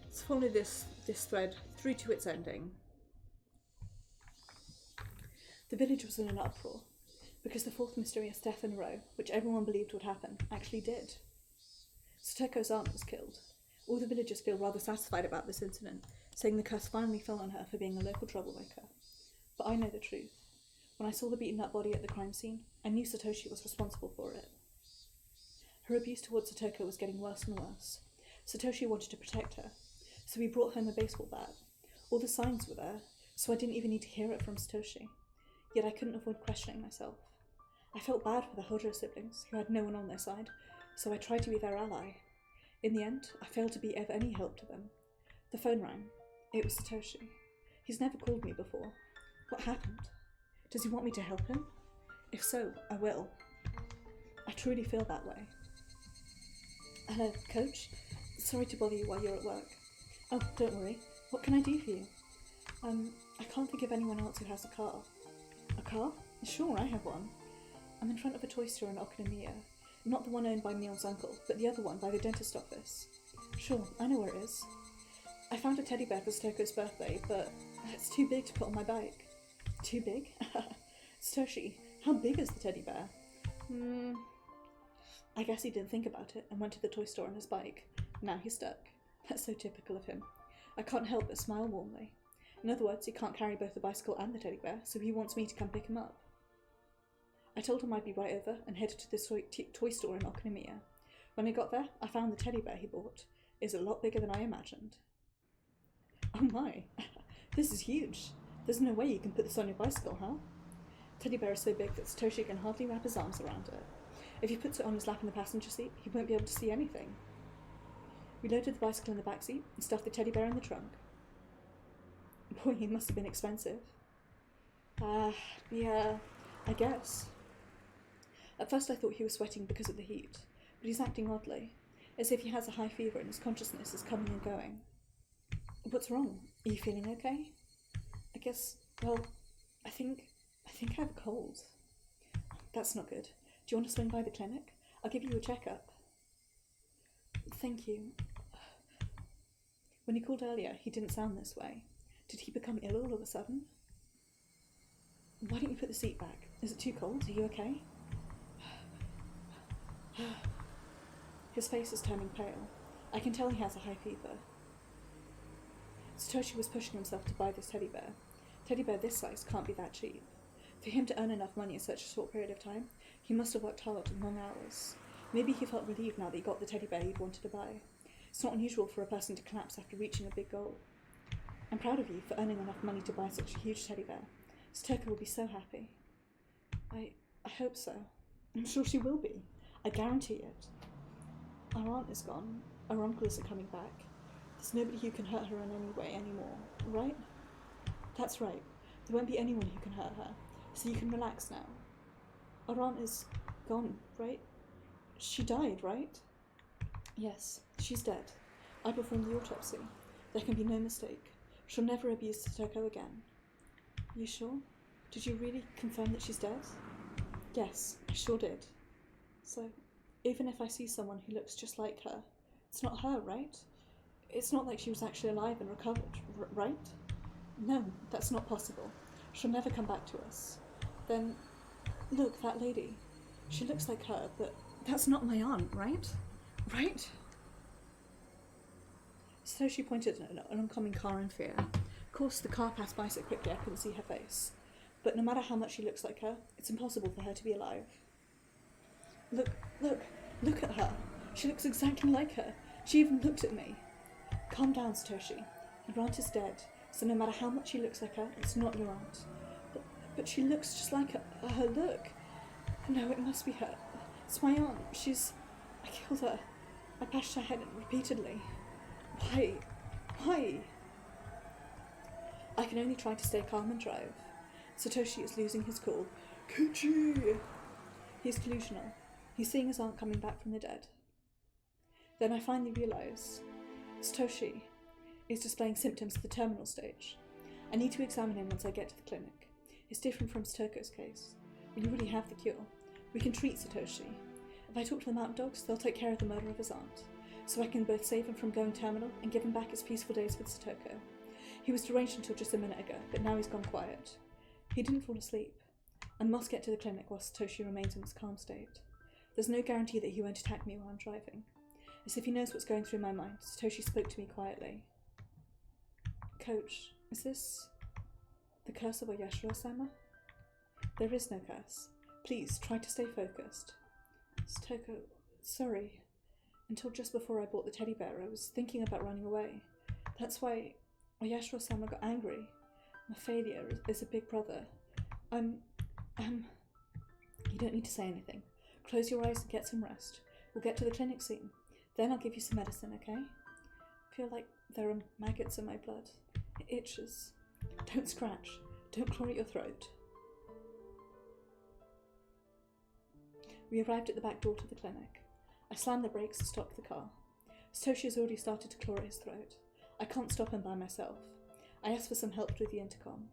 Let's follow this thread through to its ending. The village was in an uproar, because the 4th mysterious death in a row, which everyone believed would happen, actually did. Sateko's aunt was killed. All the villagers feel rather satisfied about this incident, saying the curse finally fell on her for being a local troublemaker. But I know the truth. When I saw the beaten up body at the crime scene, I knew Satoshi was responsible for it. Her abuse towards Satoko was getting worse and worse. Satoshi wanted to protect her, so he brought home a baseball bat. All the signs were there, so I didn't even need to hear it from Satoshi. Yet I couldn't avoid questioning myself. I felt bad for the Hojo siblings, who had no one on their side, so I tried to be their ally. In the end, I failed to be of any help to them. The phone rang. It was Satoshi. He's never called me before. What happened? Does he want me to help him? If so, I will. I truly feel that way. Hello, Coach. Sorry to bother you while you're at work. Oh, don't worry. What can I do for you? I can't think of anyone else who has a car. A car? Sure, I have one. I'm in front of a toy store in Okinomiya. Not the one owned by Neil's uncle, but the other one by the dentist office. Sure, I know where it is. I found a teddy bear for Satoko's birthday, but it's too big to put on my bike. Too big? Satoshi, how big is the teddy bear? I guess he didn't think about it and went to the toy store on his bike. Now he's stuck. That's so typical of him. I can't help but smile warmly. In other words, he can't carry both the bicycle and the teddy bear, so he wants me to come pick him up. I told him I'd be right over and headed to this toy store in Okinomiya. When I got there, I found the teddy bear he bought is a lot bigger than I imagined. Oh my, this is huge. There's no way you can put this on your bicycle, huh? Teddy bear is so big that Satoshi can hardly wrap his arms around it. If he puts it on his lap in the passenger seat, he won't be able to see anything. We loaded the bicycle in the back seat and stuffed the teddy bear in the trunk. Boy, he must have been expensive. Yeah, I guess. At first I thought he was sweating because of the heat, but he's acting oddly, as if he has a high fever and his consciousness is coming and going. What's wrong? Are you feeling okay? I guess, well, I think I have a cold. That's not good. Do you want to swing by the clinic? I'll give you a checkup. Thank you. When he called earlier, he didn't sound this way. Did he become ill all of a sudden? Why don't you put the seat back? Is it too cold? Are you okay? His face is turning pale. I can tell he has a high fever. Satoshi was pushing himself to buy this teddy bear. Teddy bear this size can't be that cheap. For him to earn enough money in such a short period of time, he must have worked hard and long hours. Maybe he felt relieved now that he got the teddy bear he'd wanted to buy. It's not unusual for a person to collapse after reaching a big goal. I'm proud of you for earning enough money to buy such a huge teddy bear. Satoko will be so happy. I hope so. I'm sure she will be. I guarantee it. Our aunt is gone. Our uncle isn't coming back. There's nobody who can hurt her in any way anymore, right? That's right. There won't be anyone who can hurt her, so you can relax now. Our aunt is gone, right? She died, right? Yes, she's dead. I performed the autopsy. There can be no mistake. She'll never abuse Satoko again. You sure? Did you really confirm that she's dead? Yes, I sure did. So, even if I see someone who looks just like her, it's not her, right? It's not like she was actually alive and recovered, right? No, that's not possible. She'll never come back to us. Then, look, that lady. She looks like her, but that's not my aunt, right? Right? So she pointed at an oncoming car in fear. Of course, the car passed by so quickly I couldn't see her face. But no matter how much she looks like her, it's impossible for her to be alive. Look at her. She looks exactly like her. She even looked at me. Calm down, Satoshi. Your aunt is dead, so no matter how much she looks like her, it's not your aunt. But she looks just like her look. No, it must be her. It's my aunt. I killed her. I bashed her head in repeatedly. Why? I can only try to stay calm and drive. Satoshi is losing his cool. Kuchi! He's delusional. He's seeing his aunt coming back from the dead. Then I finally realise Satoshi is displaying symptoms of the terminal stage. I need to examine him once I get to the clinic. It's different from Satoko's case. We already have the cure. We can treat Satoshi. If I talk to the mountain dogs, they'll take care of the murder of his aunt. So I can both save him from going terminal and give him back his peaceful days with Satoko. He was deranged until just a minute ago, but now he's gone quiet. He didn't fall asleep. I must get to the clinic while Satoshi remains in his calm state. There's no guarantee that he won't attack me while I'm driving. As if he knows what's going through my mind, Satoshi spoke to me quietly. Coach, is this the curse of Oyashiro-sama? There is no curse. Please, try to stay focused. Satoko, sorry. Until just before I bought the teddy bear, I was thinking about running away. That's why Oyashiro-sama got angry. I'm a failure as a big brother. You don't need to say anything. Close your eyes and get some rest. We'll get to the clinic soon. Then I'll give you some medicine, okay? I feel like there are maggots in my blood. It itches. Don't scratch. Don't claw at your throat. We arrived at the back door to the clinic. I slammed the brakes and stopped the car. Satoshi has already started to claw at his throat. I can't stop him by myself. I asked for some help through the intercom.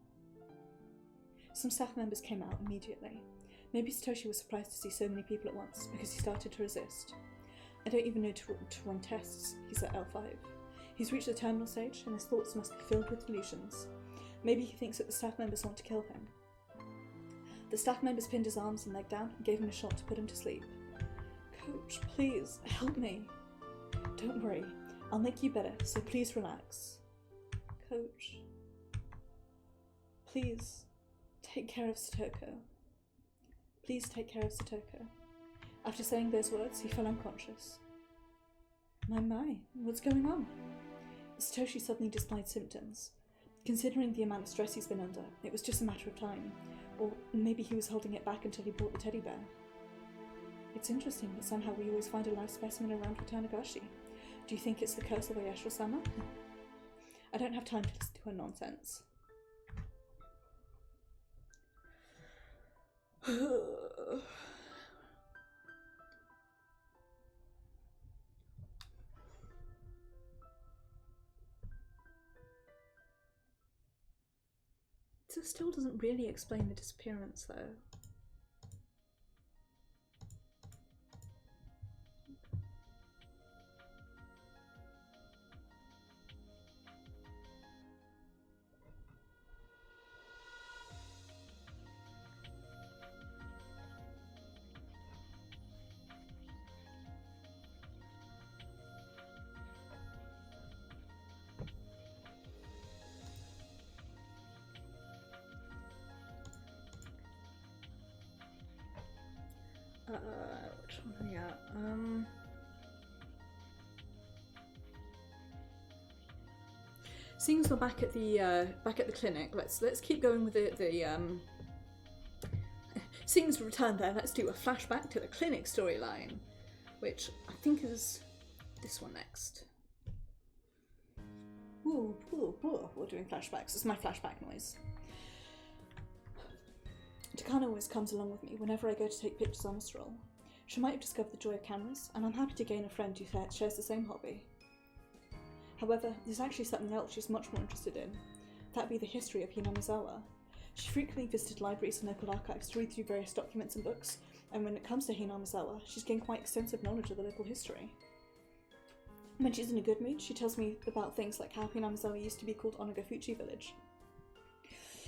Some staff members came out immediately. Maybe Satoshi was surprised to see so many people at once because he started to resist. I don't even know to run tests. He's at L5. He's reached the terminal stage and his thoughts must be filled with delusions. Maybe he thinks that the staff members want to kill him. The staff members pinned his arms and leg down and gave him a shot to put him to sleep. Coach, please, help me. Don't worry, I'll make you better, so please relax. Coach, please, take care of Satoko. Please take care of Satoko. After saying those words, he fell unconscious. My, what's going on? Satoshi suddenly displayed symptoms. Considering the amount of stress he's been under, it was just a matter of time. Or maybe he was holding it back until he bought the teddy bear. It's interesting that somehow we always find a live specimen around with Higurashi. Do you think it's the curse of Oyashiro-sama? I don't have time to listen to her nonsense. It still doesn't really explain the disappearance, though. Which one are we at? Seeing as we're back at the clinic, let's keep going with the seeing as we returned there, let's do a flashback to the clinic storyline, which I think is this one next. Ooh, we're doing flashbacks. It's my flashback noise. Takano always comes along with me whenever I go to take pictures on a stroll. She might have discovered the joy of cameras, and I'm happy to gain a friend who shares the same hobby. However, there's actually something else she's much more interested in. That be the history of Hingamizawa. She frequently visited libraries and local archives to read through various documents and books, and when it comes to Hingamizawa, she's gained quite extensive knowledge of the local history. When she's in a good mood, she tells me about things like how Hingamizawa used to be called Onagafuchi Village,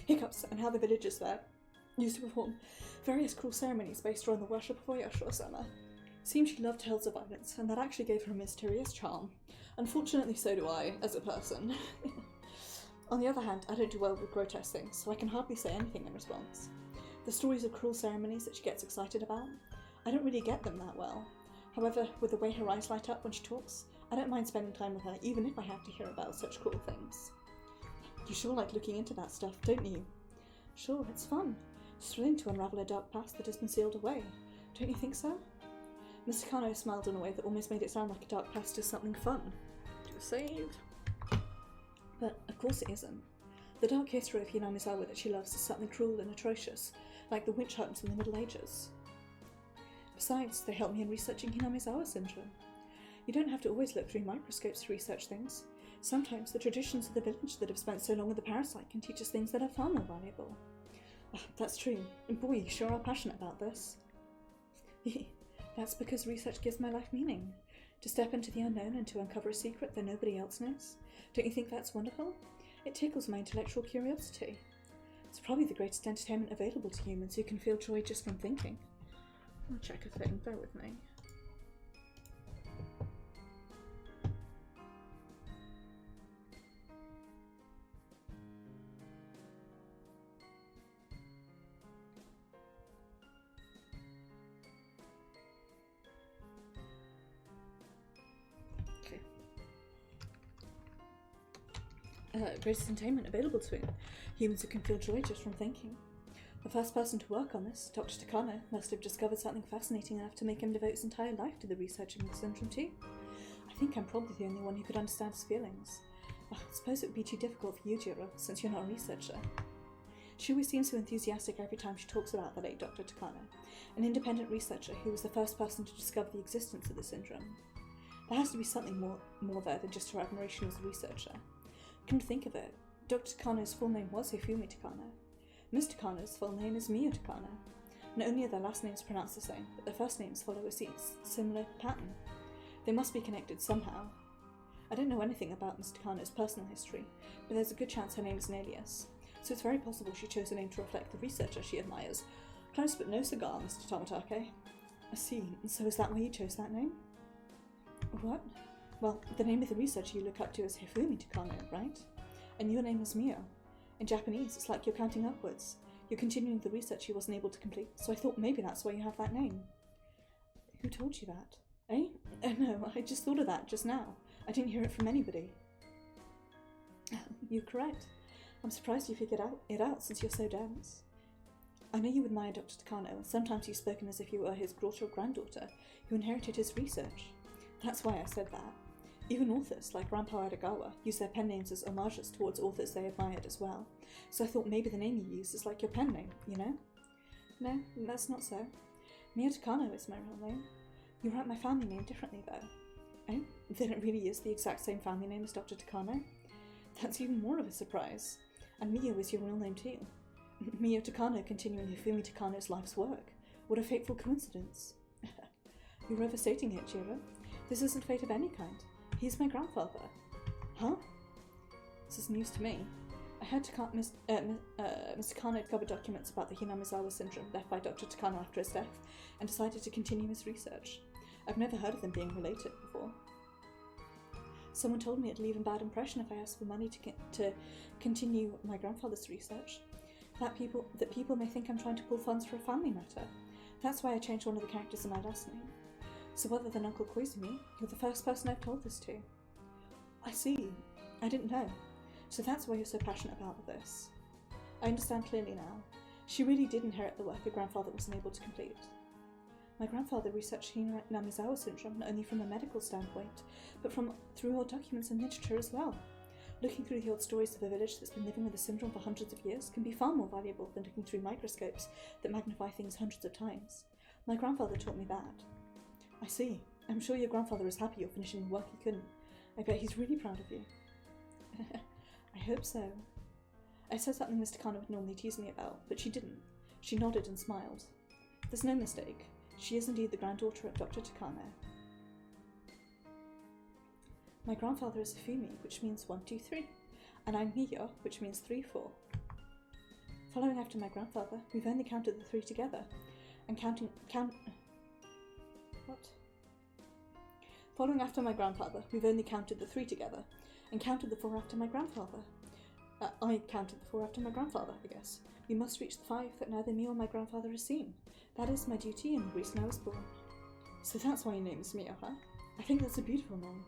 hiccups, and how the villagers there used to perform various cruel ceremonies based around the worship of Oyasho-sama. Seems she loved tales of violence, and that actually gave her a mysterious charm. Unfortunately, so do I, as a person. On the other hand, I don't do well with grotesque things, so I can hardly say anything in response. The stories of cruel ceremonies that she gets excited about, I don't really get them that well. However, with the way her eyes light up when she talks, I don't mind spending time with her, even if I have to hear about such cruel things. You sure like looking into that stuff, don't you? Sure, it's fun. It's thrilling to unravel a dark past that has been sealed away. Don't you think so? Mr. Kano smiled in a way that almost made it sound like a dark past is something fun. You're saved. But of course it isn't. The dark history of Hingamizawa that she loves is something cruel and atrocious, like the witch hunts in the Middle Ages. Besides, they help me in researching Hingamizawa syndrome. You don't have to always look through microscopes to research things. Sometimes the traditions of the village that have spent so long with the parasite can teach us things that are far more valuable. That's true, and boy, you sure are passionate about this. That's because research gives my life meaning. To step into the unknown and to uncover a secret that nobody else knows. Don't you think that's wonderful? It tickles my intellectual curiosity. It's probably the greatest entertainment available to humans who can feel joy just from thinking. I'll check a thing, bear with me. Greatest entertainment available to humans who can feel joy just from thinking. The first person to work on this, Dr. Takano, must have discovered something fascinating enough to make him devote his entire life to the research of the syndrome too. I think I'm probably the only one who could understand his feelings. I suppose it would be too difficult for you, Jiro, since you're not a researcher. She always seems so enthusiastic every time she talks about the late Dr. Takano, an independent researcher who was the first person to discover the existence of the syndrome. There has to be something more there than just her admiration as a researcher. Come to think of it, Dr. Takano's full name was Hifumi Takano. Mr. Takano's full name is Miyo Takano. Not only are their last names pronounced the same, but their first names follow a similar pattern. They must be connected somehow. I don't know anything about Mr. Takano's personal history, but there's a good chance her name is an alias, so it's very possible she chose a name to reflect the researcher she admires. Close but no cigar, Mr. Tomatake. I see, so is that why you chose that name? What? Well, the name of the researcher you look up to is Hifumi Takano, right? And your name is Miyo. In Japanese, it's like you're counting upwards. You're continuing the research you wasn't able to complete, so I thought maybe that's why you have that name. Who told you that? Eh? No, I just thought of that just now. I didn't hear it from anybody. You're correct. I'm surprised you figured it out since you're so dense. I know you admire Dr. Takano, and sometimes you've spoken as if you were his daughter or granddaughter who inherited his research. That's why I said that. Even authors, like Grandpa Adagawa, use their pen names as homages towards authors they admired as well. So I thought maybe the name you use is like your pen name, you know? No, that's not so. Miyo Takano is my real name. You write my family name differently though. Oh, then it really is the exact same family name as Dr. Takano? That's even more of a surprise. And Miyo is your real name too. Miyo Takano continuing Hifumi Takano's life's work. What a fateful coincidence. You're overstating it, Jiro. This isn't fate of any kind. He's my grandfather. Huh? This is news to me. I heard Mr. Kano had covered documents about the Hingamizawa syndrome left by Dr. Takano after his death, and decided to continue his research. I've never heard of them being related before. Someone told me it'd leave a bad impression if I asked for money to continue my grandfather's research. That people may think I'm trying to pull funds for a family matter. That's why I changed one of the characters in my last name. So other than Uncle Koizumi, you're the first person I've told this to. I see. I didn't know. So that's why you're so passionate about this. I understand clearly now. She really did inherit the work her grandfather wasn't able to complete. My grandfather researched Hingamizawa syndrome not only from a medical standpoint, but through old documents and literature as well. Looking through the old stories of a village that's been living with the syndrome for hundreds of years can be far more valuable than looking through microscopes that magnify things hundreds of times. My grandfather taught me that. I see. I'm sure your grandfather is happy you're finishing the work he couldn't. I bet he's really proud of you. I hope so. I said something Mr. Kana would normally tease me about, but she didn't. She nodded and smiled. There's no mistake. She is indeed the granddaughter of Dr. Takano. My grandfather is a Fumi, which means 1, 2, 3, and I'm Miyo, which means 3, 4. Following after my grandfather, we've only counted the 3 together, and Following after my grandfather, we've only counted the 3 together, and counted the 4 after my grandfather. I counted the 4 after my grandfather, I guess. We must reach the 5 that neither me or my grandfather has seen. That is my duty and the reason I was born. So that's why your name is Mio, huh? I think that's a beautiful name.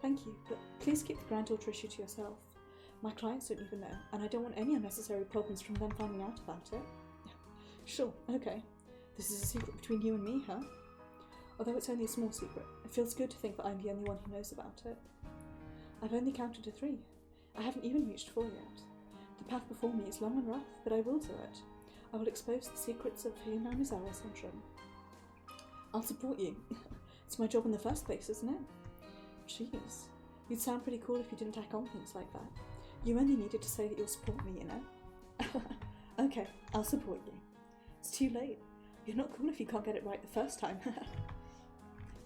Thank you, but please keep the granddaughter issue to yourself. My clients don't even know, and I don't want any unnecessary problems from them finding out about it. Sure, okay. This is a secret between you and me, huh? Although it's only a small secret, it feels good to think that I'm the only one who knows about it. I've only counted to 3. I haven't even reached 4 yet. The path before me is long and rough, but I will do it. I will expose the secrets of Hingamizawa syndrome. I'll support you. It's my job in the first place, isn't it? Jeez. You'd sound pretty cool if you didn't tack on things like that. You only needed to say that you'll support me, you know? Okay, I'll support you. It's too late. You're not cool if you can't get it right the first time.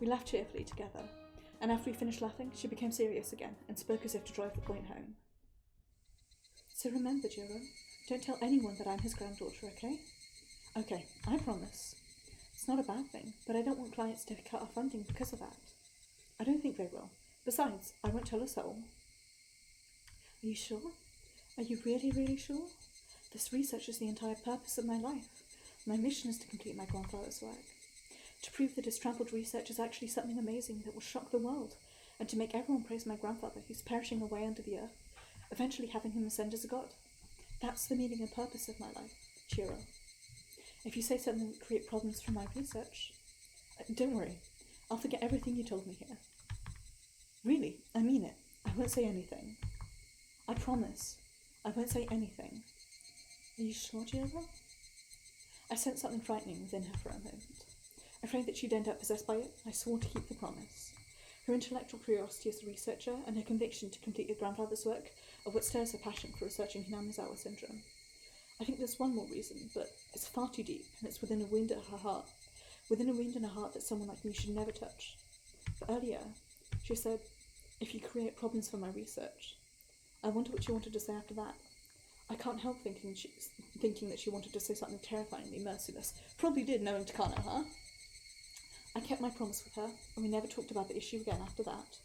We laughed cheerfully together, and after we finished laughing, she became serious again and spoke as if to drive the point home. So remember, Jiro, don't tell anyone that I'm his granddaughter, okay? Okay, I promise. It's not a bad thing, but I don't want clients to cut off funding because of that. I don't think they will. Besides, I won't tell a soul. Are you sure? Are you really, really sure? This research is the entire purpose of my life. My mission is to complete my grandfather's work. To prove that his trampled research is actually something amazing that will shock the world, and to make everyone praise my grandfather who's perishing away under the earth, eventually having him ascend as a god. That's the meaning and purpose of my life, Chiro. If you say something that will create problems for my research, don't worry. I'll forget everything you told me here. Really, I mean it. I won't say anything. I promise. I won't say anything. Are you sure, Chiro? I sensed something frightening within her for a moment. Afraid that she'd end up possessed by it, I swore to keep the promise. Her intellectual curiosity as a researcher and her conviction to complete her grandfather's work are what stirs her passion for researching Hingamizawa syndrome. I think there's one more reason, but it's far too deep, and it's within a wound at her heart. Within a wound in her heart that someone like me should never touch. But earlier, she said, if you create problems for my research. I wonder what she wanted to say after that. I can't help thinking that she wanted to say something terrifyingly merciless. Probably did, knowing Takano, huh? I kept my promise with her, and we never talked about the issue again after that.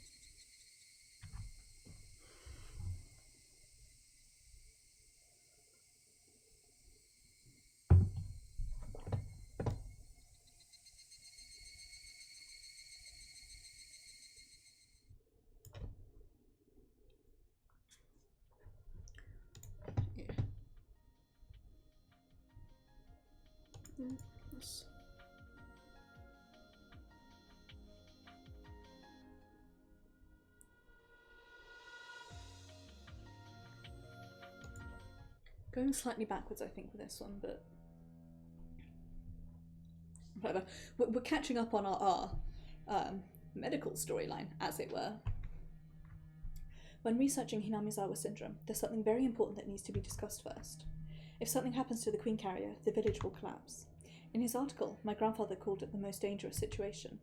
Yeah. Yes. Going slightly backwards, I think, with this one, but whatever. We're catching up on our medical storyline, as it were. When researching Hingamizawa syndrome, there's something very important that needs to be discussed first. If something happens to the queen carrier, the village will collapse. In his article, my grandfather called it the most dangerous situation.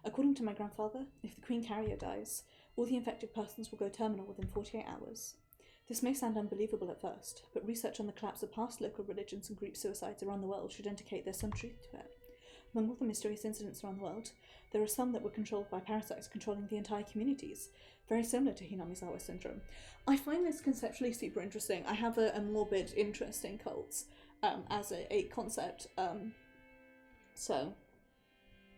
According to my grandfather, if the queen carrier dies, all the infected persons will go terminal within 48 hours. This may sound unbelievable at first, but research on the collapse of past local religions and group suicides around the world should indicate there's some truth to it. Among all the mysterious incidents around the world, there are some that were controlled by parasites controlling the entire communities, very similar to Hingamizawa syndrome. I find this conceptually super interesting. I have a morbid interest in cults as a concept, so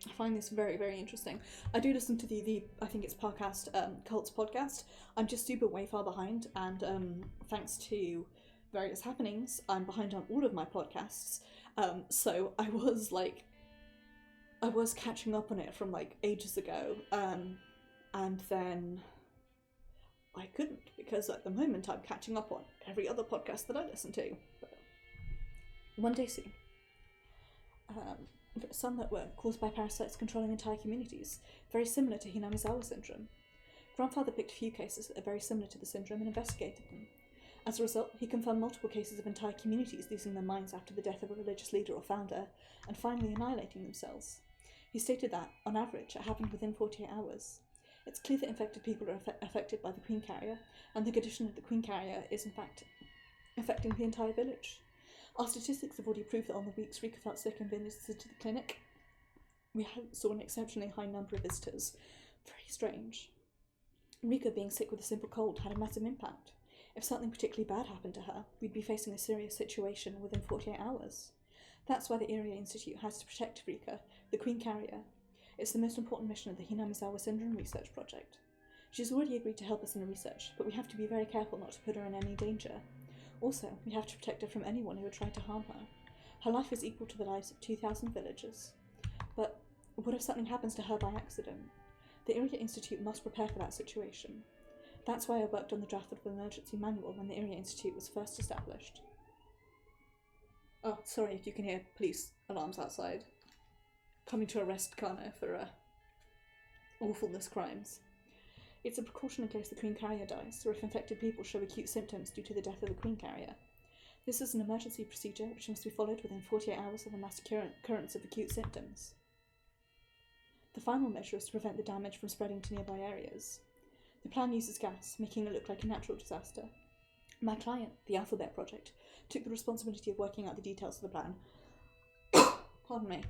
I find this very, very interesting. I do listen to the I think it's podcast, Cults podcast. I'm just super way far behind, and thanks to various happenings, I'm behind on all of my podcasts. So I was catching up on it from like ages ago, and then I couldn't, because at the moment I'm catching up on every other podcast that I listen to. But one day soon. some that were caused by parasites controlling entire communities, very similar to Hingamizawa syndrome. Grandfather picked a few cases that are very similar to the syndrome and investigated them. As a result, he confirmed multiple cases of entire communities losing their minds after the death of a religious leader or founder, and finally annihilating themselves. He stated that, on average, it happened within 48 hours. It's clear that infected people are affected by the queen carrier, and the condition of the queen carrier is in fact affecting the entire village. Our statistics have already proved that on the weeks Rika felt sick and visited the clinic, we saw an exceptionally high number of visitors. Very strange. Rika being sick with a simple cold had a massive impact. If something particularly bad happened to her, we'd be facing a serious situation within 48 hours. That's why the Area Institute has to protect Rika, the queen carrier. It's the most important mission of the Hingamizawa Syndrome Research Project. She's already agreed to help us in the research, but we have to be very careful not to put her in any danger. Also, we have to protect her from anyone who would try to harm her. Her life is equal to the lives of 2,000 villagers. But what if something happens to her by accident? The Area Institute must prepare for that situation. That's why I worked on the draft of the emergency manual when the Area Institute was first established. Oh, sorry if you can hear police alarms outside. Coming to arrest Kano for awfulness crimes. It's a precaution in case the queen carrier dies, or if infected people show acute symptoms due to the death of the queen carrier. This is an emergency procedure which must be followed within 48 hours of the mass occurrence of acute symptoms. The final measure is to prevent the damage from spreading to nearby areas. The plan uses gas, making it look like a natural disaster. My client, the Alphabet Project, took the responsibility of working out the details of the plan. Pardon me.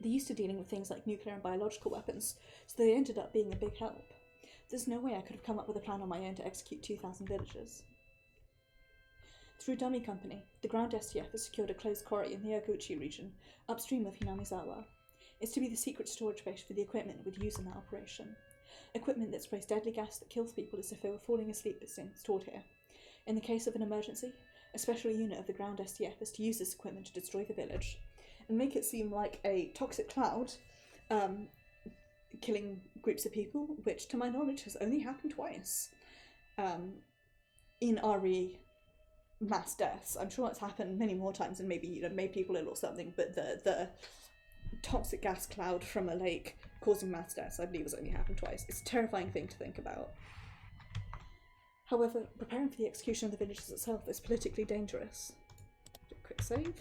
They're used to dealing with things like nuclear and biological weapons, so they ended up being a big help. There's no way I could have come up with a plan on my own to execute 2,000 villagers. Through Dummy Company, the ground STF has secured a closed quarry in the Higurashi region, upstream of Hingamizawa. It's to be the secret storage base for the equipment it would use in that operation. Equipment that sprays deadly gas that kills people as if they were falling asleep is stored here. In the case of an emergency, a special unit of the ground STF is to use this equipment to destroy the village, and make it seem like a toxic cloud, killing groups of people, which to my knowledge has only happened twice. In RE mass deaths. I'm sure it's happened many more times and maybe, made people ill or something, but the toxic gas cloud from a lake causing mass deaths, I believe, has only happened twice. It's a terrifying thing to think about. However, preparing for the execution of the villages itself is politically dangerous. Do a quick save.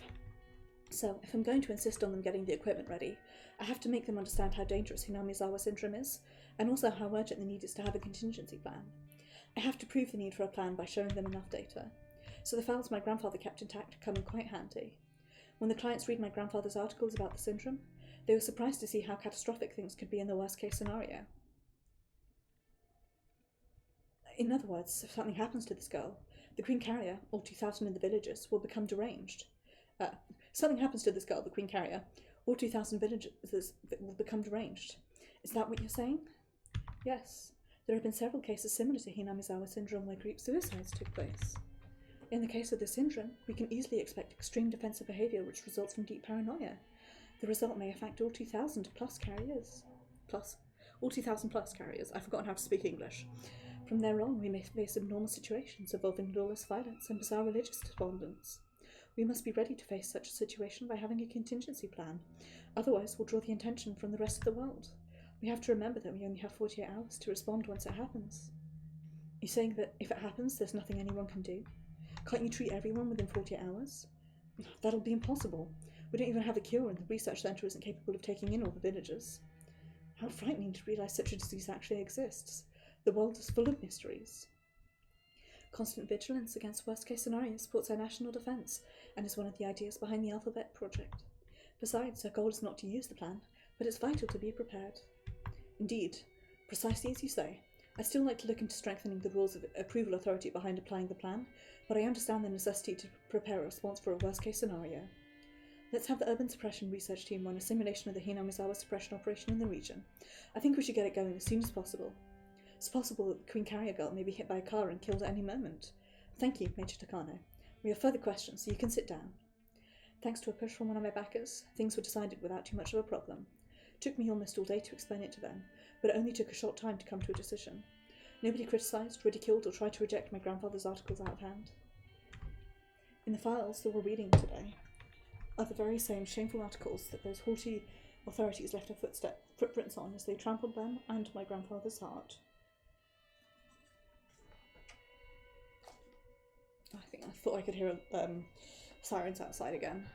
So, if I'm going to insist on them getting the equipment ready, I have to make them understand how dangerous Hingamizawa syndrome is, and also how urgent the need is to have a contingency plan. I have to prove the need for a plan by showing them enough data. So the files my grandfather kept intact come in quite handy. When the clients read my grandfather's articles about the syndrome, they were surprised to see how catastrophic things could be in the worst case scenario. In other words, if something happens to this girl, the queen carrier, all 2,000 in the villages, will become deranged. Something happens to this girl, the queen carrier, all 2,000 villagers will become deranged. Is that what you're saying? Yes. There have been several cases similar to Hingamizawa syndrome where group suicides took place. In the case of the syndrome, we can easily expect extreme defensive behaviour which results from deep paranoia. The result may affect all 2,000 plus carriers. All 2,000 plus carriers. I've forgotten how to speak English. From there on, we may face abnormal situations involving lawless violence and bizarre religious despondence. We must be ready to face such a situation by having a contingency plan. Otherwise, we'll draw the attention from the rest of the world. We have to remember that we only have 48 hours to respond once it happens. You're saying that if it happens, there's nothing anyone can do? Can't you treat everyone within 48 hours? That'll be impossible. We don't even have a cure, and the research centre isn't capable of taking in all the villagers. How frightening to realise such a disease actually exists. The world is full of mysteries. Constant vigilance against worst-case scenarios supports our national defence, and is one of the ideas behind the Alphabet Project. Besides, our goal is not to use the plan, but it's vital to be prepared. Indeed, precisely as you say, I'd still like to look into strengthening the rules of approval authority behind applying the plan, but I understand the necessity to prepare a response for a worst-case scenario. Let's have the urban suppression research team run a simulation of the Hingamizawa suppression operation in the region. I think we should get it going as soon as possible. It's possible that the Queen Carrier Girl may be hit by a car and killed at any moment. Thank you, Major Takano. We have further questions, so you can sit down. Thanks to a push from one of my backers, things were decided without too much of a problem. It took me almost all day to explain it to them, but it only took a short time to come to a decision. Nobody criticised, ridiculed, or tried to reject my grandfather's articles out of hand. In the files that we're reading today, are the very same shameful articles that those haughty authorities left their footprints on as they trampled them and my grandfather's heart. I thought I could hear sirens outside again.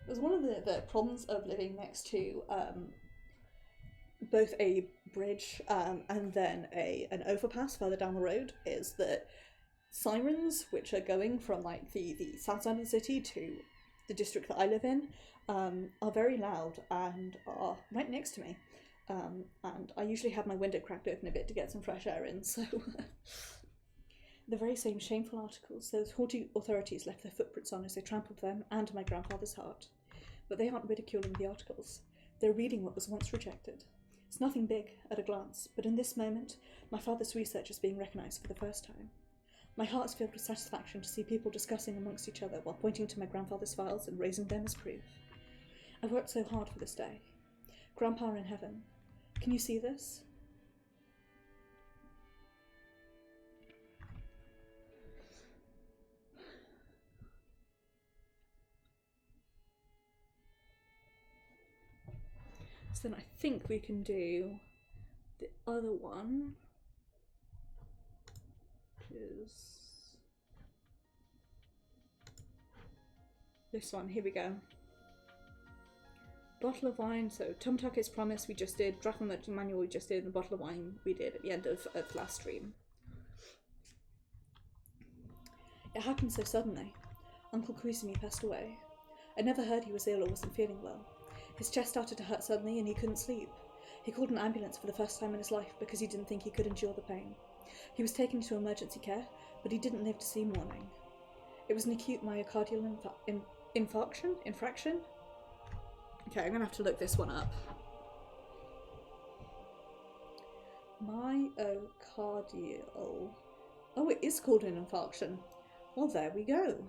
It was one of the problems of living next to both a bridge and then an overpass further down the road, is that sirens, which are going from like the south side of the city to the district that I live in, are very loud and are right next to me. And I usually have my window cracked open a bit to get some fresh air in, so... The very same shameful articles those haughty authorities left their footprints on as they trampled them and my grandfather's heart. But they aren't ridiculing the articles. They're reading what was once rejected. It's nothing big at a glance, but in this moment, my father's research is being recognised for the first time. My heart is filled with satisfaction to see people discussing amongst each other while pointing to my grandfather's files and raising them as proof. I worked so hard for this day. Grandpa in heaven, can you see this? So then I think we can do the other one, which is this one. Here we go. Bottle of wine. So Tomtake's Promise we just did, Drachma Merchant Manual we just did, and the bottle of wine we did at the end of last stream. It happened so suddenly. Uncle Kuizumi passed away. I never heard he was ill or wasn't feeling well. His chest started to hurt suddenly and he couldn't sleep. He called an ambulance for the first time in his life because he didn't think he could endure the pain. He was taken to emergency care, but he didn't live to see morning. It was an acute myocardial infraction? Okay, I'm gonna have to look this one up. Myocardial. Oh, it is called an infarction. Well, there we go.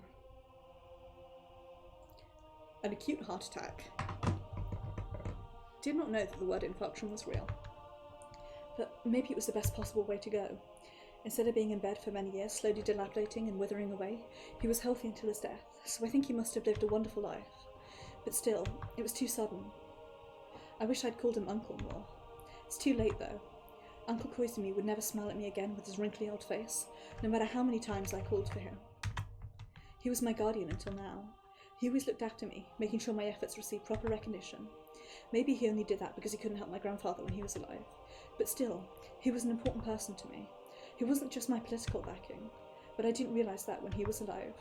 An acute heart attack. Did not know that the word infarction was real. But maybe it was the best possible way to go. Instead of being in bed for many years, slowly dilapidating and withering away, he was healthy until his death, so I think he must have lived a wonderful life. But still, it was too sudden. I wish I'd called him Uncle more. It's too late though. Uncle Koizumi would never smile at me again with his wrinkly old face, no matter how many times I called for him. He was my guardian until now. He always looked after me, making sure my efforts received proper recognition. Maybe he only did that because he couldn't help my grandfather when he was alive. But still, he was an important person to me. He wasn't just my political backing, but I didn't realise that when he was alive.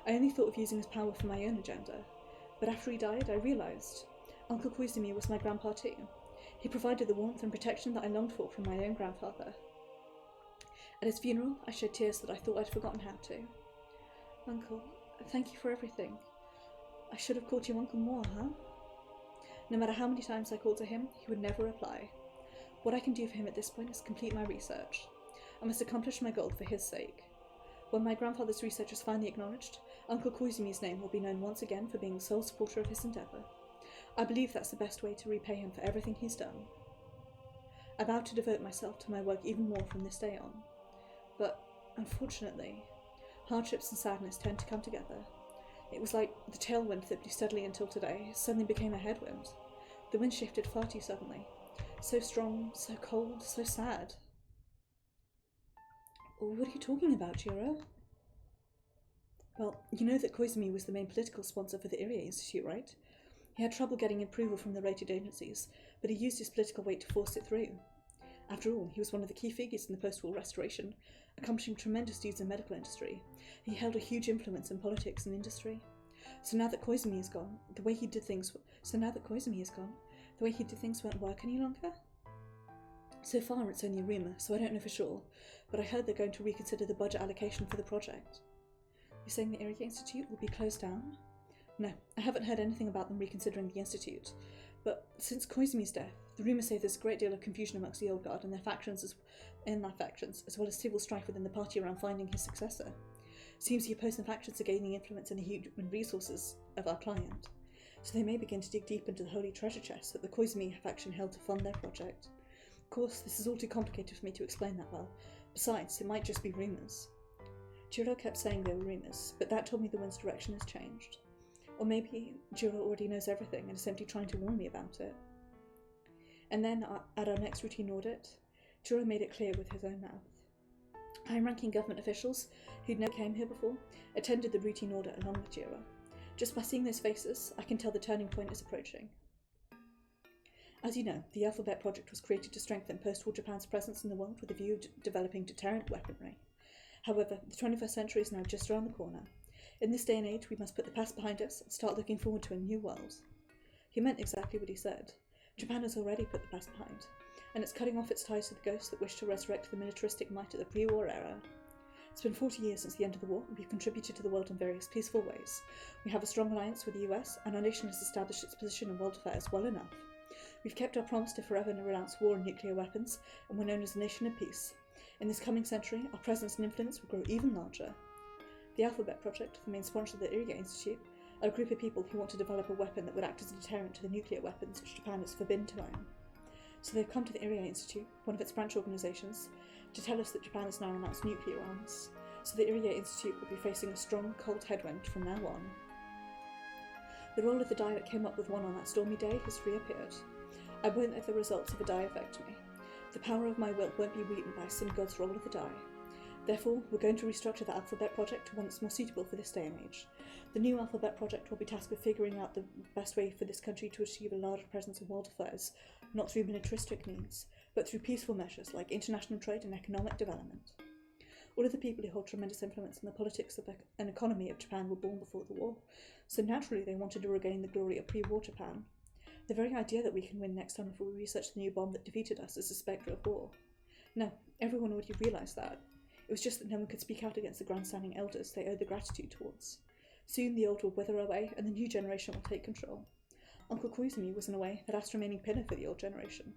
I only thought of using his power for my own agenda. But after he died, I realised Uncle Koizumi was my grandpa too. He provided the warmth and protection that I longed for from my own grandfather. At his funeral, I shed tears that I thought I'd forgotten how to. Uncle, thank you for everything. I should have called you Uncle more, huh? No matter how many times I called to him, he would never reply. What I can do for him at this point is complete my research. I must accomplish my goal for his sake. When my grandfather's research is finally acknowledged, Uncle Koizumi's name will be known once again for being the sole supporter of his endeavour. I believe that's the best way to repay him for everything he's done. I vowed to devote myself to my work even more from this day on. But, unfortunately, hardships and sadness tend to come together. It was like the tailwind that blew steadily until today suddenly became a headwind. The wind shifted far too suddenly. So strong, so cold, so sad. What are you talking about, Jiro? Well, you know that Koizumi was the main political sponsor for the Irie Institute, right? He had trouble getting approval from the rated agencies, but he used his political weight to force it through. After all, he was one of the key figures in the post-war restoration, accomplishing tremendous deeds in the medical industry. He held a huge influence in politics and industry. So now that Koizumi is gone, the way he did things won't work any longer? So far, it's only a rumour, so I don't know for sure, but I heard they're going to reconsider the budget allocation for the project. You're saying the Irie Institute will be closed down? No, I haven't heard anything about them reconsidering the Institute, but since Koizumi's death, the rumours say there's a great deal of confusion amongst the Old Guard and their factions, as well as civil strife within the party around finding his successor. Seems the opposing factions are gaining influence in the human resources of our client, so they may begin to dig deep into the holy treasure chest that the Koizumi faction held to fund their project. Of course, this is all too complicated for me to explain that well. Besides, it might just be rumours. Jiro kept saying they were rumours, but that told me the wind's direction has changed. Or maybe Jiro already knows everything and is simply trying to warn me about it. And then, at our next routine audit, Jiro made it clear with his own mouth. High-ranking government officials, who'd never came here before, attended the routine audit along with Jiro. Just by seeing those faces, I can tell the turning point is approaching. As you know, the Alphabet Project was created to strengthen post-war Japan's presence in the world with a view of developing deterrent weaponry. However, the 21st century is now just around the corner. In this day and age, we must put the past behind us and start looking forward to a new world. He meant exactly what he said. Japan has already put the past behind, and it's cutting off its ties to the ghosts that wish to resurrect the militaristic might of the pre-war era. It's been 40 years since the end of the war, and we've contributed to the world in various peaceful ways. We have a strong alliance with the US, and our nation has established its position in world affairs well enough. We've kept our promise to forever renounce war and nuclear weapons, and we're known as a nation of peace. In this coming century, our presence and influence will grow even larger. The Alphabet Project, the main sponsor of the Iriga Institute, are a group of people who want to develop a weapon that would act as a deterrent to the nuclear weapons which Japan is forbidden to own. So they've come to the Iriga Institute, one of its branch organisations, to tell us that Japan has now announced nuclear arms, so the Iriga Institute will be facing a strong, cold headwind from now on. The roll of the die that came up with one on that stormy day has reappeared. I won't let the results of a die affect me. The power of my will won't be weakened by a sin god's roll of the die. Therefore, we're going to restructure the Alphabet Project to one that's more suitable for this day and age. The new Alphabet Project will be tasked with figuring out the best way for this country to achieve a larger presence in world affairs, not through militaristic means, but through peaceful measures like international trade and economic development. All of the people who hold tremendous influence in the politics and economy of Japan were born before the war, so naturally they wanted to regain the glory of pre-war Japan. The very idea that we can win next time if we research the new bomb that defeated us is a spectre of war. No, everyone already realised that. It was just that no one could speak out against the grandstanding elders they owed the gratitude towards. Soon the old will wither away and the new generation will take control. Uncle Koizumi was in a way the last remaining pillar for the old generation.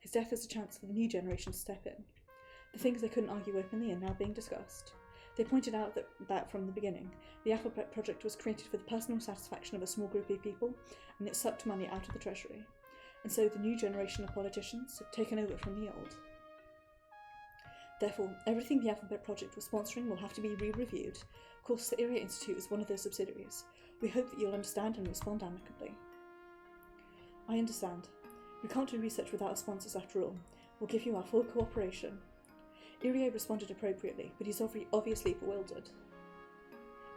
His death is a chance for the new generation to step in. The things they couldn't argue openly are now being discussed. They pointed out that from the beginning, the Alphabet Project was created for the personal satisfaction of a small group of people, and it sucked money out of the treasury. And so the new generation of politicians have taken over from the old. Therefore, everything the Alphabet Project was sponsoring will have to be re-reviewed. Of course, the Iriga Institute is one of those subsidiaries. We hope that you'll understand and respond amicably. I understand. We can't do research without our sponsors after all. We'll give you our full cooperation. Irie responded appropriately, but he's obviously bewildered.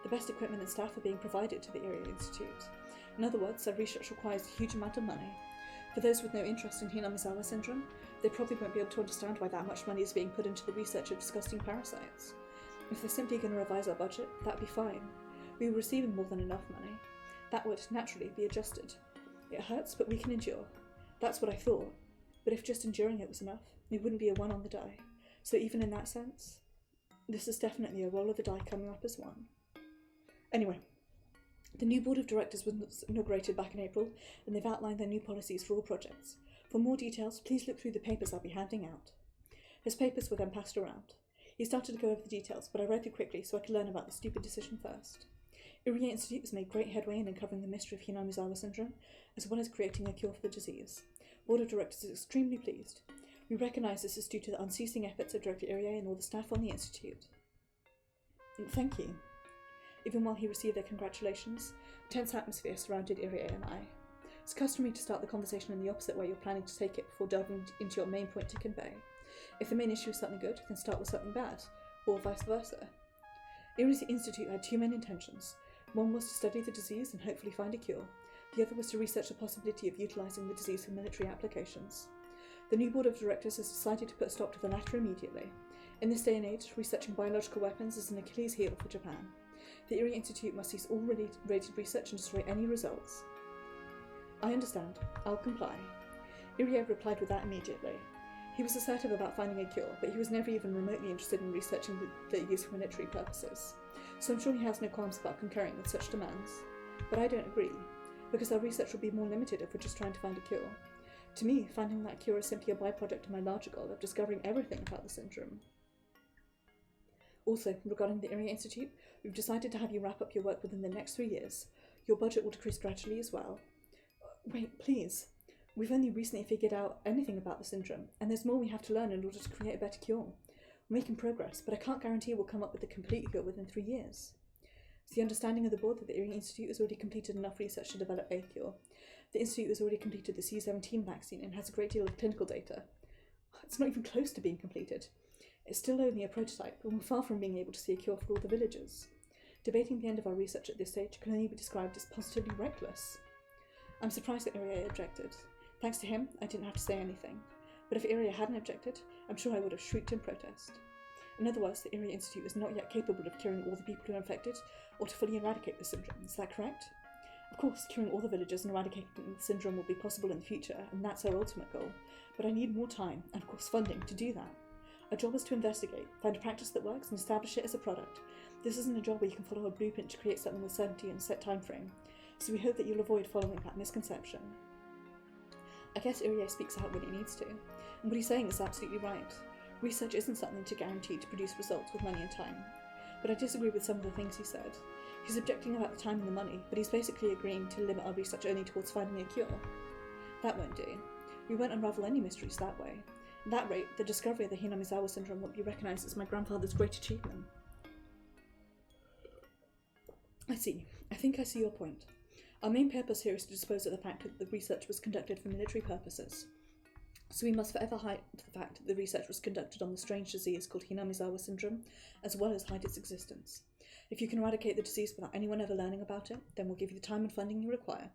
The best equipment and staff are being provided to the Iriga Institute. In other words, their research requires a huge amount of money. For those with no interest in Hingamizawa syndrome, they probably won't be able to understand why that much money is being put into the research of disgusting parasites. If they're simply going to revise our budget, that'd be fine. We were receiving more than enough money. That would, naturally, be adjusted. It hurts, but we can endure. That's what I thought. But if just enduring it was enough, it wouldn't be a 1 on the die. So even in that sense, this is definitely a roll of the die coming up as 1. Anyway, the new board of directors was inaugurated back in April, and they've outlined their new policies for all projects. For more details, please look through the papers I'll be handing out. His papers were then passed around. He started to go over the details, but I read through quickly so I could learn about the stupid decision first. Iriga Institute has made great headway in uncovering the mystery of Hingamizawa syndrome, as well as creating a cure for the disease. Board of Directors is extremely pleased. We recognise this is due to the unceasing efforts of Director Irie and all the staff on the Institute. Thank you. Even while he received their congratulations, a tense atmosphere surrounded Irie and I. It's customary to start the conversation in the opposite way you're planning to take it before delving into your main point to convey. If the main issue is something good, then start with something bad, or vice versa. Irie's Institute had 2 main intentions. One was to study the disease and hopefully find a cure. The other was to research the possibility of utilising the disease for military applications. The new board of directors has decided to put a stop to the latter immediately. In this day and age, researching biological weapons is an Achilles heel for Japan. The Irie Institute must cease all related research and destroy any results. I understand. I'll comply. Irie replied with that immediately. He was assertive about finding a cure, but he was never even remotely interested in researching the use for military purposes, so I'm sure he has no qualms about concurring with such demands. But I don't agree, because our research will be more limited if we're just trying to find a cure. To me, finding that cure is simply a byproduct of my larger goal of discovering everything about the syndrome. Also, regarding the Irie Institute, we've decided to have you wrap up your work within the next 3 years. Your budget will decrease gradually as well. Wait, please. We've only recently figured out anything about the syndrome, and there's more we have to learn in order to create a better cure. We're making progress, but I can't guarantee we'll come up with a complete cure within 3 years. It's the understanding of the board that the Erie Institute has already completed enough research to develop a cure. The Institute has already completed the C-17 vaccine and has a great deal of clinical data. It's not even close to being completed. It's still only a prototype, and we're far from being able to see a cure for all the villagers. Debating the end of our research at this stage can only be described as positively reckless. I'm surprised that Iria objected. Thanks to him, I didn't have to say anything. But if Iria hadn't objected, I'm sure I would have shrieked in protest. In other words, the Iria Institute is not yet capable of curing all the people who are infected, or to fully eradicate the syndrome. Is that correct? Of course, curing all the villagers and eradicating the syndrome will be possible in the future, and that's our ultimate goal. But I need more time, and of course funding, to do that. Our job is to investigate, find a practice that works, and establish it as a product. This isn't a job where you can follow a blueprint to create something with certainty and a set time frame, so we hope that you'll avoid following that misconception. I guess Irie speaks out when he needs to, and what he's saying is absolutely right. Research isn't something to guarantee to produce results with money and time. But I disagree with some of the things he said. He's objecting about the time and the money, but he's basically agreeing to limit our research only towards finding a cure. That won't do. We won't unravel any mysteries that way. At that rate, the discovery of the Hingamizawa syndrome won't be recognised as my grandfather's great achievement. I see. I think I see your point. Our main purpose here is to dispose of the fact that the research was conducted for military purposes. So we must forever hide the fact that the research was conducted on the strange disease called Hingamizawa syndrome, as well as hide its existence. If you can eradicate the disease without anyone ever learning about it, then we'll give you the time and funding you require.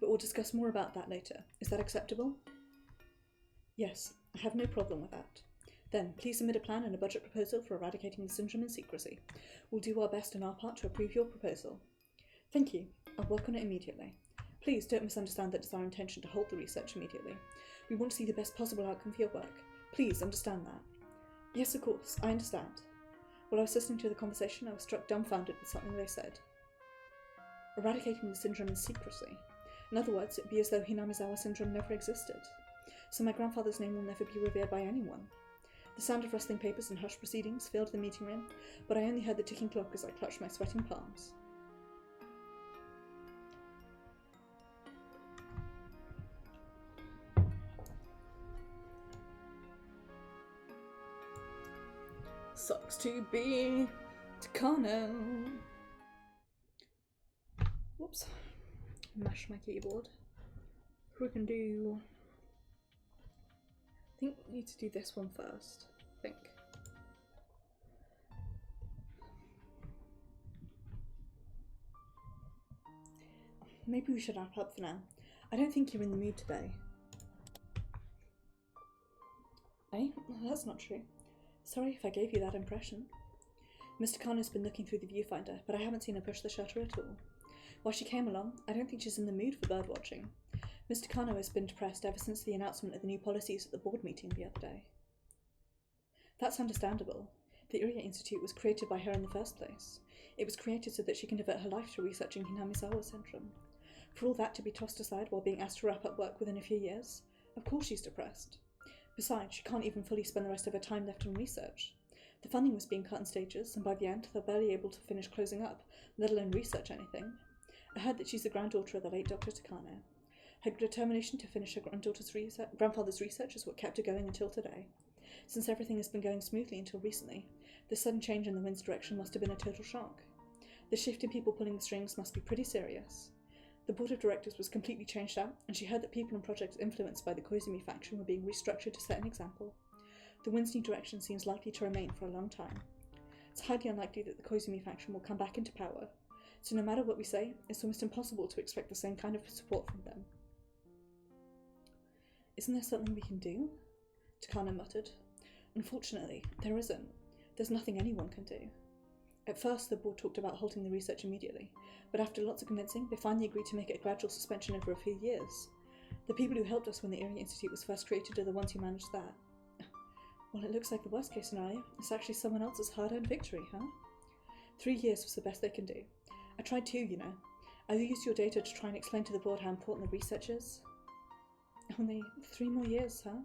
But we'll discuss more about that later. Is that acceptable? Yes, I have no problem with that. Then, please submit a plan and a budget proposal for eradicating the syndrome in secrecy. We'll do our best on our part to approve your proposal. Thank you. I'll work on it immediately. Please don't misunderstand that it's our intention to halt the research immediately. We want to see the best possible outcome for your work. Please understand that. Yes, of course, I understand. While I was listening to the conversation, I was struck dumbfounded with something they said. Eradicating the syndrome in secrecy. In other words, it would be as though Hingamizawa syndrome never existed. So my grandfather's name will never be revered by anyone. The sound of rustling papers and hushed proceedings filled the meeting room, but I only heard the ticking clock as I clutched my sweating palms. Sucks to be Takano. Whoops. Mash my keyboard. We can do... I think we need to do this one first. I think. Maybe we should wrap up for now. I don't think you're in the mood today. Eh? That's not true. Sorry if I gave you that impression. Mr. Kano's been looking through the viewfinder, but I haven't seen her push the shutter at all. While she came along, I don't think she's in the mood for birdwatching. Mr. Kano has been depressed ever since the announcement of the new policies at the board meeting the other day. That's understandable. The Iria Institute was created by her in the first place. It was created so that she can devote her life to researching Hingamizawa syndrome. For all that to be tossed aside while being asked to wrap up work within a few years, of course she's depressed. Besides, she can't even fully spend the rest of her time left on research. The funding was being cut in stages, and by the end, they're barely able to finish closing up, let alone research anything. I heard that she's the granddaughter of the late Dr. Takano. Her determination to finish her grandfather's research is what kept her going until today. Since everything has been going smoothly until recently, this sudden change in the wind's direction must have been a total shock. The shift in people pulling the strings must be pretty serious. The board of directors was completely changed out, and she heard that people and projects influenced by the Koizumi faction were being restructured to set an example. The wind's new direction seems likely to remain for a long time. It's highly unlikely that the Koizumi faction will come back into power, so no matter what we say, it's almost impossible to expect the same kind of support from them. Isn't there something we can do? Takano muttered. Unfortunately, there isn't. There's nothing anyone can do. At first, the board talked about halting the research immediately, but after lots of convincing, they finally agreed to make it a gradual suspension over a few years. The people who helped us when the Iria Institute was first created are the ones who managed that. Well, it looks like the worst-case scenario is actually someone else's hard-earned victory, huh? 3 years was the best they can do. I tried too, you know. I used your data to try and explain to the board how important the research is. Only 3 more years, huh?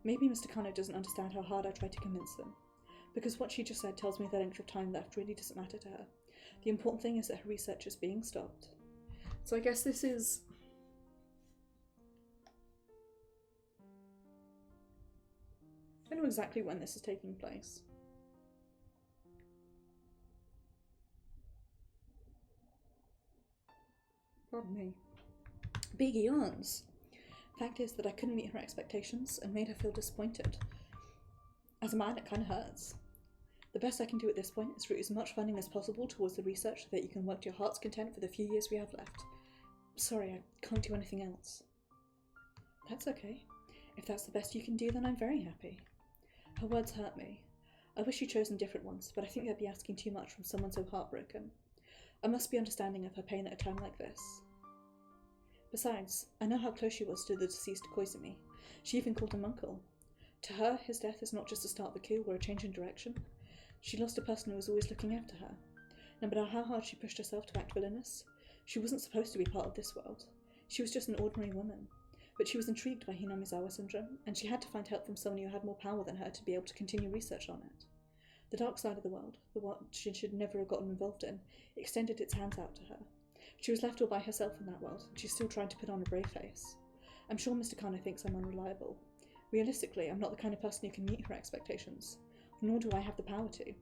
Maybe Mr. Kano doesn't understand how hard I tried to convince them. Because what she just said tells me the length of time left really doesn't matter to her. The important thing is that her research is being stopped. So I guess this is... I don't know exactly when this is taking place. Pardon me. Big yawns. Fact is that I couldn't meet her expectations and made her feel disappointed. As a man, it kind of hurts. The best I can do at this point is route as much funding as possible towards the research so that you can work to your heart's content for the few years we have left. Sorry, I can't do anything else. That's okay. If that's the best you can do, then I'm very happy. Her words hurt me. I wish she'd chosen different ones, but I think that'd be asking too much from someone so heartbroken. I must be understanding of her pain at a time like this. Besides, I know how close she was to the deceased Koizumi. She even called him uncle. To her, his death is not just the start of a coup or a change in direction. She lost a person who was always looking after her. No matter how hard she pushed herself to act villainous, she wasn't supposed to be part of this world. She was just an ordinary woman. But she was intrigued by Hingamizawa syndrome, and she had to find help from someone who had more power than her to be able to continue research on it. The dark side of the world, the one she should never have gotten involved in, extended its hands out to her. She was left all by herself in that world, and she's still trying to put on a brave face. I'm sure Mr. Kano thinks I'm unreliable. Realistically, I'm not the kind of person who can meet her expectations, nor do I have the power to.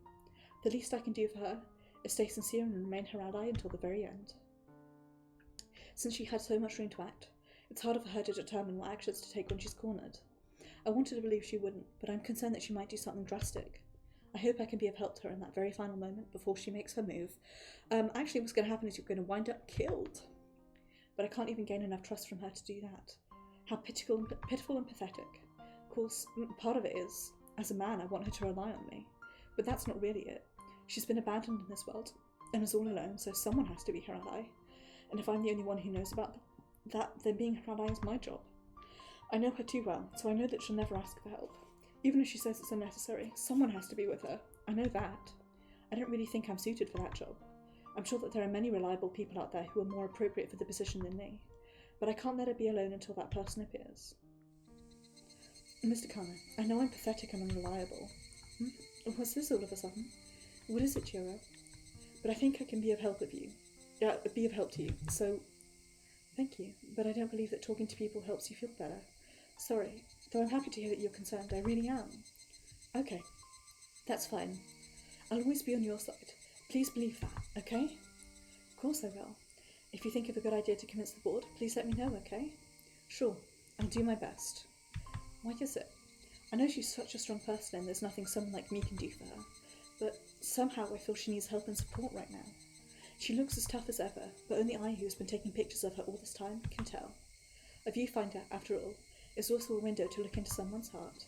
The least I can do for her is stay sincere and remain her ally until the very end. Since she had so much room to act, it's harder for her to determine what actions to take when she's cornered. I wanted to believe she wouldn't, but I'm concerned that she might do something drastic. I hope I can be of help to her in that very final moment before she makes her move. Actually, what's going to happen is you're going to wind up killed. But I can't even gain enough trust from her to do that. How pitiful and pathetic. Of course, part of it is, as a man, I want her to rely on me. But that's not really it. She's been abandoned in this world, and is all alone, so someone has to be her ally. And if I'm the only one who knows about that, then being her ally is my job. I know her too well, so I know that she'll never ask for help. Even if she says it's unnecessary, someone has to be with her. I know that. I don't really think I'm suited for that job. I'm sure that there are many reliable people out there who are more appropriate for the position than me. But I can't let her be alone until that person appears. Mr. Kano, I know I'm pathetic and unreliable. What's this all of a sudden? What is it, Chiro? But I think I can be of help to you. So, thank you. But I don't believe that talking to people helps you feel better. Sorry. Though I'm happy to hear that you're concerned, I really am. Okay, that's fine. I'll always be on your side. Please believe that, okay? Of course I will. If you think of a good idea to convince the board, please let me know, okay? Sure, I'll do my best. Why is it? I know she's such a strong person and there's nothing someone like me can do for her, but somehow I feel she needs help and support right now. She looks as tough as ever, but only I, who has been taking pictures of her all this time, can tell. A viewfinder, after all, is also a window to look into someone's heart.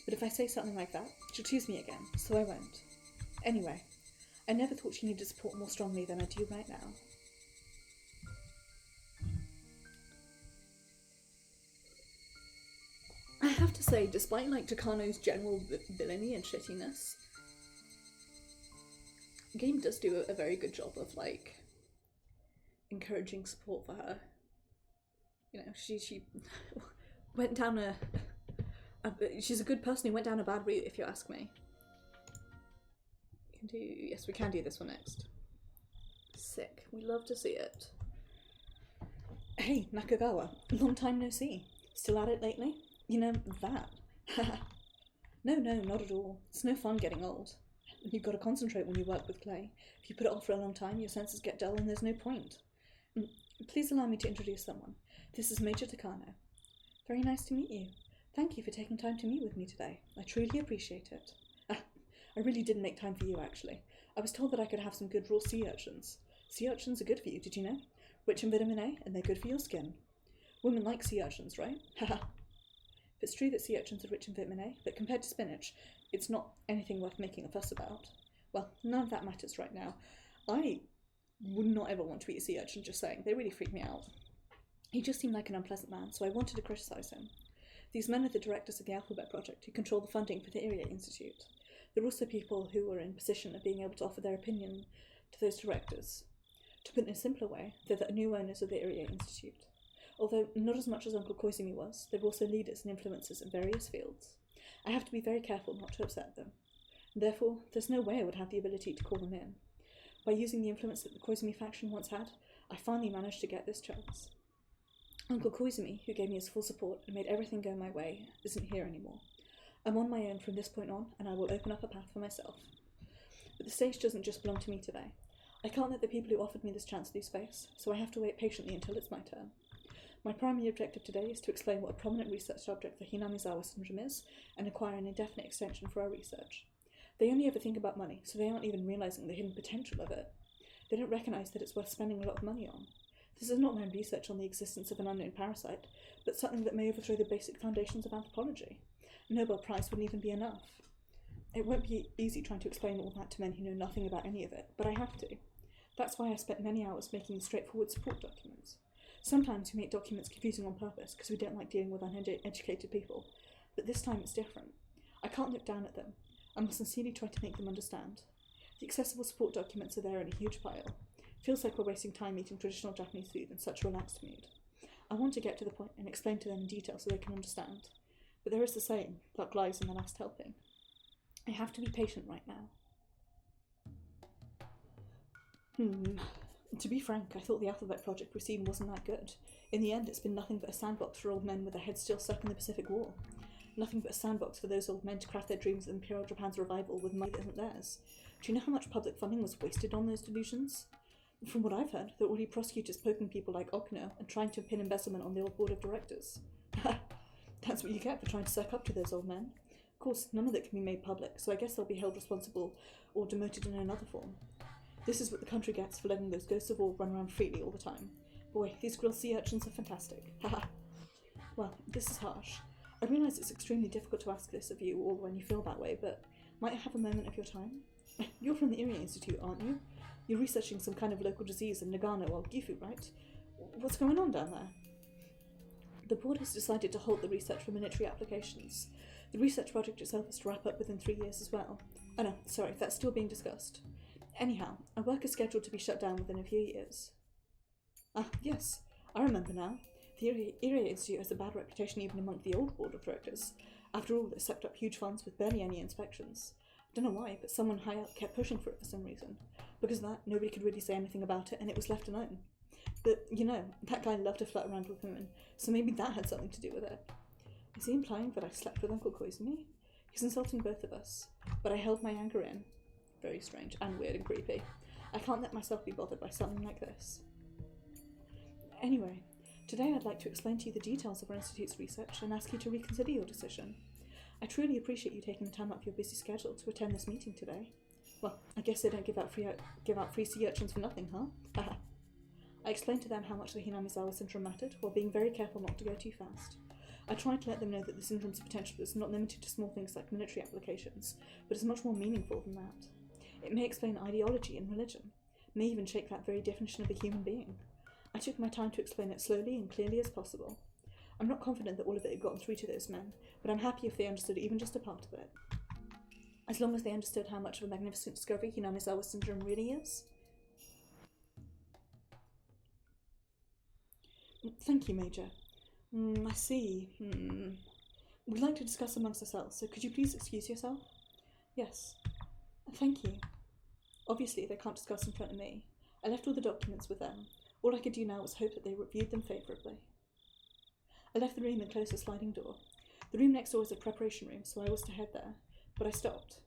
But if I say something like that, she'll choose me again, so I won't. Anyway, I never thought she needed support more strongly than I do right now. I have to say, despite Takano's general villainy and shittiness, the game does do a very good job of encouraging support for her. You know, she went down she's a good person who went down a bad route, if you ask me. Yes, we can do this one next. Sick. We love to see it. Hey, Nakagawa. Long time no see. Still at it lately? You know, that. No, not at all. It's no fun getting old. You've got to concentrate when you work with clay. If you put it off for a long time, your senses get dull and there's no point. Please allow me to introduce someone. This is Major Takano. Very nice to meet you. Thank you for taking time to meet with me today. I truly appreciate it. I really didn't make time for you, actually. I was told that I could have some good raw sea urchins. Sea urchins are good for you, did you know? Rich in vitamin A, and they're good for your skin. Women like sea urchins, right? Haha. It's true that sea urchins are rich in vitamin A, but compared to spinach, it's not anything worth making a fuss about. Well, none of that matters right now. I would not ever want to eat a sea urchin, just saying. They really freak me out. He just seemed like an unpleasant man, so I wanted to criticise him. These men are the directors of the Alphabet Project, who control the funding for the Irie Institute. They're also people who are in position of being able to offer their opinion to those directors. To put it in a simpler way, they're the new owners of the Irie Institute. Although not as much as Uncle Koizumi was, they're also leaders and influencers in various fields. I have to be very careful not to upset them. Therefore, there's no way I would have the ability to call them in. By using the influence that the Koizumi faction once had, I finally managed to get this chance. Uncle Koizumi, who gave me his full support and made everything go my way, isn't here anymore. I'm on my own from this point on, and I will open up a path for myself. But the stage doesn't just belong to me today. I can't let the people who offered me this chance lose face, so I have to wait patiently until it's my turn. My primary objective today is to explain what a prominent research subject for Hingamizawa syndrome is, and acquire an indefinite extension for our research. They only ever think about money, so they aren't even realising the hidden potential of it. They don't recognise that it's worth spending a lot of money on. This is not my research on the existence of an unknown parasite, but something that may overthrow the basic foundations of anthropology. A Nobel Prize wouldn't even be enough. It won't be easy trying to explain all that to men who know nothing about any of it, but I have to. That's why I spent many hours making the straightforward support documents. Sometimes we make documents confusing on purpose because we don't like dealing with uneducated people, but this time it's different. I can't look down at them. I must sincerely try to make them understand. The accessible support documents are there in a huge pile. It feels like we're wasting time eating traditional Japanese food in such a relaxed mood. I want to get to the point and explain to them in detail so they can understand. But there is the saying, luck lies in the last helping. I have to be patient right now. To be frank, I thought the alphabet project we've seen wasn't that good. In the end, it's been nothing but a sandbox for old men with their heads still stuck in the Pacific War. Nothing but a sandbox for those old men to craft their dreams of Imperial Japan's revival with money that isn't theirs. Do you know how much public funding was wasted on those delusions? From what I've heard, there are already prosecutors poking people like Okino and trying to pin embezzlement on the old board of directors. That's what you get for trying to suck up to those old men. Of course, none of it can be made public, so I guess they'll be held responsible or demoted in another form. This is what the country gets for letting those ghosts of war run around freely all the time. Boy, these grilled sea urchins are fantastic. Haha. Well, this is harsh. I realise it's extremely difficult to ask this of you all when you feel that way, but might I have a moment of your time? You're from the Irie Institute, aren't you? You're researching some kind of local disease in Nagano or Gifu, right? What's going on down there? The board has decided to halt the research for military applications. The research project itself is to wrap up within 3 years as well. Oh no, sorry, that's still being discussed. Anyhow, our work is scheduled to be shut down within a few years. Ah, yes, I remember now. The Irie Institute has a bad reputation even among the old board of directors. After all, it sucked up huge funds with barely any inspections. I don't know why, but someone high up kept pushing for it for some reason. Because of that, nobody could really say anything about it, and it was left alone. But, you know, that guy loved to flirt around with women, so maybe that had something to do with it. Is he implying that I slept with Uncle Koizumi? He's insulting both of us, but I held my anger in. Very strange, and weird and creepy. I can't let myself be bothered by something like this. Anyway, today I'd like to explain to you the details of our Institute's research and ask you to reconsider your decision. I truly appreciate you taking the time out of your busy schedule to attend this meeting today. Well, I guess they don't give out free sea urchins for nothing, huh? Haha. I explained to them how much the Hingamizawa syndrome mattered, while being very careful not to go too fast. I tried to let them know that the syndrome's potential is not limited to small things like military applications, but is much more meaningful than that. It may explain ideology and religion, may even shake that very definition of a human being. I took my time to explain it slowly and clearly as possible. I'm not confident that all of it had gotten through to those men, but I'm happy if they understood even just a part of it. As long as they understood how much of a magnificent discovery Hingamizawa syndrome really is. Thank you, Major. I see. We'd like to discuss amongst ourselves, so could you please excuse yourself? Yes. Thank you. Obviously, they can't discuss in front of me. I left all the documents with them. All I could do now was hope that they reviewed them favourably. I left the room and closed the sliding door. The room next door is a preparation room, so I was to head there, but I stopped.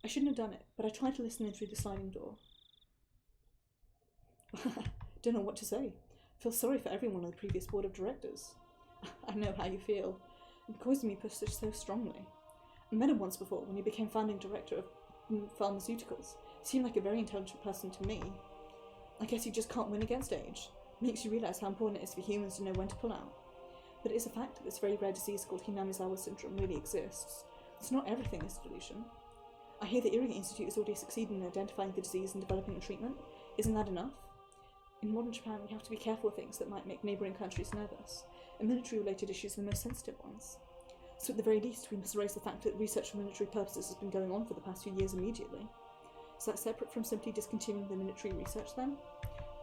I shouldn't have done it, but I tried to listen in through the sliding door. Don't know what to say. I feel sorry for everyone on the previous board of directors. I know how you feel. Koizumi pushed it so strongly. I met him once before when he became founding director of pharmaceuticals. He seemed like a very intelligent person to me. I guess you just can't win against age. It makes you realise how important it is for humans to know when to pull out. But it is a fact that this very rare disease called Hingamizawa syndrome really exists. So not everything is a delusion. I hear the Irie Institute has already succeeded in identifying the disease and developing a treatment. Isn't that enough? In modern Japan, we have to be careful of things that might make neighbouring countries nervous, and military-related issues are the most sensitive ones. So at the very least, we must raise the fact that research for military purposes has been going on for the past few years immediately. Is that separate from simply discontinuing the military research then?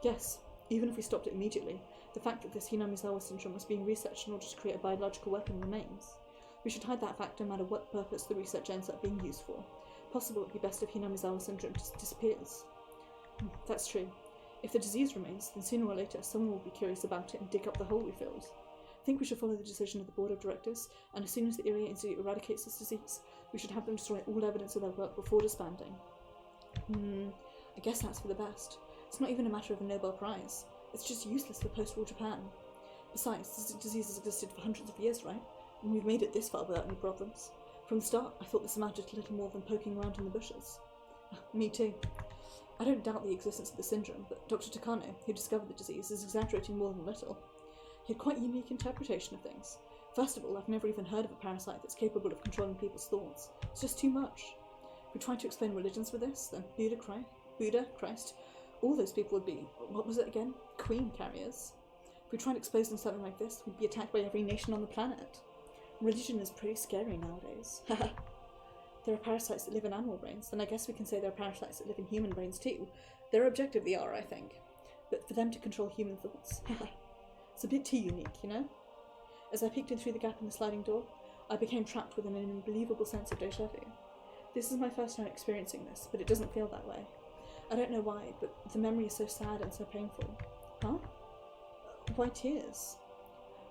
Yes, even if we stopped it immediately, the fact that this Hingamizawa syndrome was being researched in order to create a biological weapon remains. We should hide that fact no matter what purpose the research ends up being used for. Possible it would be best if Hingamizawa syndrome just disappears. That's true. If the disease remains, then sooner or later someone will be curious about it and dig up the hole we filled. I think we should follow the decision of the board of directors, and as soon as the Irie Institute eradicates this disease, we should have them destroy all evidence of their work before disbanding. I guess that's for the best. It's not even a matter of a Nobel Prize. It's just useless for post-war Japan. Besides, this disease has existed for hundreds of years, right? And we've made it this far without any problems. From the start, I thought this amounted to little more than poking around in the bushes. Me too. I don't doubt the existence of the syndrome, but Dr. Takano, who discovered the disease, is exaggerating more than a little. He had quite a unique interpretation of things. First of all, I've never even heard of a parasite that's capable of controlling people's thoughts. It's just too much. If we tried to explain religions with this, then Buddha, Christ, all those people would be, what was it again? Queen carriers. If we tried exposing something like this, we'd be attacked by every nation on the planet. Religion is pretty scary nowadays. There are parasites that live in animal brains, then I guess we can say there are parasites that live in human brains too. They're objectively are, I think. But for them to control human thoughts, it's a bit too unique, you know? As I peeked in through the gap in the sliding door, I became trapped with an unbelievable sense of déjà vu. This is my first time experiencing this, but it doesn't feel that way. I don't know why, but the memory is so sad and so painful. Huh? Why tears?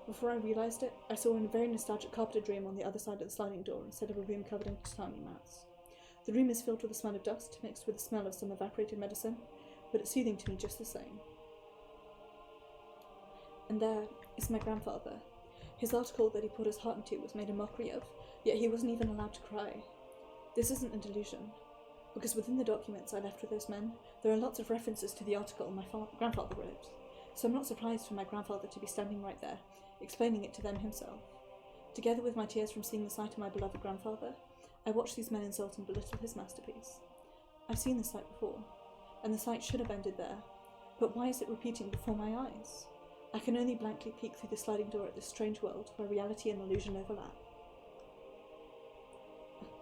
Before I realised it, I saw a very nostalgic carpeted room on the other side of the sliding door instead of a room covered in tatami mats. The room is filled with the smell of dust, mixed with the smell of some evaporated medicine, but it's soothing to me just the same. And there is my grandfather. His article that he put his heart into was made a mockery of, yet he wasn't even allowed to cry. This isn't a delusion, because within the documents I left with those men, there are lots of references to the article my grandfather wrote, so I'm not surprised for my grandfather to be standing right there, explaining it to them himself. Together with my tears from seeing the sight of my beloved grandfather, I watched these men insult and belittle his masterpiece. I've seen this sight before, and the sight should have ended there, but why is it repeating before my eyes? I can only blankly peek through the sliding door at this strange world where reality and illusion overlap.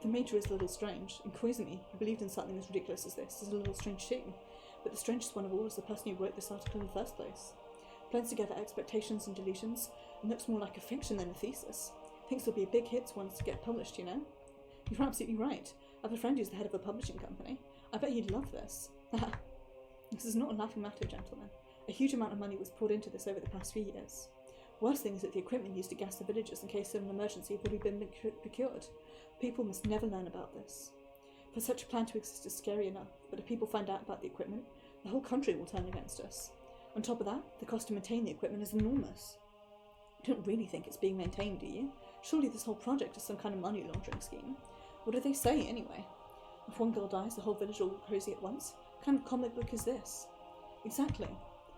The Major is a little strange, and Koizumi, who believed in something as ridiculous as this, is a little strange too, but the strangest one of all is the person who wrote this article in the first place. Blends together expectations and delusions, and looks more like a fiction than a thesis. Thinks it'll be a big hit once to get published, you know? You're absolutely right. I have a friend who's the head of a publishing company. I bet he'd love this. This is not a laughing matter, gentlemen. A huge amount of money was poured into this over the past few years. Worst thing is that the equipment used to gas the villagers in case of an emergency had already been procured. People must never learn about this. For such a plan to exist is scary enough, but if people find out about the equipment, the whole country will turn against us. On top of that, the cost to maintain the equipment is enormous. You don't really think it's being maintained, do you? Surely this whole project is some kind of money laundering scheme. What do they say, anyway? If one girl dies, the whole village will go crazy at once? What kind of comic book is this? Exactly.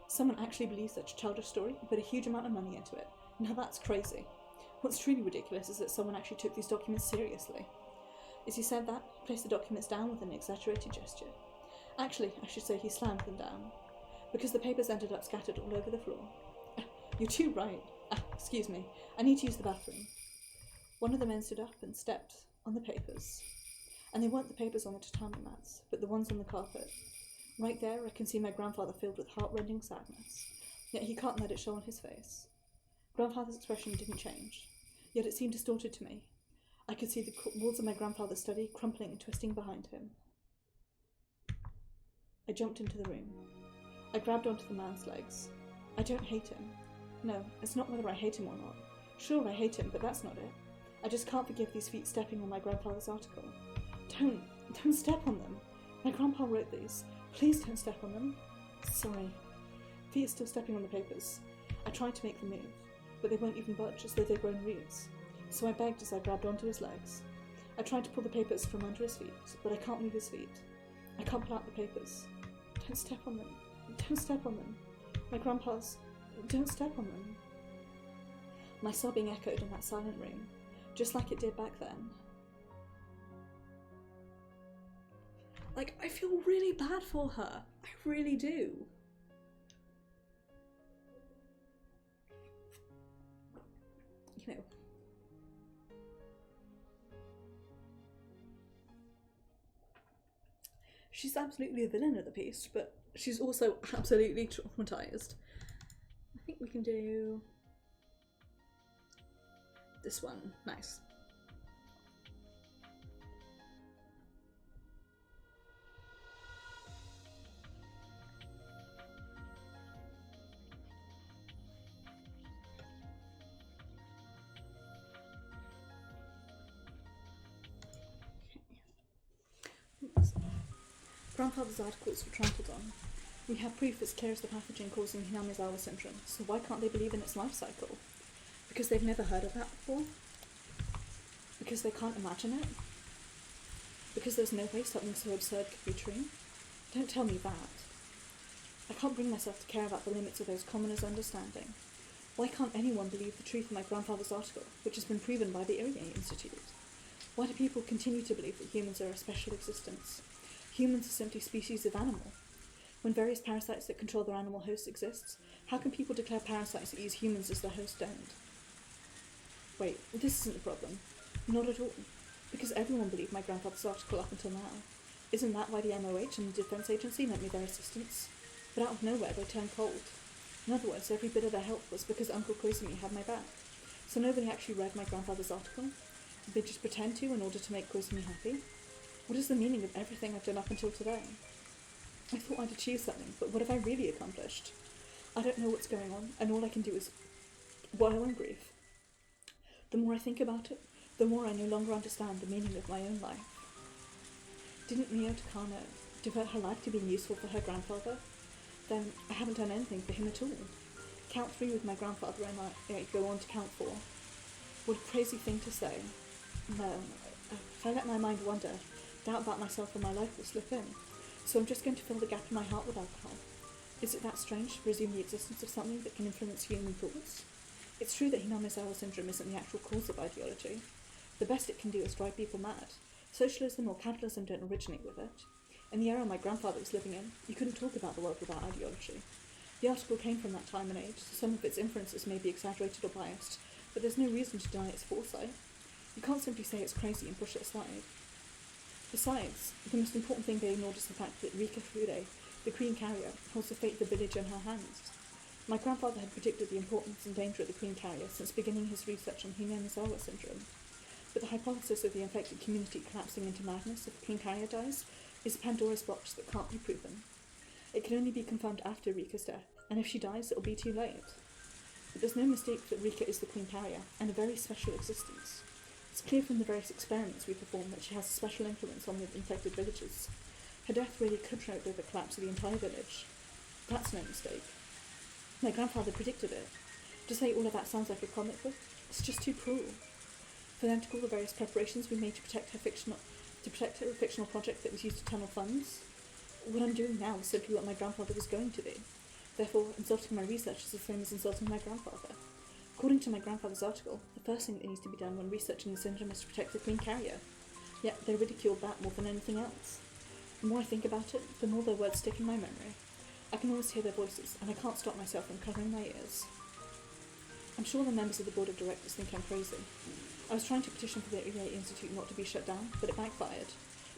Someone actually believes such a childish story and put a huge amount of money into it. Now that's crazy. What's truly ridiculous is that someone actually took these documents seriously. As he said that, he placed the documents down with an exaggerated gesture. Actually, I should say he slammed them down, because the papers ended up scattered all over the floor. You're too right. Excuse me. I need to use the bathroom. One of the men stood up and stepped on the papers. And they weren't the papers on the tatami mats, but the ones on the carpet. Right there, I can see my grandfather filled with heart-rending sadness, yet he can't let it show on his face. Grandfather's expression didn't change, yet it seemed distorted to me. I could see the walls of my grandfather's study crumpling and twisting behind him. I jumped into the room. I grabbed onto the man's legs. I don't hate him. No, it's not whether I hate him or not. Sure, I hate him, but that's not it. I just can't forgive these feet stepping on my grandfather's article. Don't step on them. My grandpa wrote these. Please don't step on them. Sorry. Feet are still stepping on the papers. I tried to make them move, but they won't even budge as though they'd grown roots. So I begged as I grabbed onto his legs. I tried to pull the papers from under his feet, but I can't move his feet. I can't pull out the papers. Don't step on them. Don't step on them. My grandpa's... Don't step on them. My sobbing echoed in that silent room, just like it did back then. Like, I feel really bad for her. I really do. You know. She's absolutely a villain of the piece, but she's also absolutely traumatized. I think we can do this one. Nice. Grandfather's articles were trampled on. We have proof as clear as the pathogen causing Hingamizawa syndrome, so why can't they believe in its life cycle? Because they've never heard of that before? Because they can't imagine it? Because there's no way something so absurd could be true? Don't tell me that. I can't bring myself to care about the limits of those commoners' understanding. Why can't anyone believe the truth of my grandfather's article, which has been proven by the Irie Institute? Why do people continue to believe that humans are a special existence? Humans are simply species of animal. When various parasites that control their animal hosts exist, how can people declare parasites that use humans as their host don't? Wait, this isn't the problem. Not at all. Because everyone believed my grandfather's article up until now. Isn't that why the MOH and the Defence Agency lent me their assistance? But out of nowhere they turned cold. In other words, every bit of their help was because Uncle Koizumi had my back. So nobody actually read my grandfather's article? Did they just pretend to in order to make Koizumi happy? What is the meaning of everything I've done up until today? I thought I'd achieved something, but what have I really accomplished? I don't know what's going on, and all I can do is wallow in grief. The more I think about it, the more I no longer understand the meaning of my own life. Didn't Mio Takano devote her life to being useful for her grandfather? Then I haven't done anything for him at all. Count 3 with my grandfather and I go on to count 4. What a crazy thing to say. No, if I let my mind wander, doubt about myself and my life will slip in. So I'm just going to fill the gap in my heart with alcohol. Is it that strange to presume the existence of something that can influence human thoughts? It's true that Hingamizawa syndrome isn't the actual cause of ideology. The best it can do is drive people mad. Socialism or capitalism don't originate with it. In the era my grandfather was living in, you couldn't talk about the world without ideology. The article came from that time and age, so some of its inferences may be exaggerated or biased, but there's no reason to deny its foresight. You can't simply say it's crazy and push it aside. Besides, the most important thing they ignored is the fact that Rika Fude, the queen carrier, holds the fate of the village in her hands. My grandfather had predicted the importance and danger of the queen carrier since beginning his research on Hingamizawa syndrome. But the hypothesis of the infected community collapsing into madness if the queen carrier dies is a Pandora's box that can't be proven. It can only be confirmed after Rika's death, and if she dies, it'll be too late. But there's no mistake that Rika is the queen carrier, and a very special existence. It's clear from the various experiments we perform that she has a special influence on the infected villages. Her death really could trigger the collapse of the entire village. That's no mistake. My grandfather predicted it. To say all of that sounds like a comic book, it's just too cruel. For them to call the various preparations we made to protect her fictional project that was used to tunnel funds. What I'm doing now is simply what my grandfather was going to do. Therefore, insulting my research is the same as insulting my grandfather. According to my grandfather's article, the first thing that needs to be done when researching the syndrome is to protect the queen carrier. Yet they ridiculed that more than anything else. The more I think about it, the more their words stick in my memory. I can always hear their voices, and I can't stop myself from covering my ears. I'm sure the members of the board of directors think I'm crazy. I was trying to petition for the Irie Institute not to be shut down, but it backfired.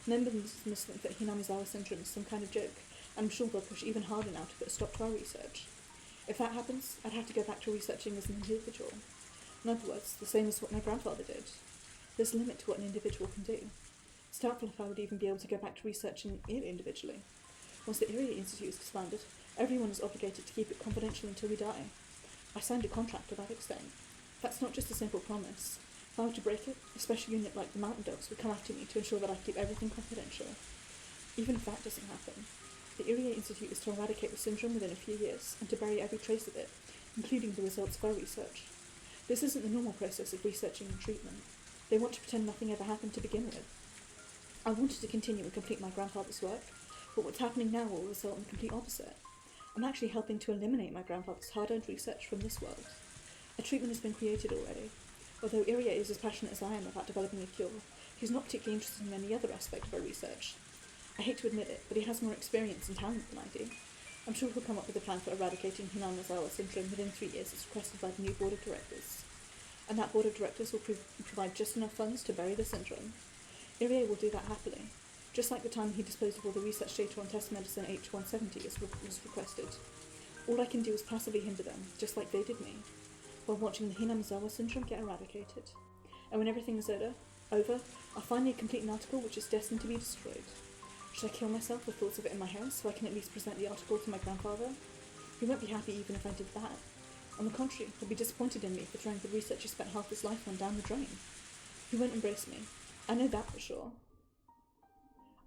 Members must think that Hingamizawa syndrome is some kind of joke, and I'm sure they'll push even harder now to put a stop to our research. If that happens, I'd have to go back to researching as an individual. In other words, the same as what my grandfather did. There's a limit to what an individual can do. It's doubtful if I would even be able to go back to researching it individually. Once the Irie Institute is disbanded, everyone is obligated to keep it confidential until we die. I signed a contract to that extent. That's not just a simple promise. If I were to break it, a special unit like the Mountain Dogs would come after me to ensure that I keep everything confidential. Even if that doesn't happen, the Irie Institute is to eradicate the syndrome within a few years and to bury every trace of it, including the results of our research. This isn't the normal process of researching and treatment. They want to pretend nothing ever happened to begin with. I wanted to continue and complete my grandfather's work, but what's happening now will result in the complete opposite. I'm actually helping to eliminate my grandfather's hard-earned research from this world. A treatment has been created already. Although Irie is as passionate as I am about developing a cure, he's not particularly interested in any other aspect of our research. I hate to admit it, but he has more experience and talent than I do. I'm sure he'll come up with a plan for eradicating Hingamizawa syndrome within 3 years as requested by the new board of directors. And that board of directors will provide just enough funds to bury the syndrome. Irie will do that happily, just like the time he disposed of all the research data on test medicine H170 as was requested. All I can do is passively hinder them, just like they did me, while watching the Hingamizawa syndrome get eradicated. And when everything is over, I'll finally complete an article which is destined to be destroyed. Should I kill myself with thoughts of it in my head so I can at least present the article to my grandfather? He won't be happy even if I did that. On the contrary, he'll be disappointed in me for throwing the research he spent half his life on down the drain. He won't embrace me. I know that for sure.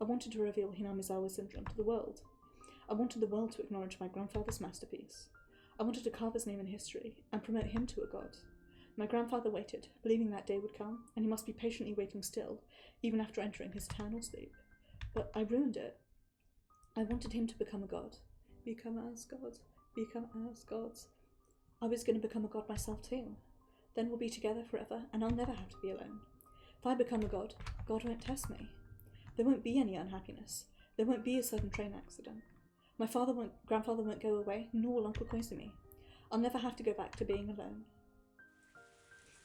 I wanted to reveal Hingamizawa syndrome to the world. I wanted the world to acknowledge my grandfather's masterpiece. I wanted to carve his name in history and promote him to a god. My grandfather waited, believing that day would come, and he must be patiently waiting still, even after entering his eternal sleep. But I ruined it. I wanted him to become a god. Become as gods. Become as gods. I was going to become a god myself too. Then we'll be together forever, and I'll never have to be alone. If I become a god, God won't test me. There won't be any unhappiness. There won't be a sudden train accident. My grandfather won't go away, nor will Uncle Koizumi. I'll never have to go back to being alone.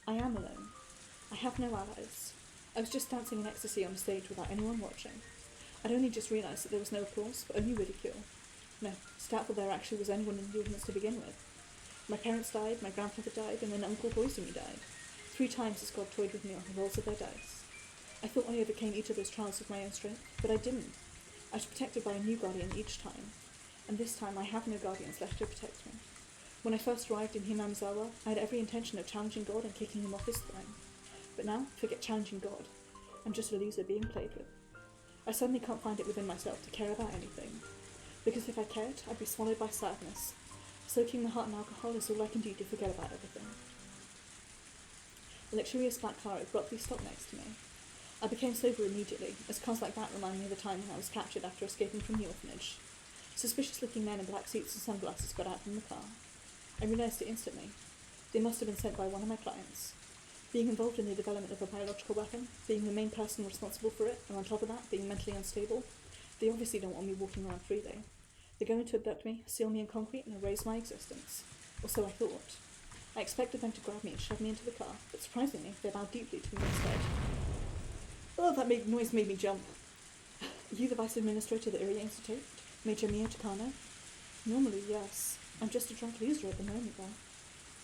I am alone. I have no allies. I was just dancing in ecstasy on stage without anyone watching. I'd only just realised that there was no applause, but only ridicule. No, it's doubtful there actually was anyone in the audience to begin with. My parents died, my grandfather died, and then Uncle Koizumi died. 3 times this god toyed with me on the rolls of their dice. I thought I overcame each of those trials with my own strength, but I didn't. I was protected by a new guardian each time, and this time I have no guardians left to protect me. When I first arrived in Hingamizawa, I had every intention of challenging God and kicking him off his throne. But now, forget challenging God. I'm just a loser being played with. I suddenly can't find it within myself to care about anything. Because if I cared, I'd be swallowed by sadness. Soaking my heart in alcohol is all I can do to forget about everything. A luxurious black car abruptly stopped next to me. I became sober immediately, as cars like that remind me of the time when I was captured after escaping from the orphanage. Suspicious-looking men in black suits and sunglasses got out from the car. I realised it instantly. They must have been sent by one of my clients. Being involved in the development of a biological weapon, being the main person responsible for it, and on top of that, being mentally unstable, they obviously don't want me walking around freely. They're going to abduct me, seal me in concrete, and erase my existence. Or so I thought. I expected them to grab me and shove me into the car, but surprisingly, they bowed deeply to me instead. Oh, that noise made me jump. You the Vice Administrator of the Area Institute? Major Mio Takano? Normally, yes. I'm just a drunk loser at the moment, though.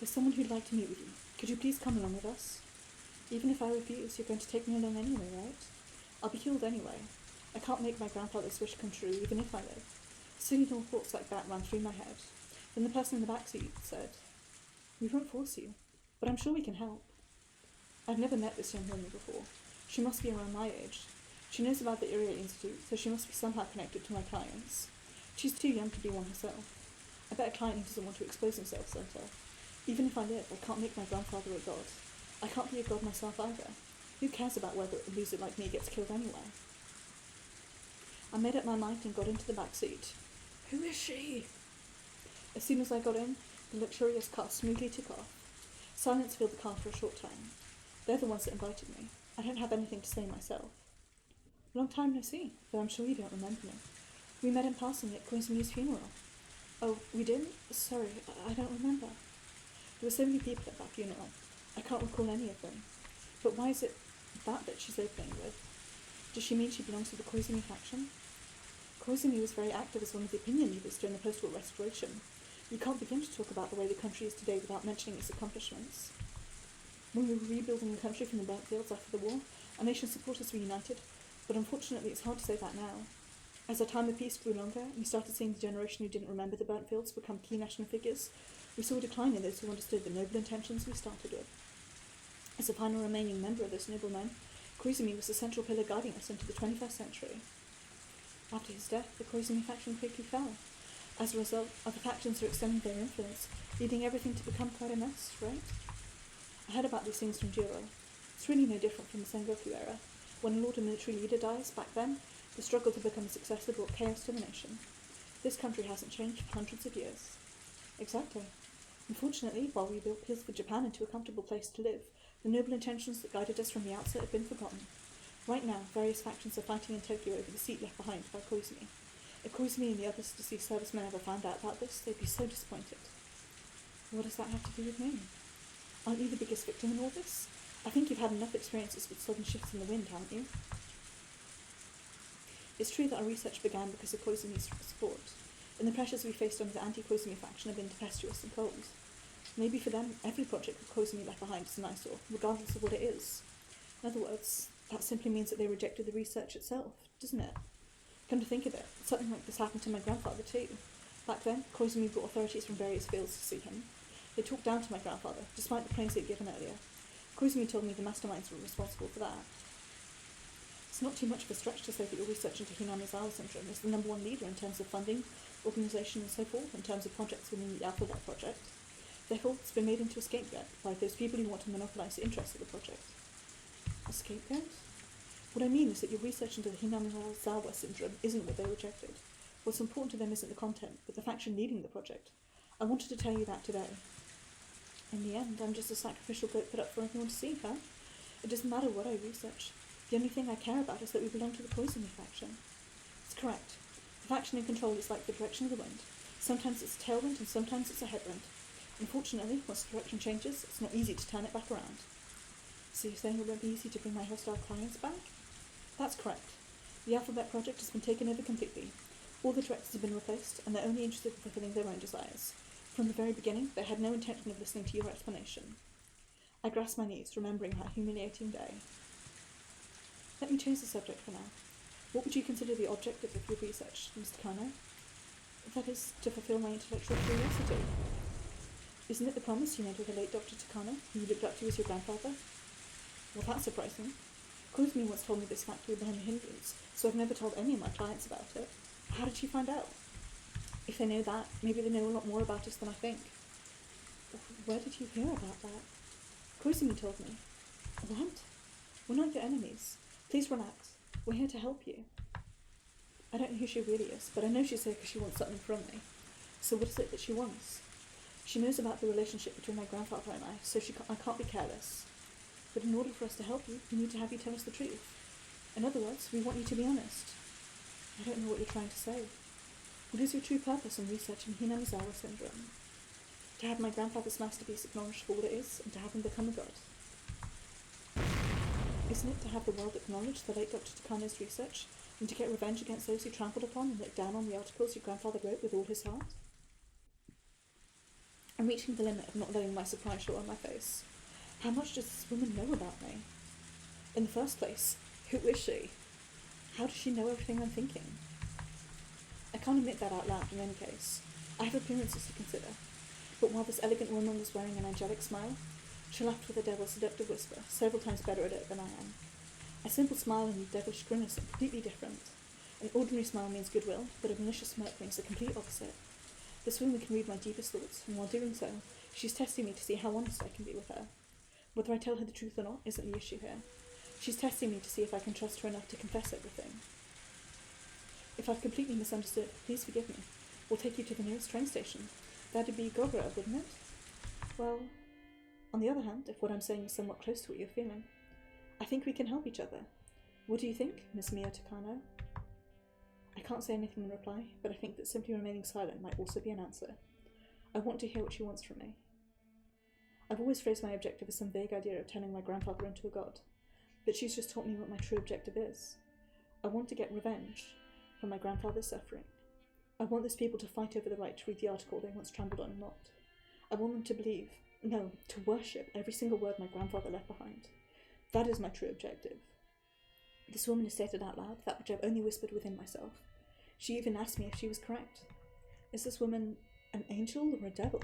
There's someone who'd like to meet with you. Could you please come along with us? Even if I refuse, you're going to take me along anyway, right? I'll be killed anyway. I can't make my grandfather's wish come true, even if I live. Silly little thoughts like that ran through my head. Then the person in the back seat said, "We won't force you, but I'm sure we can help." I've never met this young woman before. She must be around my age. She knows about the Area Institute, so she must be somehow connected to my clients. She's too young to be one herself. I bet a client who doesn't want to expose himself sent her. Even if I live, I can't make my grandfather a god. I can't be a god myself either. Who cares about whether a loser like me gets killed anyway? I made up my mind and got into the back seat. Who is she? As soon as I got in, the luxurious car smoothly took off. Silence filled the car for a short time. They're the ones that invited me. I don't have anything to say myself. Long time no see, though I'm sure you don't remember me. We met in passing at Koizumi's funeral. Oh, we didn't? Sorry, I don't remember. There were so many people at that funeral. I can't recall any of them. But why is it that she's opening with? Does she mean she belongs to the Koizumi faction? Koizumi was very active as one of the opinion leaders during the post-war restoration. You can't begin to talk about the way the country is today without mentioning its accomplishments. When we were rebuilding the country from the burnt fields after the war, our nation's supporters were united, but unfortunately it's hard to say that now. As our time of peace grew longer, and we started seeing the generation who didn't remember the burnt fields become key national figures, we saw a decline in those who understood the noble intentions we started with. As the final remaining member of those noble men, Koizumi was the central pillar guiding us into the 21st century. After his death, the Koizumi faction quickly fell. As a result, other factions are extending their influence, leading everything to become quite a mess, right? I heard about these things from Jiro. It's really no different from the Sengoku era. When a lord or military leader dies, back then, the struggle to become a successor brought chaos to the nation. This country hasn't changed for hundreds of years. Exactly. Unfortunately, while we built peaceful Japan into a comfortable place to live, the noble intentions that guided us from the outset have been forgotten. Right now, various factions are fighting in Tokyo over the seat left behind by Koizumi. If Koizumi and the other deceased servicemen ever found out about this, they'd be so disappointed. What does that have to do with me? Aren't you the biggest victim in all this? I think you've had enough experiences with sudden shifts in the wind, haven't you? It's true that our research began because of Koizumi's support, and the pressures we faced under the anti-Koizumi faction have been tempestuous and cold. Maybe for them, every project that Koizumi left behind is an eyesore, regardless of what it is. In other words, that simply means that they rejected the research itself, doesn't it? Come to think of it, something like this happened to my grandfather too. Back then, Koizumi brought authorities from various fields to see him. They talked down to my grandfather, despite the praise he had given earlier. Koizumi told me the masterminds were responsible for that. It's not too much of a stretch to say that your research into Hingamizawa syndrome is the #1 leader in terms of funding, organisation and so forth, in terms of projects within the Alphabet Project. Therefore, it's been made into a scapegoat by those people who want to monopolise the interest of the project. A scapegoat? What I mean is that your research into the Hingamizawa syndrome isn't what they rejected. What's important to them isn't the content, but the faction leading the project. I wanted to tell you that today. In the end, I'm just a sacrificial goat put up for everyone to see, huh? It doesn't matter what I research. The only thing I care about is that we belong to the poisoning faction. It's correct. The faction in control is like the direction of the wind. Sometimes it's a tailwind and sometimes it's a headwind. Unfortunately, once the direction changes, it's not easy to turn it back around. So you're saying it won't be easy to bring my hostile clients back? That's correct. The Alphabet Project has been taken over completely. All the directors have been replaced, and they're only interested in fulfilling their own desires. From the very beginning, they had no intention of listening to your explanation. I grasped my knees, remembering that humiliating day. Let me change the subject for now. What would you consider the objective of your research, Mr. Kano? That is, to fulfill my intellectual curiosity. Isn't it the promise you made with the late Dr. Takano, who you looked up to as your grandfather? Well, that's surprising. Koizumi once told me this fact behind the Hindus, so I've never told any of my clients about it. How did she find out? If they know that, maybe they know a lot more about us than I think. Where did you hear about that? Koizumi told me. What? We're not your enemies. Please relax. We're here to help you. I don't know who she really is, but I know she's here because she wants something from me. So what is it that she wants? She knows about the relationship between my grandfather and I, so I can't be careless. But in order for us to help you, we need to have you tell us the truth. In other words, we want you to be honest. I don't know what you're trying to say. What is your true purpose in researching Hingamizawa syndrome? To have my grandfather's masterpiece acknowledged for what it is, and to have him become a god. Isn't it to have the world acknowledge the late Dr. Takano's research, and to get revenge against those who trampled upon and looked down on the articles your grandfather wrote with all his heart? I'm reaching the limit of not letting my surprise show on my face. How much does this woman know about me? In the first place, who is she? How does she know everything I'm thinking? I can't admit that out loud in any case. I have appearances to consider. But while this elegant woman was wearing an angelic smile, she laughed with a devil's seductive whisper, several times better at it than I am. A simple smile and a devilish grin are completely different. An ordinary smile means goodwill, but a malicious smirk means the complete opposite. This woman can read my deepest thoughts, and while doing so, she's testing me to see how honest I can be with her. Whether I tell her the truth or not isn't the issue here. She's testing me to see if I can trust her enough to confess everything. If I've completely misunderstood, please forgive me. We'll take you to the nearest train station. That'd be GORE, wouldn't it? Well, on the other hand, if what I'm saying is somewhat close to what you're feeling, I think we can help each other. What do you think, Miss Mio Takano? I can't say anything in reply, but I think that simply remaining silent might also be an answer. I want to hear what she wants from me. I've always phrased my objective as some vague idea of turning my grandfather into a god, but she's just taught me what my true objective is. I want to get revenge for my grandfather's suffering. I want those people to fight over the right to read the article they once trampled on and mocked. I want them to believe, no, to worship every single word my grandfather left behind. That is my true objective. This woman has stated out loud that which I've only whispered within myself. She even asked me if she was correct. Is this woman an angel or a devil?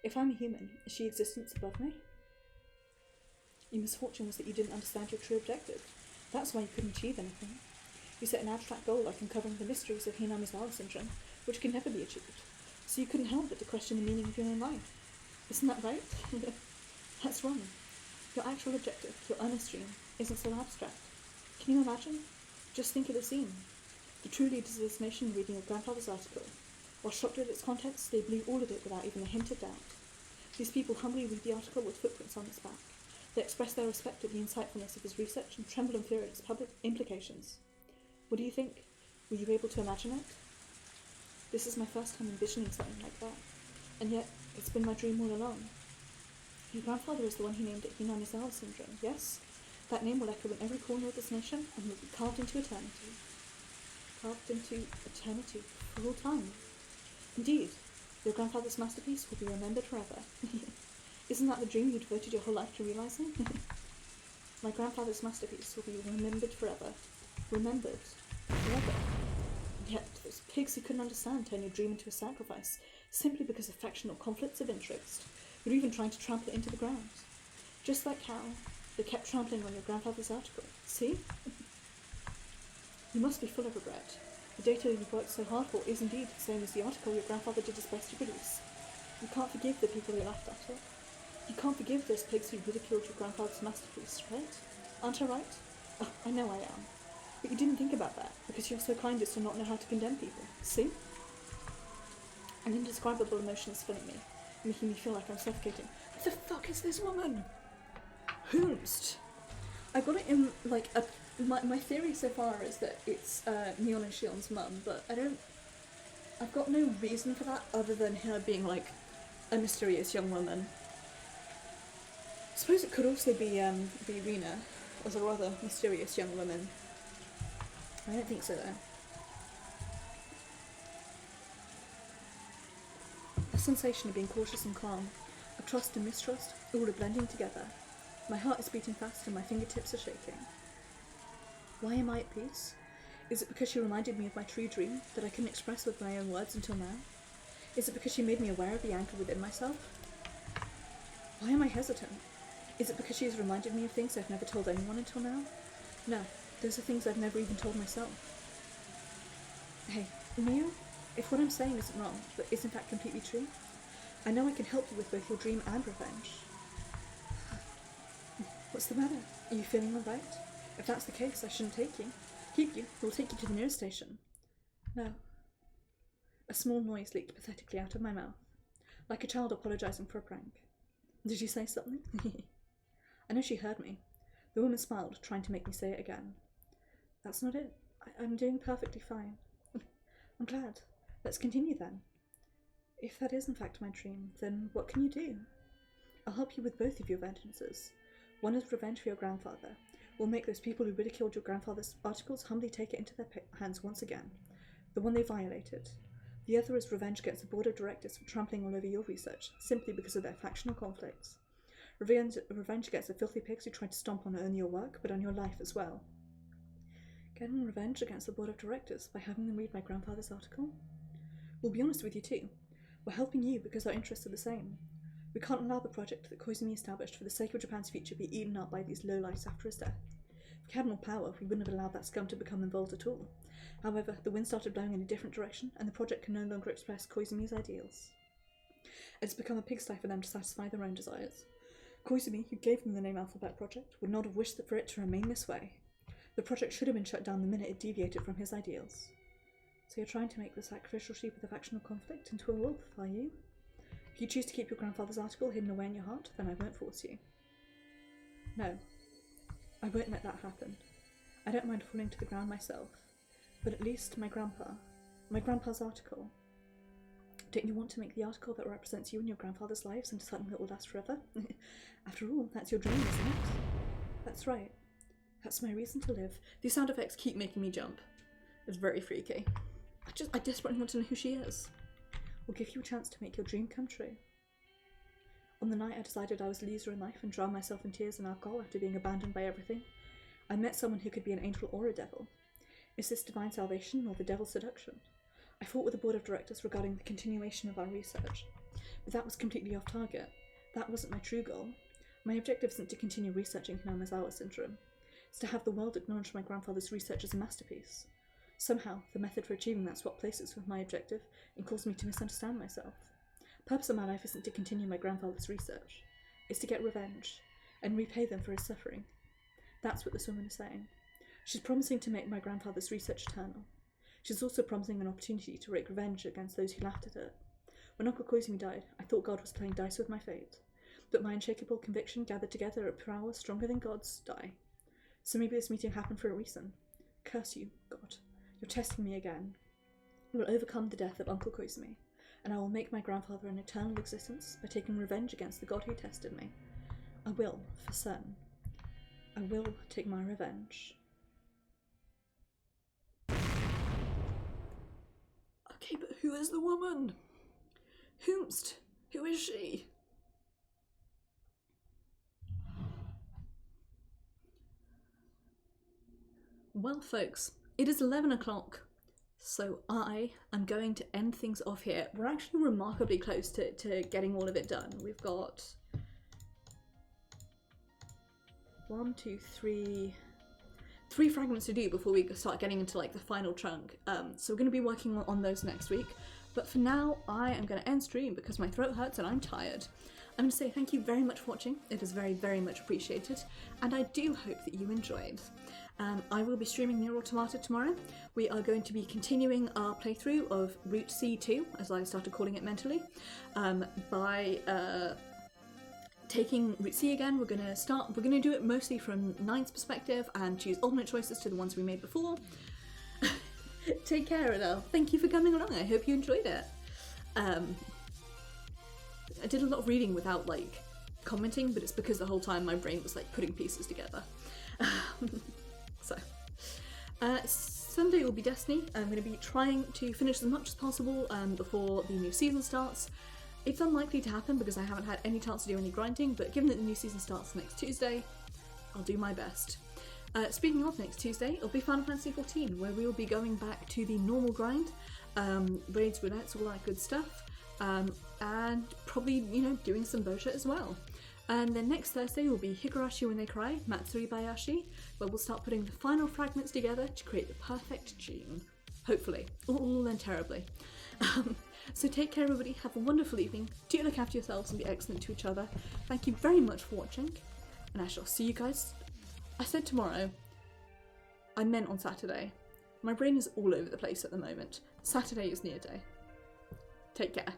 If I'm a human, is she existence above me? Your misfortune was that you didn't understand your true objective. That's why you couldn't achieve anything. You set an abstract goal like uncovering the mysteries of Hingamizawa syndrome, which can never be achieved. So you couldn't help but to question the meaning of your own life. Isn't that right? That's wrong. Your actual objective, your honest dream, isn't so abstract. Can you imagine? Just think of the scene. The true leaders of this nation reading your grandfather's article. While shocked at its contents, they believe all of it without even a hint of doubt. These people humbly read the article with footprints on its back. They express their respect at the insightfulness of his research and tremble in fear at its public implications. What do you think? Were you able to imagine it? This is my first time envisioning something like that, and yet it's been my dream all along. Your grandfather is the one who named it Hingamizawa syndrome, yes? That name will echo in every corner of this nation and will be carved into eternity. Carved into eternity for all time. Indeed, your grandfather's masterpiece will be remembered forever. Isn't that the dream you devoted your whole life to realizing? My grandfather's masterpiece will be remembered forever. Remembered forever. And yet, those pigs who couldn't understand turn your dream into a sacrifice simply because of factional conflicts of interest, or even trying to trample it into the ground. Just like how they kept trampling on your grandfather's article. See? You must be full of regret. The data you've worked so hard for is indeed the same as the article your grandfather did his best to produce. You can't forgive the people who laughed at it. You can't forgive those pigs who ridiculed your grandfather's masterpiece, right? Aren't I right? Oh, I know I am. But you didn't think about that, because you're so kind as to not know how to condemn people. See? An indescribable emotion is filling me, making me feel like I'm suffocating. What the fuck is this woman? Whomst? I got it in, like, my theory so far is that it's Neon and Shion's mum, but I've got no reason for that other than her being, like, a mysterious young woman. I suppose it could also be Rena, as a rather mysterious young woman. I don't think so, though. A sensation of being cautious and calm, of trust and mistrust, all are blending together. My heart is beating fast and my fingertips are shaking. Why am I at peace? Is it because she reminded me of my true dream that I couldn't express with my own words until now? Is it because she made me aware of the anchor within myself? Why am I hesitant? Is it because she has reminded me of things I've never told anyone until now? No, those are things I've never even told myself. Hey, Mio, if what I'm saying isn't wrong, but is in fact completely true, I know I can help you with both your dream and revenge. What's the matter? Are you feeling alright? If that's the case, I shouldn't keep you. We'll take you to the nearest station. No. A small noise leaked pathetically out of my mouth, like a child apologising for a prank. Did you say something? I know she heard me. The woman smiled, trying to make me say it again. That's not it. I'm doing perfectly fine. I'm glad. Let's continue then. If that is in fact my dream, then what can you do? I'll help you with both of your vengeances. One is revenge for your grandfather. We'll make those people who ridiculed your grandfather's articles humbly take it into their hands once again. The one they violated. The other is revenge against the board of directors for trampling all over your research, simply because of their factional conflicts. Revenge against the filthy pigs who tried to stomp on not only your work, but on your life as well. Getting revenge against the board of directors by having them read my grandfather's article? We'll be honest with you too. We're helping you because our interests are the same. We can't allow the project that Koizumi established for the sake of Japan's future be eaten up by these lowlights after his death. If we had more power, we wouldn't have allowed that scum to become involved at all. However, the wind started blowing in a different direction, and the project can no longer express Koizumi's ideals. It's become a pigsty for them to satisfy their own desires. Koizumi, who gave them the name Alphabet Project, would not have wished for it to remain this way. The project should have been shut down the minute it deviated from his ideals. So you're trying to make the sacrificial sheep of the factional conflict into a wolf, are you? If you choose to keep your grandfather's article hidden away in your heart, then I won't force you. No, I won't let that happen. I don't mind falling to the ground myself, but at least my grandpa's article. Don't you want to make the article that represents you and your grandfather's lives into something that will last forever? After all, that's your dream, isn't it? That's right. That's my reason to live. These sound effects keep making me jump. It's very freaky. I desperately want to know who she is. We'll give you a chance to make your dream come true. On the night I decided I was a loser in life and drowned myself in tears and alcohol after being abandoned by everything, I met someone who could be an angel or a devil. Is this divine salvation or the devil's seduction? I fought with the board of directors regarding the continuation of our research, but that was completely off target. That wasn't my true goal. My objective isn't to continue researching Hingamizawa syndrome. It's to have the world acknowledge my grandfather's research as a masterpiece. Somehow, the method for achieving that swapped places with my objective and caused me to misunderstand myself. The purpose of my life isn't to continue my grandfather's research. It's to get revenge, and repay them for his suffering. That's what this woman is saying. She's promising to make my grandfather's research eternal. She's also promising an opportunity to wreak revenge against those who laughed at her. When Uncle Koizumi died, I thought God was playing dice with my fate. But my unshakable conviction gathered together a power stronger than God's die. So maybe this meeting happened for a reason. Curse you, God. You're testing me again. I will overcome the death of Uncle Koizumi, and I will make my grandfather an eternal existence by taking revenge against the God who tested me. I will, for certain. I will take my revenge. Okay, but who is the woman? Whomst? Who is she? Well, folks, it is 11 o'clock, so I am going to end things off here. We're actually remarkably close to getting all of it done. We've got 1, 2, 3 3 fragments to do before we start getting into like the final chunk. So we're going to be working on those next week. But for now, I am going to end stream because my throat hurts and I'm tired. I'm going to say thank you very much for watching. It is very, very much appreciated. And I do hope that you enjoyed. I will be streaming Nier Automata tomorrow. We are going to be continuing our playthrough of Route C2, as I started calling it mentally, by taking Route C again. We're going to do it mostly from Nine's perspective and choose alternate choices to the ones we made before. Take care, Adele. Thank you for coming along. I hope you enjoyed it. I did a lot of reading without like commenting, but it's because the whole time my brain was like putting pieces together. Sunday will be Destiny. I'm going to be trying to finish as much as possible before the new season starts. It's unlikely to happen because I haven't had any chance to do any grinding, but given that the new season starts next Tuesday, I'll do my best. Speaking of next Tuesday, it'll be Final Fantasy XIV, where we will be going back to the normal grind, raids, roulettes, all that good stuff, and probably, you know, doing some Bosha as well. And then next Thursday will be Higurashi When They Cry, Matsuribayashi, where we'll start putting the final fragments together to create the perfect tune. Hopefully. All then terribly. So take care everybody, have a wonderful evening, do look after yourselves and be excellent to each other. Thank you very much for watching, and I shall see you guys. I said tomorrow, I meant on Saturday. My brain is all over the place at the moment. Saturday is Nier Day. Take care.